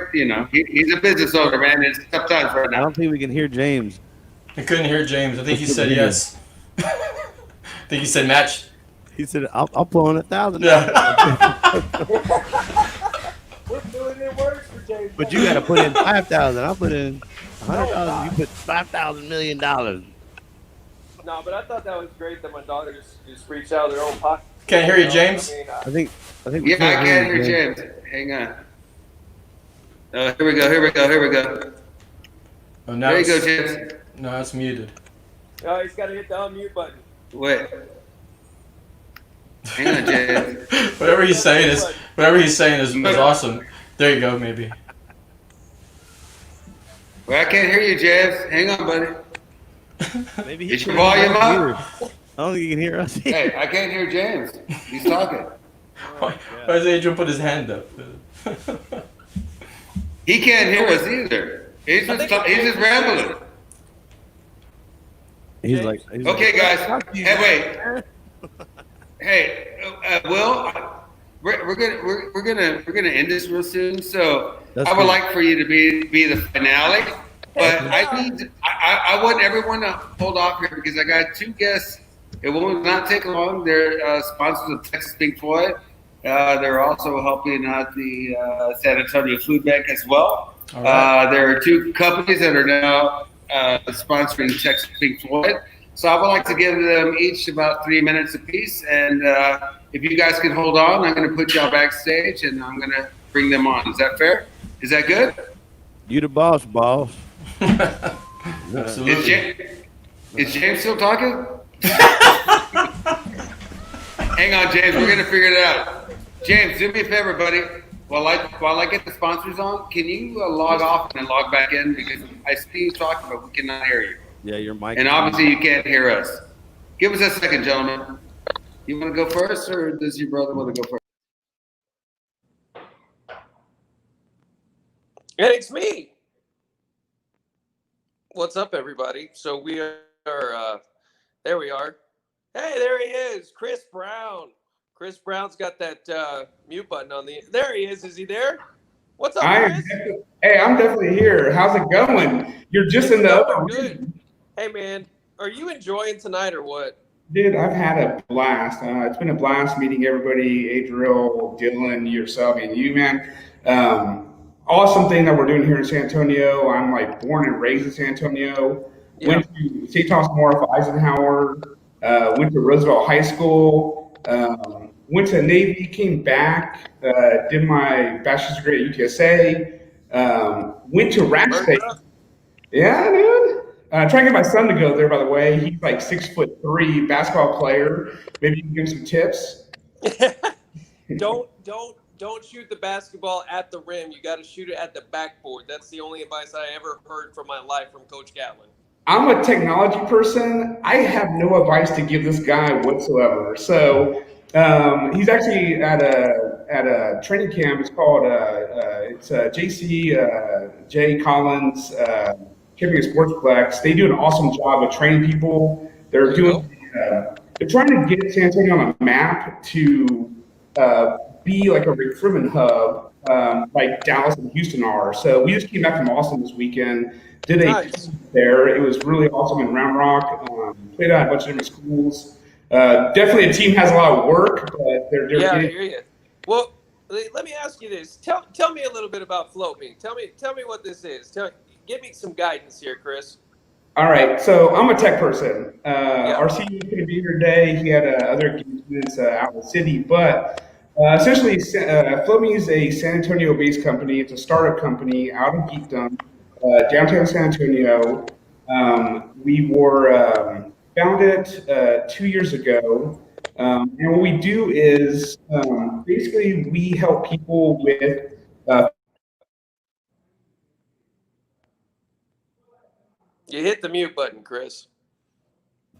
He's a business owner, man. It's tough times right now. I don't think we can hear James. I couldn't hear James. I think he said yes. I think he said match. He said, "I'll pull in 1,000." Yeah. We're doing it worse for James. But you got to put in 5,000. I'll put in 100,000. You put $5,000 million. No, but I thought that was great that my daughters just reached out of their own pocket. Can't hear you, James. I think. Yeah, I can't hear James. Hang on. Here we go. Oh, now there you go, James. No, it's muted. Oh, he's got to hit the unmute button. Wait. Hang on, James. Whatever he's saying is awesome. There you go, maybe. Well, I can't hear you, James. Hang on, buddy. Maybe Is your volume up? I don't think you can hear us. Hey, I can't hear James. He's talking. Why does Adriel put his hand up? He can't hear us either. He's just rambling. He's like, okay, guys. Hey, wait. Hey, Will, we're gonna end this real soon. So I would like for you to be the finale, but I want everyone to hold off here because I got 2 guests. It will not take long. They're sponsors of Texas Pink Floyd. They're also helping out the San Antonio Food Bank as well. Right. There are 2 companies that are now sponsoring Texas Pink Floyd. So I would like to give them each about 3 minutes apiece. And if you guys can hold on, I'm going to put y'all backstage and I'm going to bring them on. Is that fair? Is that good? You the boss. Absolutely. Is James still talking? Hang on, James. We're going to figure it out. James, do me a favor, buddy. While I get the sponsors on, can you log off and log back in? Because I see you talking, but we cannot hear you. Yeah, your mic. And obviously you can't hear us. Give us a second, gentlemen. You want to go first, or does your brother want to go first? And it's me. What's up, everybody? So we are, there we are. Hey, there he is, Chris Brown. Chris Brown's got that mute button on the, there he is. Is he there? What's up, Chris? Hey, I'm definitely here. How's it going? You're just in the other good. Hey, man, are you enjoying tonight or what? Dude, I've had a blast. It's been a blast meeting everybody, Adriel, Dillon, yourself, and you, man. Awesome thing that we're doing here in San Antonio. I'm like born and raised in San Antonio. Yeah. Went to St. Thomas More Eisenhower. Went to Roosevelt High School. Went to Navy, came back, did my bachelor's degree at UTSA. Went to Rack State. Yeah, dude. Trying to get my son to go there, by the way. He's like 6'3" basketball player. Maybe you can give him some tips. Don't shoot the basketball at the rim. You got to shoot it at the backboard. That's the only advice I ever heard from my life from Coach Gatlin. I'm a technology person. I have no advice to give this guy whatsoever. So he's actually at a training camp. It's called JC J Collins Champion Sportsplex. They do an awesome job of training people. They're trying to get San Antonio on a map to be like a recruitment hub, like Dallas and Houston are. So we just came back from Austin this weekend. Did a there. It was really awesome in Round Rock. Played out a bunch of different schools. Definitely, the team has a lot of work, but they're Yeah, I getting, hear you. Well, let me ask you this. Tell me a little bit about Float Me. Tell me what this is. Give me some guidance here, Chris. All right, so I'm a tech person. Our CEO couldn't be here today. He had other engagements out in the city, but essentially, FloatMe is a San Antonio-based company. It's a startup company out of Geekdom, downtown San Antonio. We were founded 2 years ago, and what we do is basically we help people with You hit the mute button, Chris.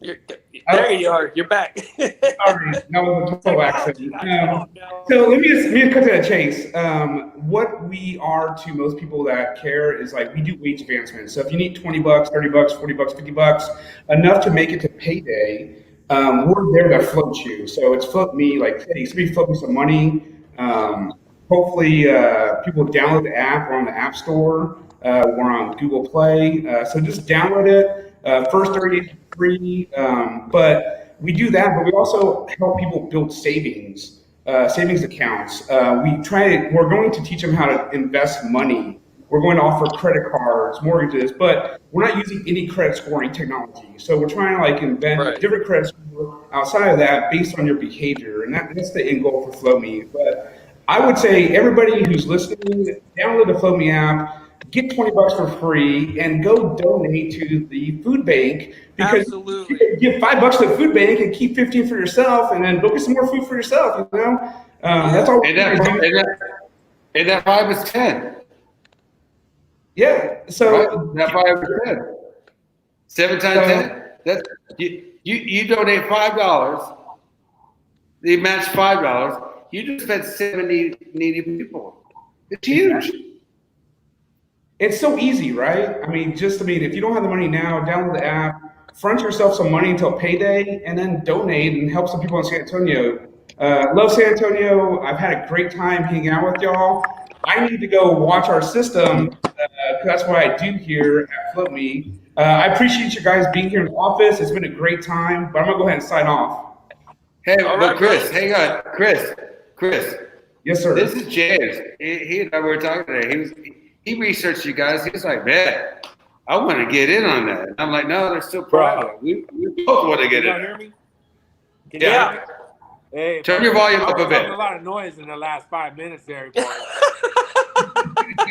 There you are. You're back. Sorry, that was a total accident. So let me just cut to the chase. What we are to most people that care is like we do wage advancement. So if you need $20, $30, $40, $50, enough to make it to payday, we're there to float you. So it's float me, like, hey, somebody float me some money. Hopefully, people download the app. We're on the App Store. We're on Google Play. So just download it. First 30 days free. But we do that, but we also help people build savings accounts. We're going to teach them how to invest money. We're going to offer credit cards, mortgages, but we're not using any credit scoring technology. So we're trying to like invent different credit scores outside of that based on your behavior. And that's the end goal for FloatMe. But I would say everybody who's listening, download the FloatMe app, get $20 for free, and go donate to the food bank because you can give $5 to the food bank and keep 15 for yourself, and then go get some more food for yourself. You know, that's all. And that 5 is 10. Yeah. So right? That 5 is 10. 7 times 10. That's you donate $5. They match $5. You just fed 70 needy people. It's huge. It's so easy, right? I mean, if you don't have the money now, download the app, front yourself some money until payday, and then donate and help some people in San Antonio. Love San Antonio. I've had a great time hanging out with y'all. I need to go watch our system because that's what I do here at FloatMe. I appreciate you guys being here in the office. It's been a great time, but I'm going to go ahead and sign off. Hey, but Chris, hang on. Chris. Yes, sir. This is James. He and I were talking today. He researched you guys. He was like, man, I want to get in on that. And I'm like, no, they're still private. We both want to get in. Can you hear me? Can you hear me? Hey, turn your volume up a bit. A lot of noise in the last 5 minutes there, boy.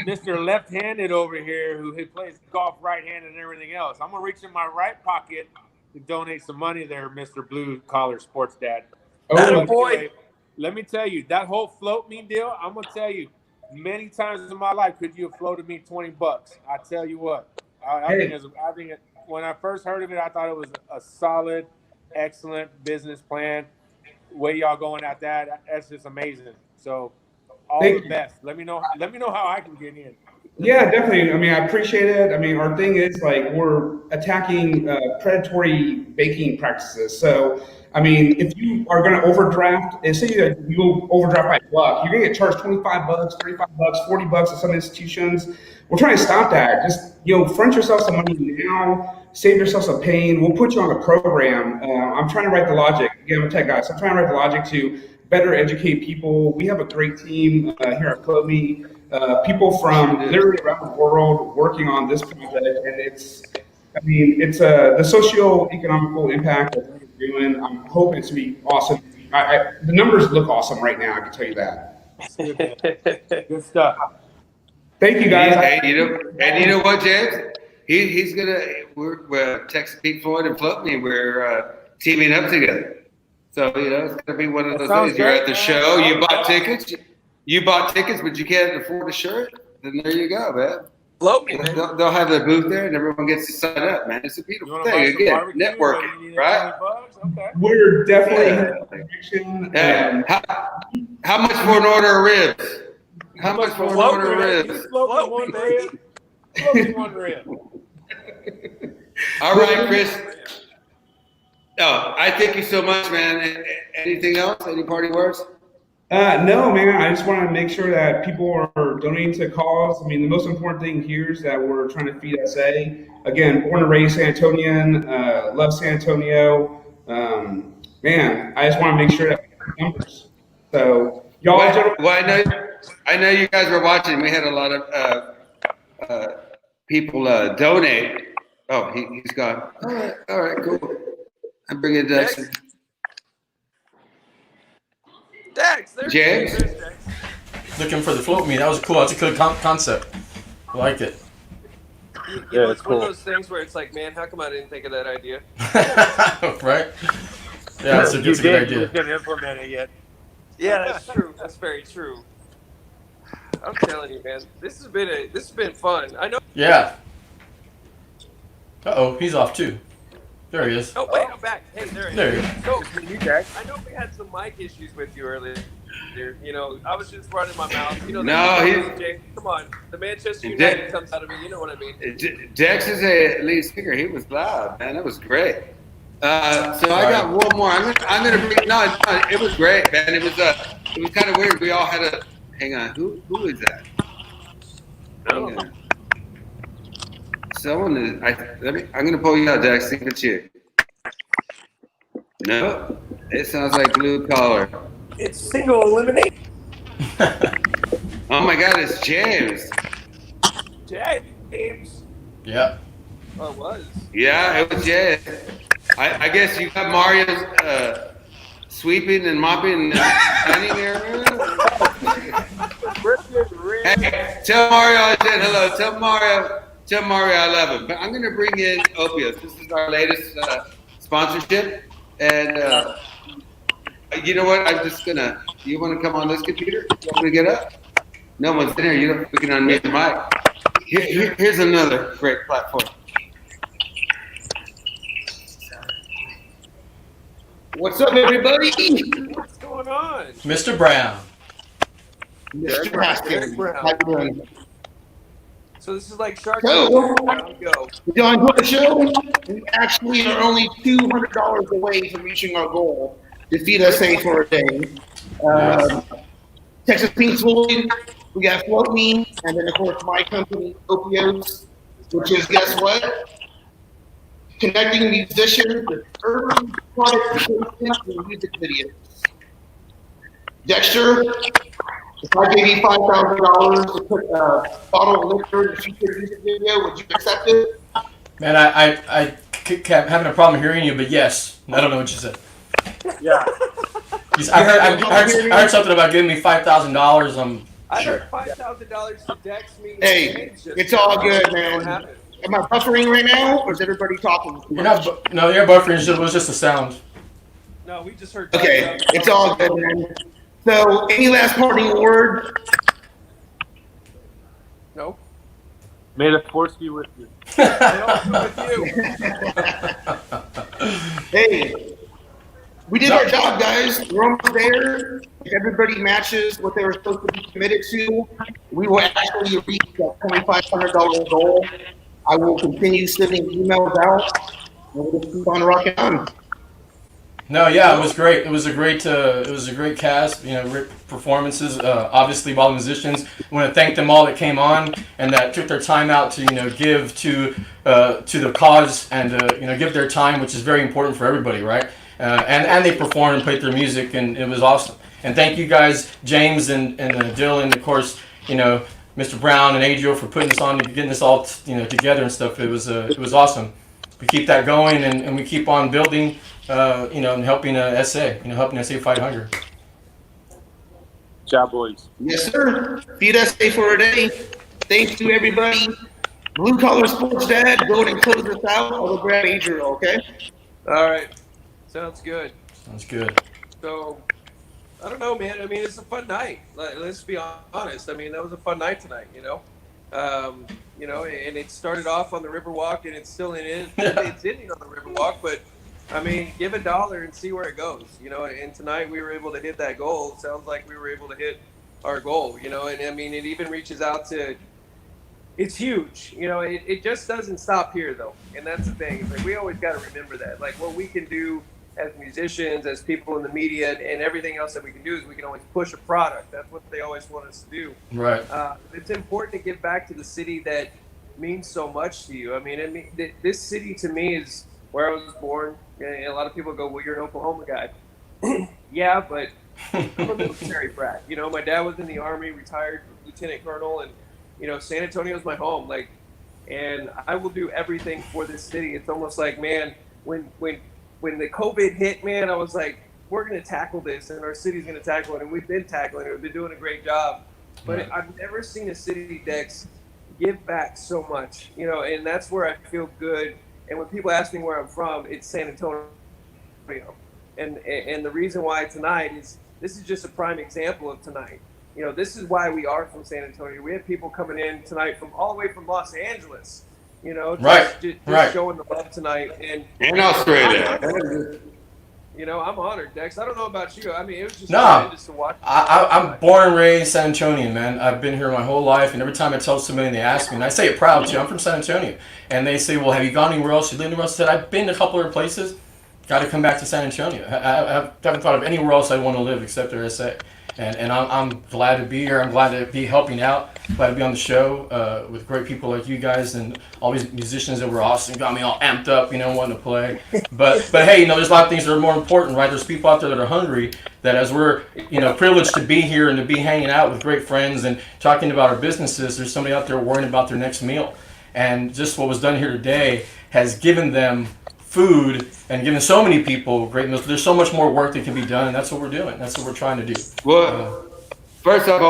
Mr. Left-handed over here who plays golf right-handed and everything else. I'm going to reach in my right pocket to donate some money there, Mr. Blue Collar Sports Dad. Oh, boy. Anyway, let me tell you, that whole float me deal, I'm going to tell you, many times in my life could you have floated me $20. I tell you what, I think when I first heard of it, I thought it was a solid, excellent business plan. Way y'all going at that's just amazing. So all the best. Let me know how I can get in. Yeah, definitely. I mean, I appreciate it. I mean, our thing is like we're attacking predatory banking practices. So, I mean, if you are going to overdraft, and say you overdraft by $1, you're going to get charged $25, $35, $40 at some institutions. We're trying to stop that. Just, front yourself some money now, save yourself some pain. We'll put you on a program. I'm trying to write the logic. Again, I'm a tech guy, so I'm trying to write the logic to better educate people. We have a great team here at FloatMe. People from literally around the world working on this project, and it's the socio-economical impact that we're doing. I'm hoping it's going to be awesome. The numbers look awesome right now, I can tell you that. Good stuff. Thank you, guys. Hey, you know what, James? We're Texas Pete Floyd and FloatMe. We're teaming up together. So, it's going to be one of those days. You're at the show, you bought tickets, but you can't afford a shirt. Then there you go, man. Float me, man. They'll have their booth there, and everyone gets to sign up, man. It's a beautiful wanna buy thing. some Again, barbecue, networking, right? Okay. We're definitely Yeah. in that direction. Hey, how much for an order of ribs? How much for an order of ribs? Float one rib. Float me one rib. All right, Chris. Oh, I thank you so much, man. Anything else? Any party words? No, man. I just want to make sure that people are donating to cause. I mean, the most important thing here is that we're trying to feed SA. Again, born and raised San Antonian, love San Antonio. Man, I just want to make sure that we have numbers. So, y'all. Well, I know you guys were watching. We had a lot of people donate. Oh, he's gone. All right, cool. I'm bringing Dex. Dex, there's James. Dex. Looking for the float me. That was cool. That's a good concept. I liked it. You know, it's one of those things where it's like, man, how come I didn't think of that idea? Right? Yeah, it's a good idea. You just didn't implement it yet. Yeah, that's true. That's very true. I'm telling you, man, this has been fun. I know. Yeah. Uh-oh, he's off too. There he is. Oh wait, I'm back. Hey, there he There is. you So, I know we had some mic issues with you earlier. You know, I was just running my mouth. You know, come on, the Manchester United comes out of me. You know what I mean? Dex is a lead singer. He was loud, man. That was great. So I got one more. I'm gonna bring. No, it was great, man. It was kind of weird. We all had a. Hang on. Who is that? Hang on. Someone is. I'm gonna pull you out, Dex. See if it's you. No, it sounds like blue collar. It's single elimination. Oh my God, it's James. James. Yeah. Oh, it was. Yeah, it was James. I guess you got Mario's sweeping and mopping and cleaning area. Hey, tell Mario I said hello. Tell Mario I love him. But I'm gonna bring in Opios. This is our latest sponsorship, and you know what? I'm just gonna. You want to come on this computer? You want me to get up? No one's in here. We can unmute the mic. Here's another great platform. What's up, everybody? What's going on? Mr. Brown. Mr. Haskins. How you doing? So this is like Shark So, Tank. Go. did y'all enjoy the show? We actually are only $200 away from reaching our goal to feed us safe for a day. Texas Pink Floyd, we got Float Me, and then of course my company, Opios, which is, guess what? Connecting musicians with urban product and music videos. Dexter, if I gave you $5,000 to put a bottle of liquor in a future music video, would you accept it? Man, I kept having a problem hearing you, but yes. I don't know what you said. Yeah. I heard something about giving me $5,000. I'm I sure. heard $5,000 to Dex me. Hey, it's all good, man. Am I buffering right now, or is everybody talking? You're not. No, you're buffering. It was just a sound. No, we just heard. Okay, it's all good, man. So, any last parting word? No. May the force be with you. Hey, we did our job, guys. We're almost there. If everybody matches what they were supposed to be committed to, we will actually reach that $2,500 goal. I will continue sending emails out, and we'll just keep on rocking on. No, yeah, it was great. It was a great cast. You know, great performances. Obviously, all the musicians. I want to thank them all that came on and that took their time out to give to the cause and give their time, which is very important for everybody, right? And they performed and played their music, and it was awesome. And thank you guys, James and Dillon, of course, Mr. Brown and Adriel for putting this on, getting this all together and stuff. It was awesome. We keep that going and we keep on building. And helping SA, helping SA fight hunger. Job, boys. Yes, sir. Feed us safe for a day. Thanks to everybody. Blue Collar Sports Dad, go ahead and close this out. I'll go grab Adriel, okay? All right. Sounds good. Sounds good. So, I don't know, man. I mean, it's a fun night. Let's be honest. I mean, that was a fun night tonight, you know, and it started off on the Riverwalk, and it's still it's ending on the Riverwalk. But I mean, give $1 and see where it goes, you know. And tonight we were able to hit that goal. It sounds like we were able to hit our goal, you know. And I mean, it even reaches out to. It's huge, you know. It just doesn't stop here, though, and that's the thing. It's like we always got to remember that, like what we can do as musicians, as people in the media, and everything else that we can do is we can always push a product. That's what they always want us to do. Right. It's important to give back to the city that means so much to you. I mean, this city to me is where I was born. And a lot of people go, "Well, you're an Oklahoma guy." Yeah, but I'm a military brat. You know, my dad was in the Army, retired lieutenant colonel, and you know, San Antonio is my home. Like, and I will do everything for this city. It's almost like, man, when the COVID hit, man, I was like, we're going to tackle this, and our city's going to tackle it, and we've been tackling it. We've been doing a great job. But I've never seen a city, Dex, give back so much, you know, and that's where I feel good. And when people ask me where I'm from, it's San Antonio. And the reason why tonight is this is just a prime example of tonight. You know, this is why we are from San Antonio. We have people coming in tonight from all the way from Los Angeles. You know, just showing the love tonight, and Australia. You know, I'm honored, Dex. I don't know about you. I mean, it was just tremendous to watch. I'm born and raised San Antonian, man. I've been here my whole life, and every time I tell somebody and they ask me, and I say it proud too, I'm from San Antonio, and they say, "Well, have you gone anywhere else? You lived anywhere else?" I said, "I've been to a couple other places. Got to come back to San Antonio. I haven't thought of anywhere else I want to live except for SA." And I'm glad to be here. I'm glad to be helping out. Glad to be on the show with great people like you guys and all these musicians that were awesome. Got me all amped up, you know, wanting to play. But hey, you know, there's a lot of things that are more important, right? There's people out there that are hungry. That as we're, you know, privileged to be here and to be hanging out with great friends and talking about our businesses, there's somebody out there worrying about their next meal. And just what was done here today has given them food and giving so many people great meals. There's so much more work that can be done, and that's what we're doing. That's what we're trying to do. Well, first off,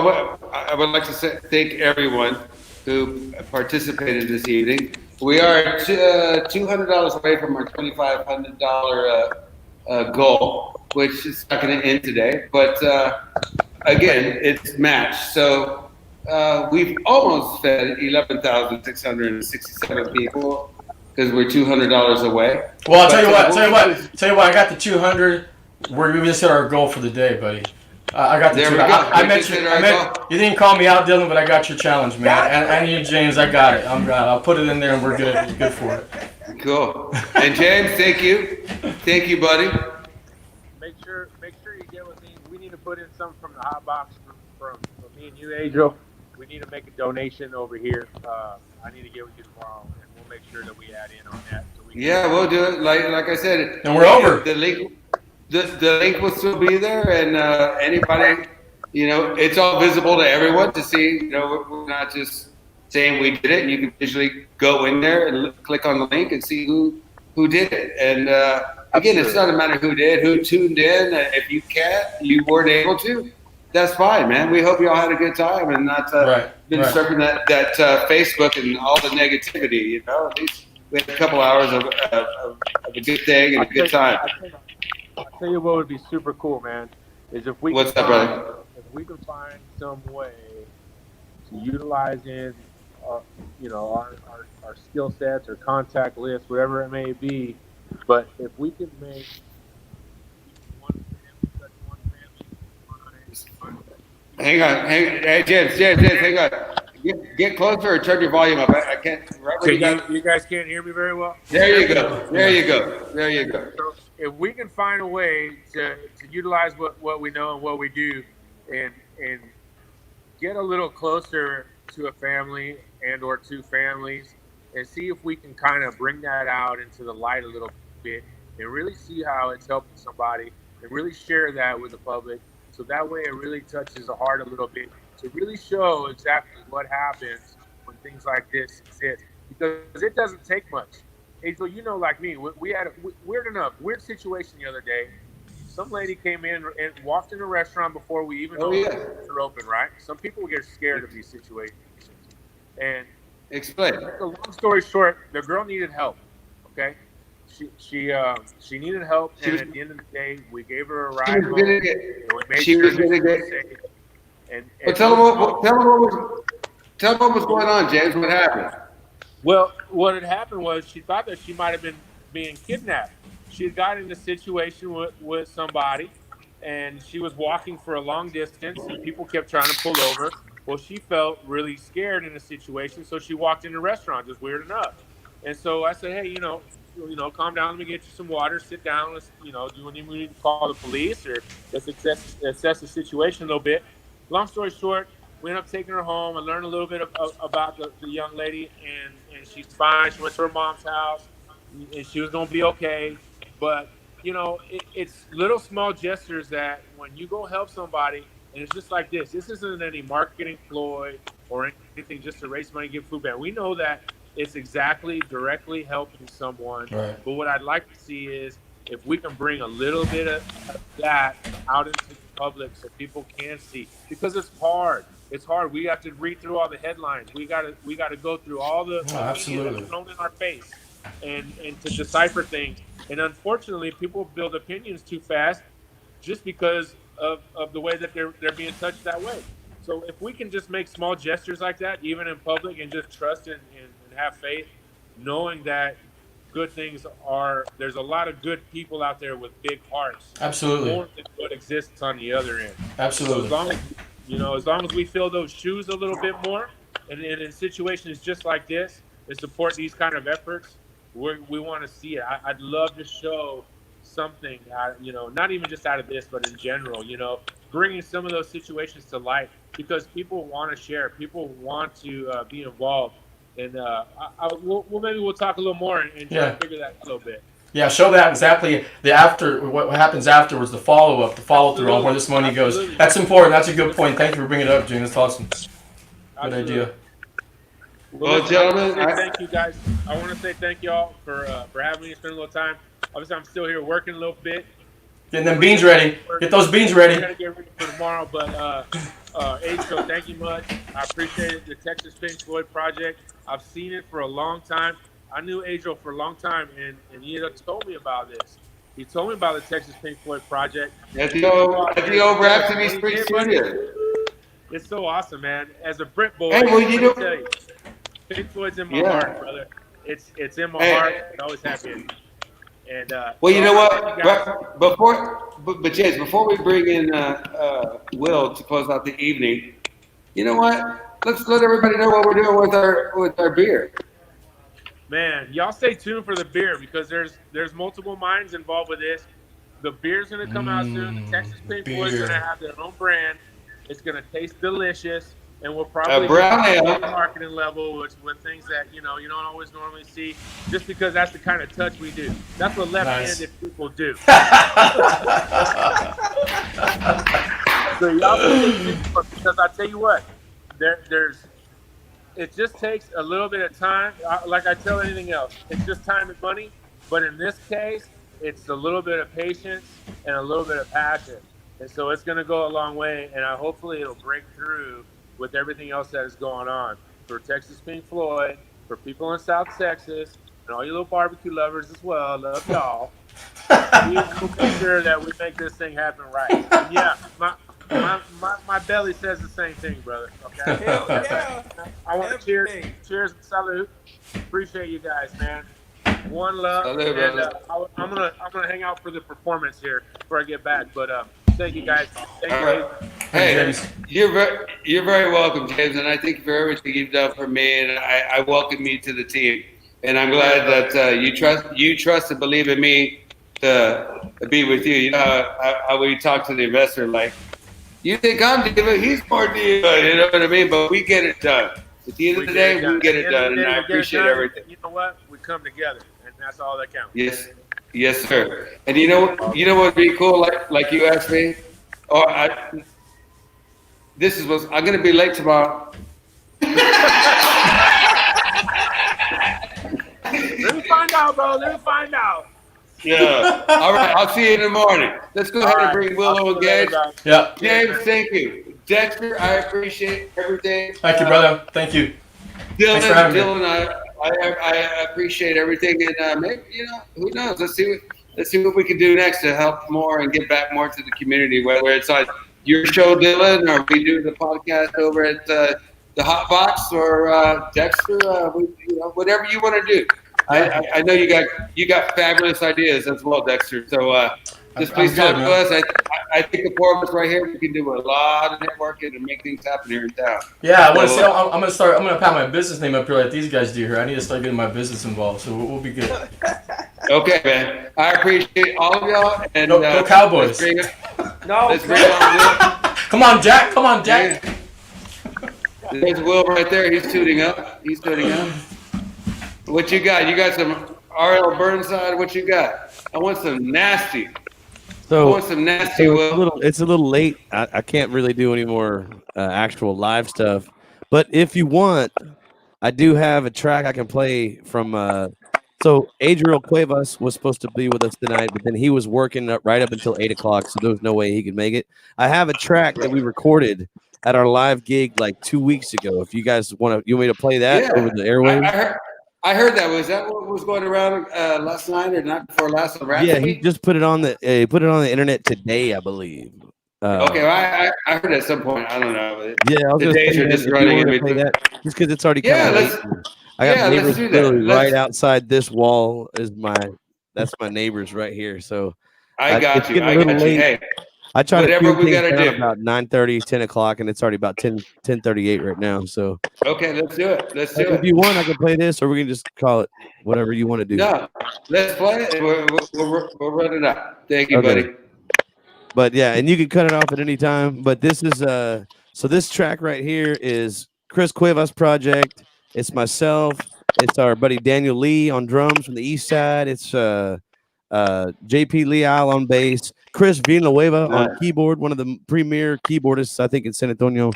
I would like to thank everyone who participated this evening. We are $200 away from our $2,500 goal, which is not going to end today. But again, it's matched. So we've almost fed 11,667 people. Because we're $200 away. Well, I'll tell you what. I got the 200. We just hit our goal for the day, buddy. I got the 200. I mentioned. You didn't call me out, Dillon, but I got your challenge, man. And you, James, I got it. I'll put it in there, and we're good. We're good for it. Cool. And James, thank you, buddy. Make sure you get with me. We need to put in some from the hot box from me and you, Adriel. We need to make a donation over here. I need to get with you tomorrow. Make sure that we add in on that. So we'll do it. Like I said, and we're over. The link will still be there, and anybody, you know, it's all visible to everyone to see. You know, we're not just saying we did it. You can visually go in there and click on the link and see who did it. And again, it's not a matter who did, who tuned in. If you you weren't able to, that's fine, man. We hope you all had a good time and not been surfing that Facebook and all the negativity. You know, at least we had a couple hours of a good thing and a good time. I'll tell you what would be super cool, man, is if we What's up, brother? If we can find some way to utilize in, you know, our skill sets or contact lists, whatever it may be, but if we can make Hang on. Hey, James, hang on. Get closer or turn your volume up. I can't. You guys can't hear me very well? There you go. So if we can find a way to utilize what we know and what we do and get a little closer to a family and or two families and see if we can kind of bring that out into the light a little bit and really see how it's helping somebody and really share that with the public. So that way it really touches the heart a little bit to really show exactly what happens when things like this exist. Because it doesn't take much. Adriel, you know, like me, we had a weird situation the other day. Some lady came in and walked in a restaurant before we even were open, right? Some people get scared of these situations. And explain. A long story short, the girl needed help, okay? She needed help, and at the end of the day, we gave her a ride home. Tell them what was going on, James. What happened? Well, what had happened was she thought that she might have been being kidnapped. She had gotten in a situation with somebody, and she was walking for a long distance, and people kept trying to pull over. Well, she felt really scared in a situation, so she walked in the restaurant, just weird enough. And so I said, hey, calm down. Let me get you some water. Sit down. Let's, do you need to call the police or let's assess the situation a little bit. Long story short, we ended up taking her home. I learned a little bit about the young lady, and she's fine. She went to her mom's house, and she was going to be okay. But, it's little small gestures that when you go help somebody, and it's just like this. This isn't any marketing ploy or anything just to raise money, give food back. We know that it's exactly directly helping someone. Right. But what I'd like to see is if we can bring a little bit of that out into the public so people can see, because it's hard. It's hard. We have to read through all the headlines. We got to go through all the media that's thrown in our face and to decipher things. And unfortunately, people build opinions too fast just because of the way that they're being touched that way. So if we can just make small gestures like that, even in public, and just trust and have faith, knowing that good things there's a lot of good people out there with big hearts. Absolutely. More than what exists on the other end. Absolutely. So as long as we fill those shoes a little bit more, and in situations just like this, and support these kind of efforts, we want to see it. I'd love to show something, not even just out of this, but in general, bringing some of those situations to light, because people want to share, people want to be involved, and maybe we'll talk a little more and try to figure that out a little bit. Yeah, show that exactly what happens afterwards, the follow up, the follow through on where this money goes. That's important. That's a good point. Thank you for bringing it up, Gene. That's awesome. Good idea. Well, gentlemen, thank you guys. I want to say thank y'all for having me and spending a little time. Obviously, I'm still here working a little bit. Getting them beans ready. Get those beans ready. We're gonna get ready for tomorrow, but Adriel, thank you much. I appreciate it. The Texas Pink Floyd project. I've seen it for a long time. I knew Adriel for a long time, and he had told me about this. He told me about the Texas Pink Floyd project. At the old Rhapsody Street Studio. It's so awesome, man. As a Brit boy, hey, well, tell you, Pink Floyd's in my heart, brother. It's in my heart. It always has been. And well, you know what? But James, before we bring in Will to close out the evening, you know what? Let's let everybody know what we're doing with our beer. Man, y'all stay tuned for the beer, because there's multiple minds involved with this. The beer's gonna come out soon. The Texas Pink Floyd's gonna have their own brand. It's gonna taste delicious, and we'll probably brown ale marketing level with things that you don't always normally see, just because that's the kind of touch we do. That's what left-handed people do. So y'all, because I tell you what, it just takes a little bit of time. Like I tell anything else, it's just time and money. But in this case, it's a little bit of patience and a little bit of passion. And so it's going to go a long way. And hopefully it'll break through with everything else that is going on for Texas Pink Floyd, for people in South Texas, and all you little barbecue lovers as well. Love y'all. We will make sure that we make this thing happen right. And yeah, my belly says the same thing, brother. Okay. Yeah. I want to cheers, salute. Appreciate you guys, man. One love. Salute, and I'm gonna hang out for the performance here before I get back. But thank you guys. Thank you. Right. Hey, you're very welcome, James, and I thank you for everything you've done for me, and I welcome you to the team. And I'm glad that you trust and believe in me to be with you. You know how we talk to the investor, like, you think I'm diva, he's more diva, you know what I mean? But we get it done. At the end of the day, we get it done, and I appreciate everything. You know what? We come together, and that's all that counts. Yes, sir. And you know what would be cool? Like you asked me, I'm gonna be late tomorrow. Let me find out, bro. Let me find out. Yeah. All right. I'll see you in the morning. Let's go ahead and bring Owen Gage. Yeah. James, thank you. Dexter, I appreciate everything. Thank you, brother. Thank you. Thanks for having Dillon, I appreciate everything, and maybe who knows? Let's see what we can do next to help more and get back more to the community. Whether it's on your show, Dillon, or we do the podcast over at the Hot Box, or Dexter. whatever you want to do. I know you got fabulous ideas as well, Dexter. So just please talk to us. I think the four of us right here, we can do a lot of networking and make things happen here in town. Yeah, I want to say I'm gonna pat my business name up here like these guys do here. I need to start getting my business involved, so we'll be good. Okay, man. I appreciate all of y'all. And go Cowboys. Let's bring it on. Come on, Jack. Come on, Jack. Yeah. There's Will right there. He's tuning up. What you got? You got some R.L. Burnside? What you got? I want some nasty. So Will. It's a little late. I can't really do any more actual live stuff. But if you want, I do have a track I can play from. So Adriel Cuevas was supposed to be with us tonight, but then he was working right up until 8 o'clock, so there was no way he could make it. I have a track that we recorded at our live gig like 2 weeks ago. If you guys want me to play that over the airwaves? I heard that. Was that what was going around last night or not before last? Yeah, he just put it on the internet today, I believe. Okay, well, I heard at some point. I don't know. Yeah, I was the days are just running in between. Just because it's already kind of late. I got neighbors literally right outside this wall. That's my neighbors right here. So I got you. Hey, I try to whatever we gotta do about 9:30, 10 o'clock, and it's already about 10:38 right now. So okay, let's do it. If you want, I can play this, or we can just call it whatever you want to do. No, let's play it. We'll run it out. Thank you, buddy. But yeah, and you can cut it off at any time. But this is so this track right here is Chris Cuevas project. It's myself. It's our buddy Daniel Lee on drums from the east side. It's JP Leal on bass. Chris Villanueva on keyboard, one of the premier keyboardists, I think, in San Antonio.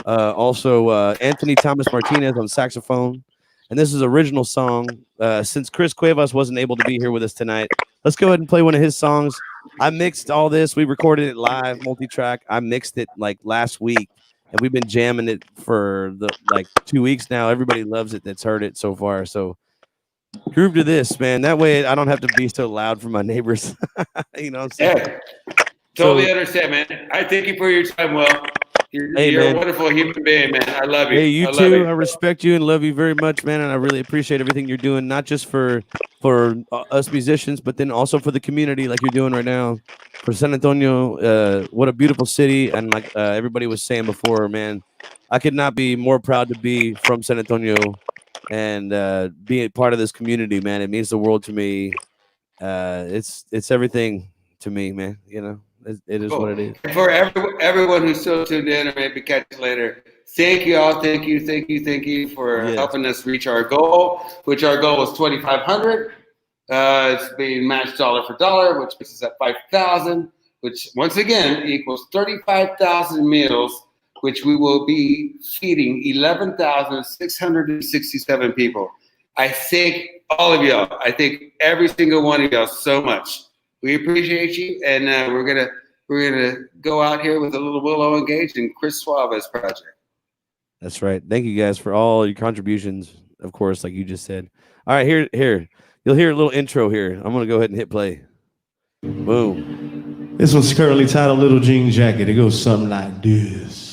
Also, Anthony Thomas Martinez on saxophone. And this is an original song. Since Chris Cuevas wasn't able to be here with us tonight, let's go ahead and play one of his songs. I mixed all this. We recorded it live, multi-track. I mixed it like last week. And we've been jamming it for 2 weeks now. Everybody loves it that's heard it so far. So groove to this, man. That way I don't have to be so loud for my neighbors. You know what I'm saying? Yeah, totally understand, man. I thank you for your time, Will. You're a wonderful human being, man. I love you. Hey, you too. I respect you and love you very much, man. And I really appreciate everything you're doing, not just for us musicians, but then also for the community like you're doing right now. For San Antonio, what a beautiful city. And like everybody was saying before, man, I could not be more proud to be from San Antonio and be a part of this community, man. It means the world to me. It's everything to me, man. You know, it is what it is. For everyone who's still tuned in or maybe catch it later, thank you all. Thank you for helping us reach our goal, which our goal was 2,500. It's being matched dollar for dollar, which puts us at 5,000, which once again equals 35,000 meals, which we will be feeding 11,667 people. I thank all of y'all. I thank every single one of y'all so much. We appreciate you, and we're gonna go out here with a little Will Owen Gage and Chris Suarez project. That's right. Thank you guys for all your contributions, of course, like you just said. All right, here. You'll hear a little intro here. I'm gonna go ahead and hit play. Boom. This one's currently titled Little Jean Jacket. It goes something like this.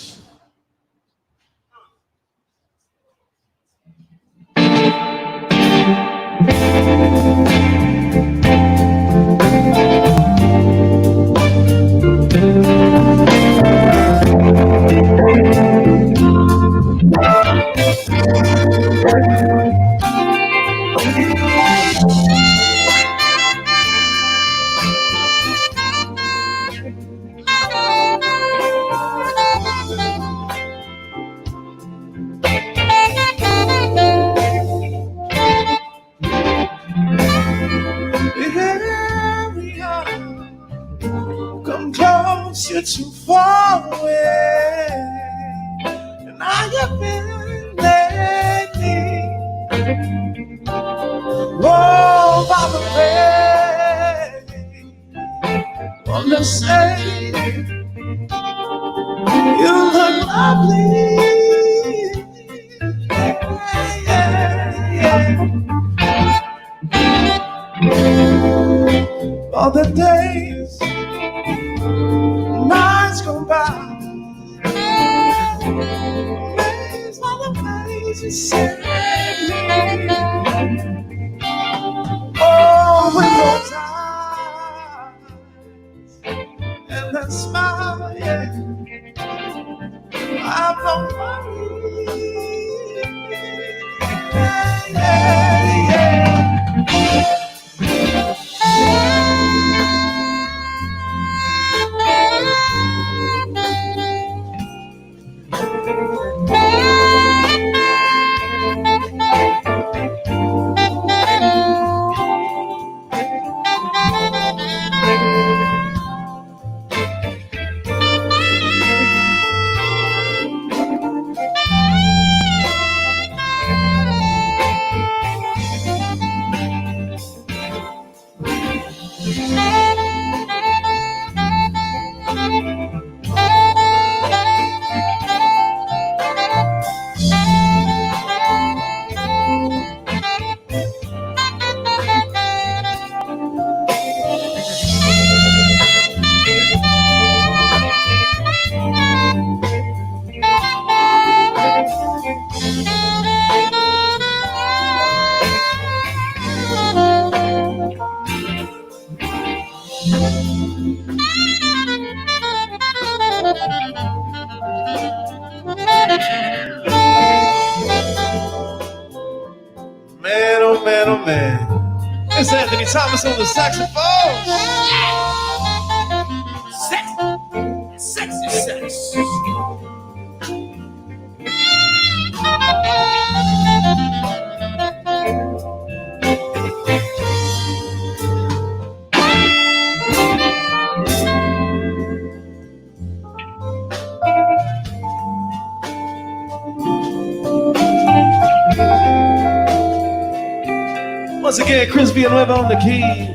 You're too far away, and I have been lately. Oh, by the way, on the same, you look lovely. Yeah. All the days, nights go by, amazed by the ways you saved me. Man, oh man, oh man. It's Anthony Thomas on the saxophone. Sexy sex. Once again, Chris Villanueva on the key.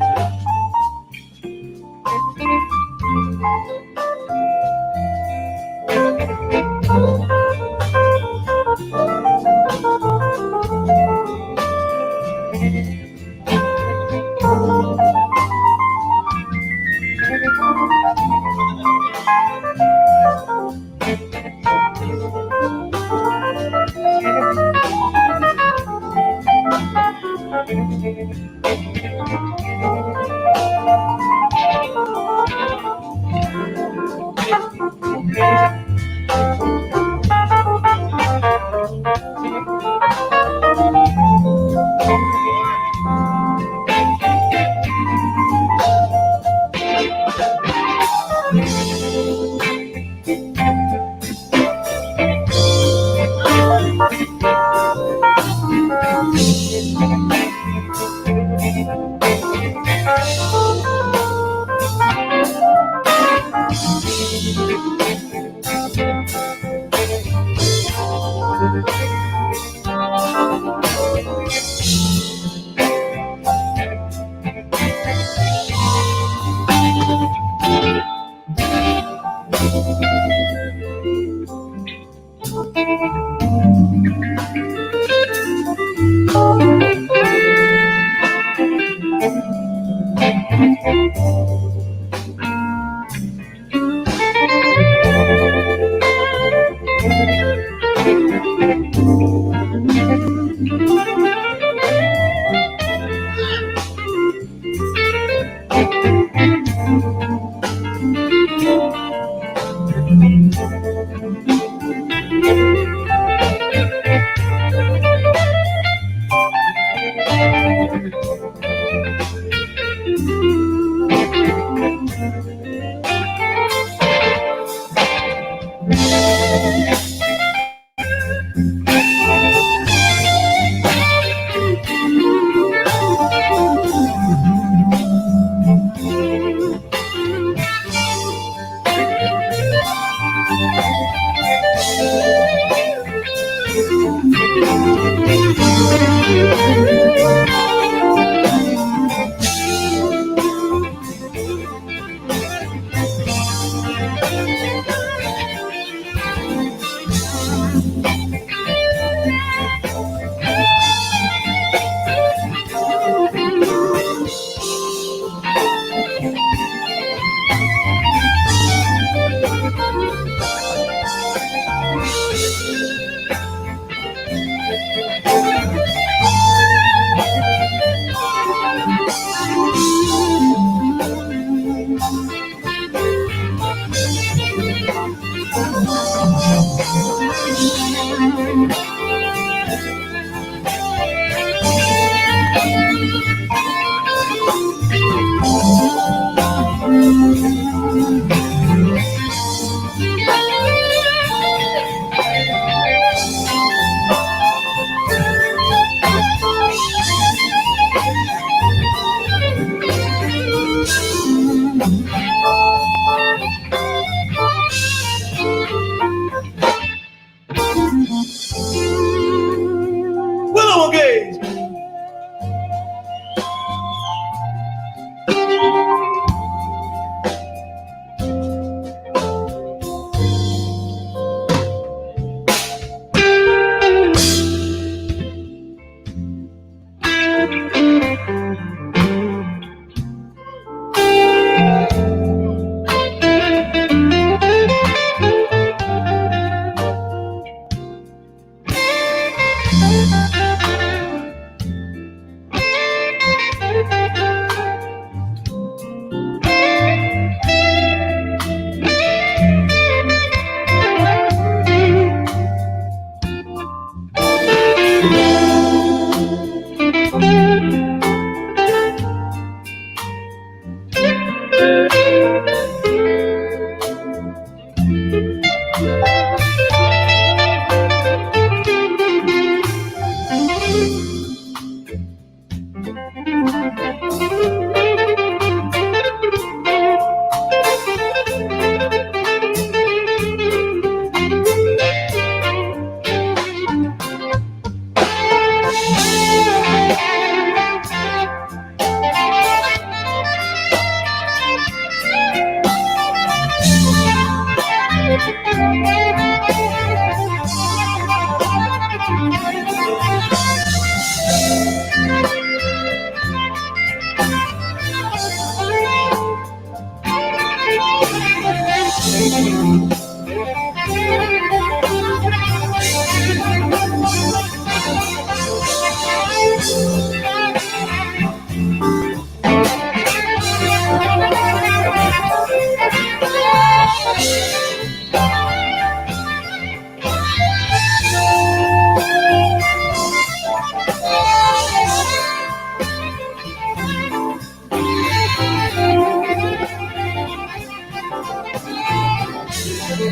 And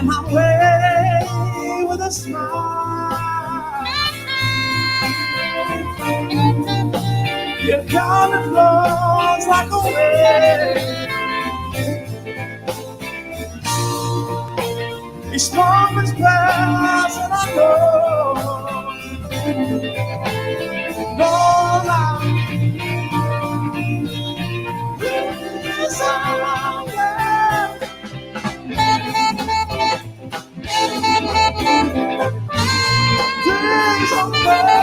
my way with a smile. Your comment flows like a wave. Each moment's past and I know. No lie. Yes, I will. Days are going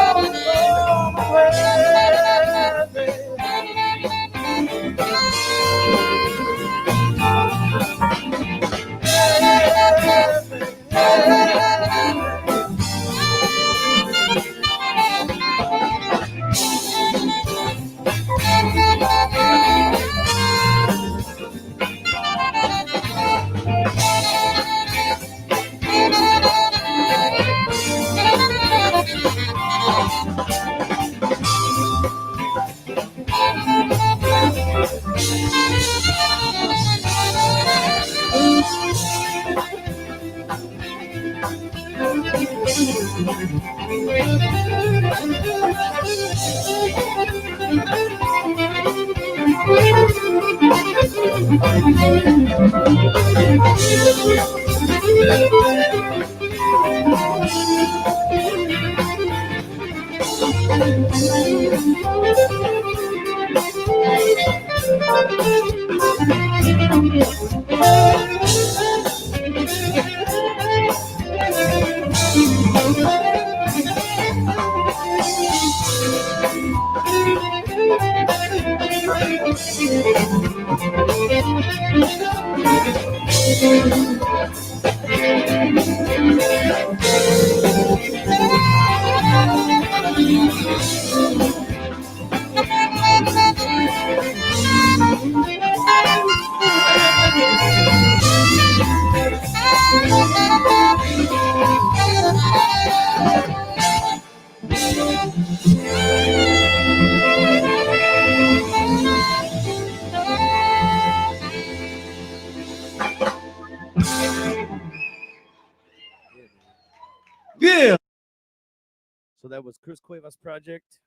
Yeah. So that was Chris Cuevas Project.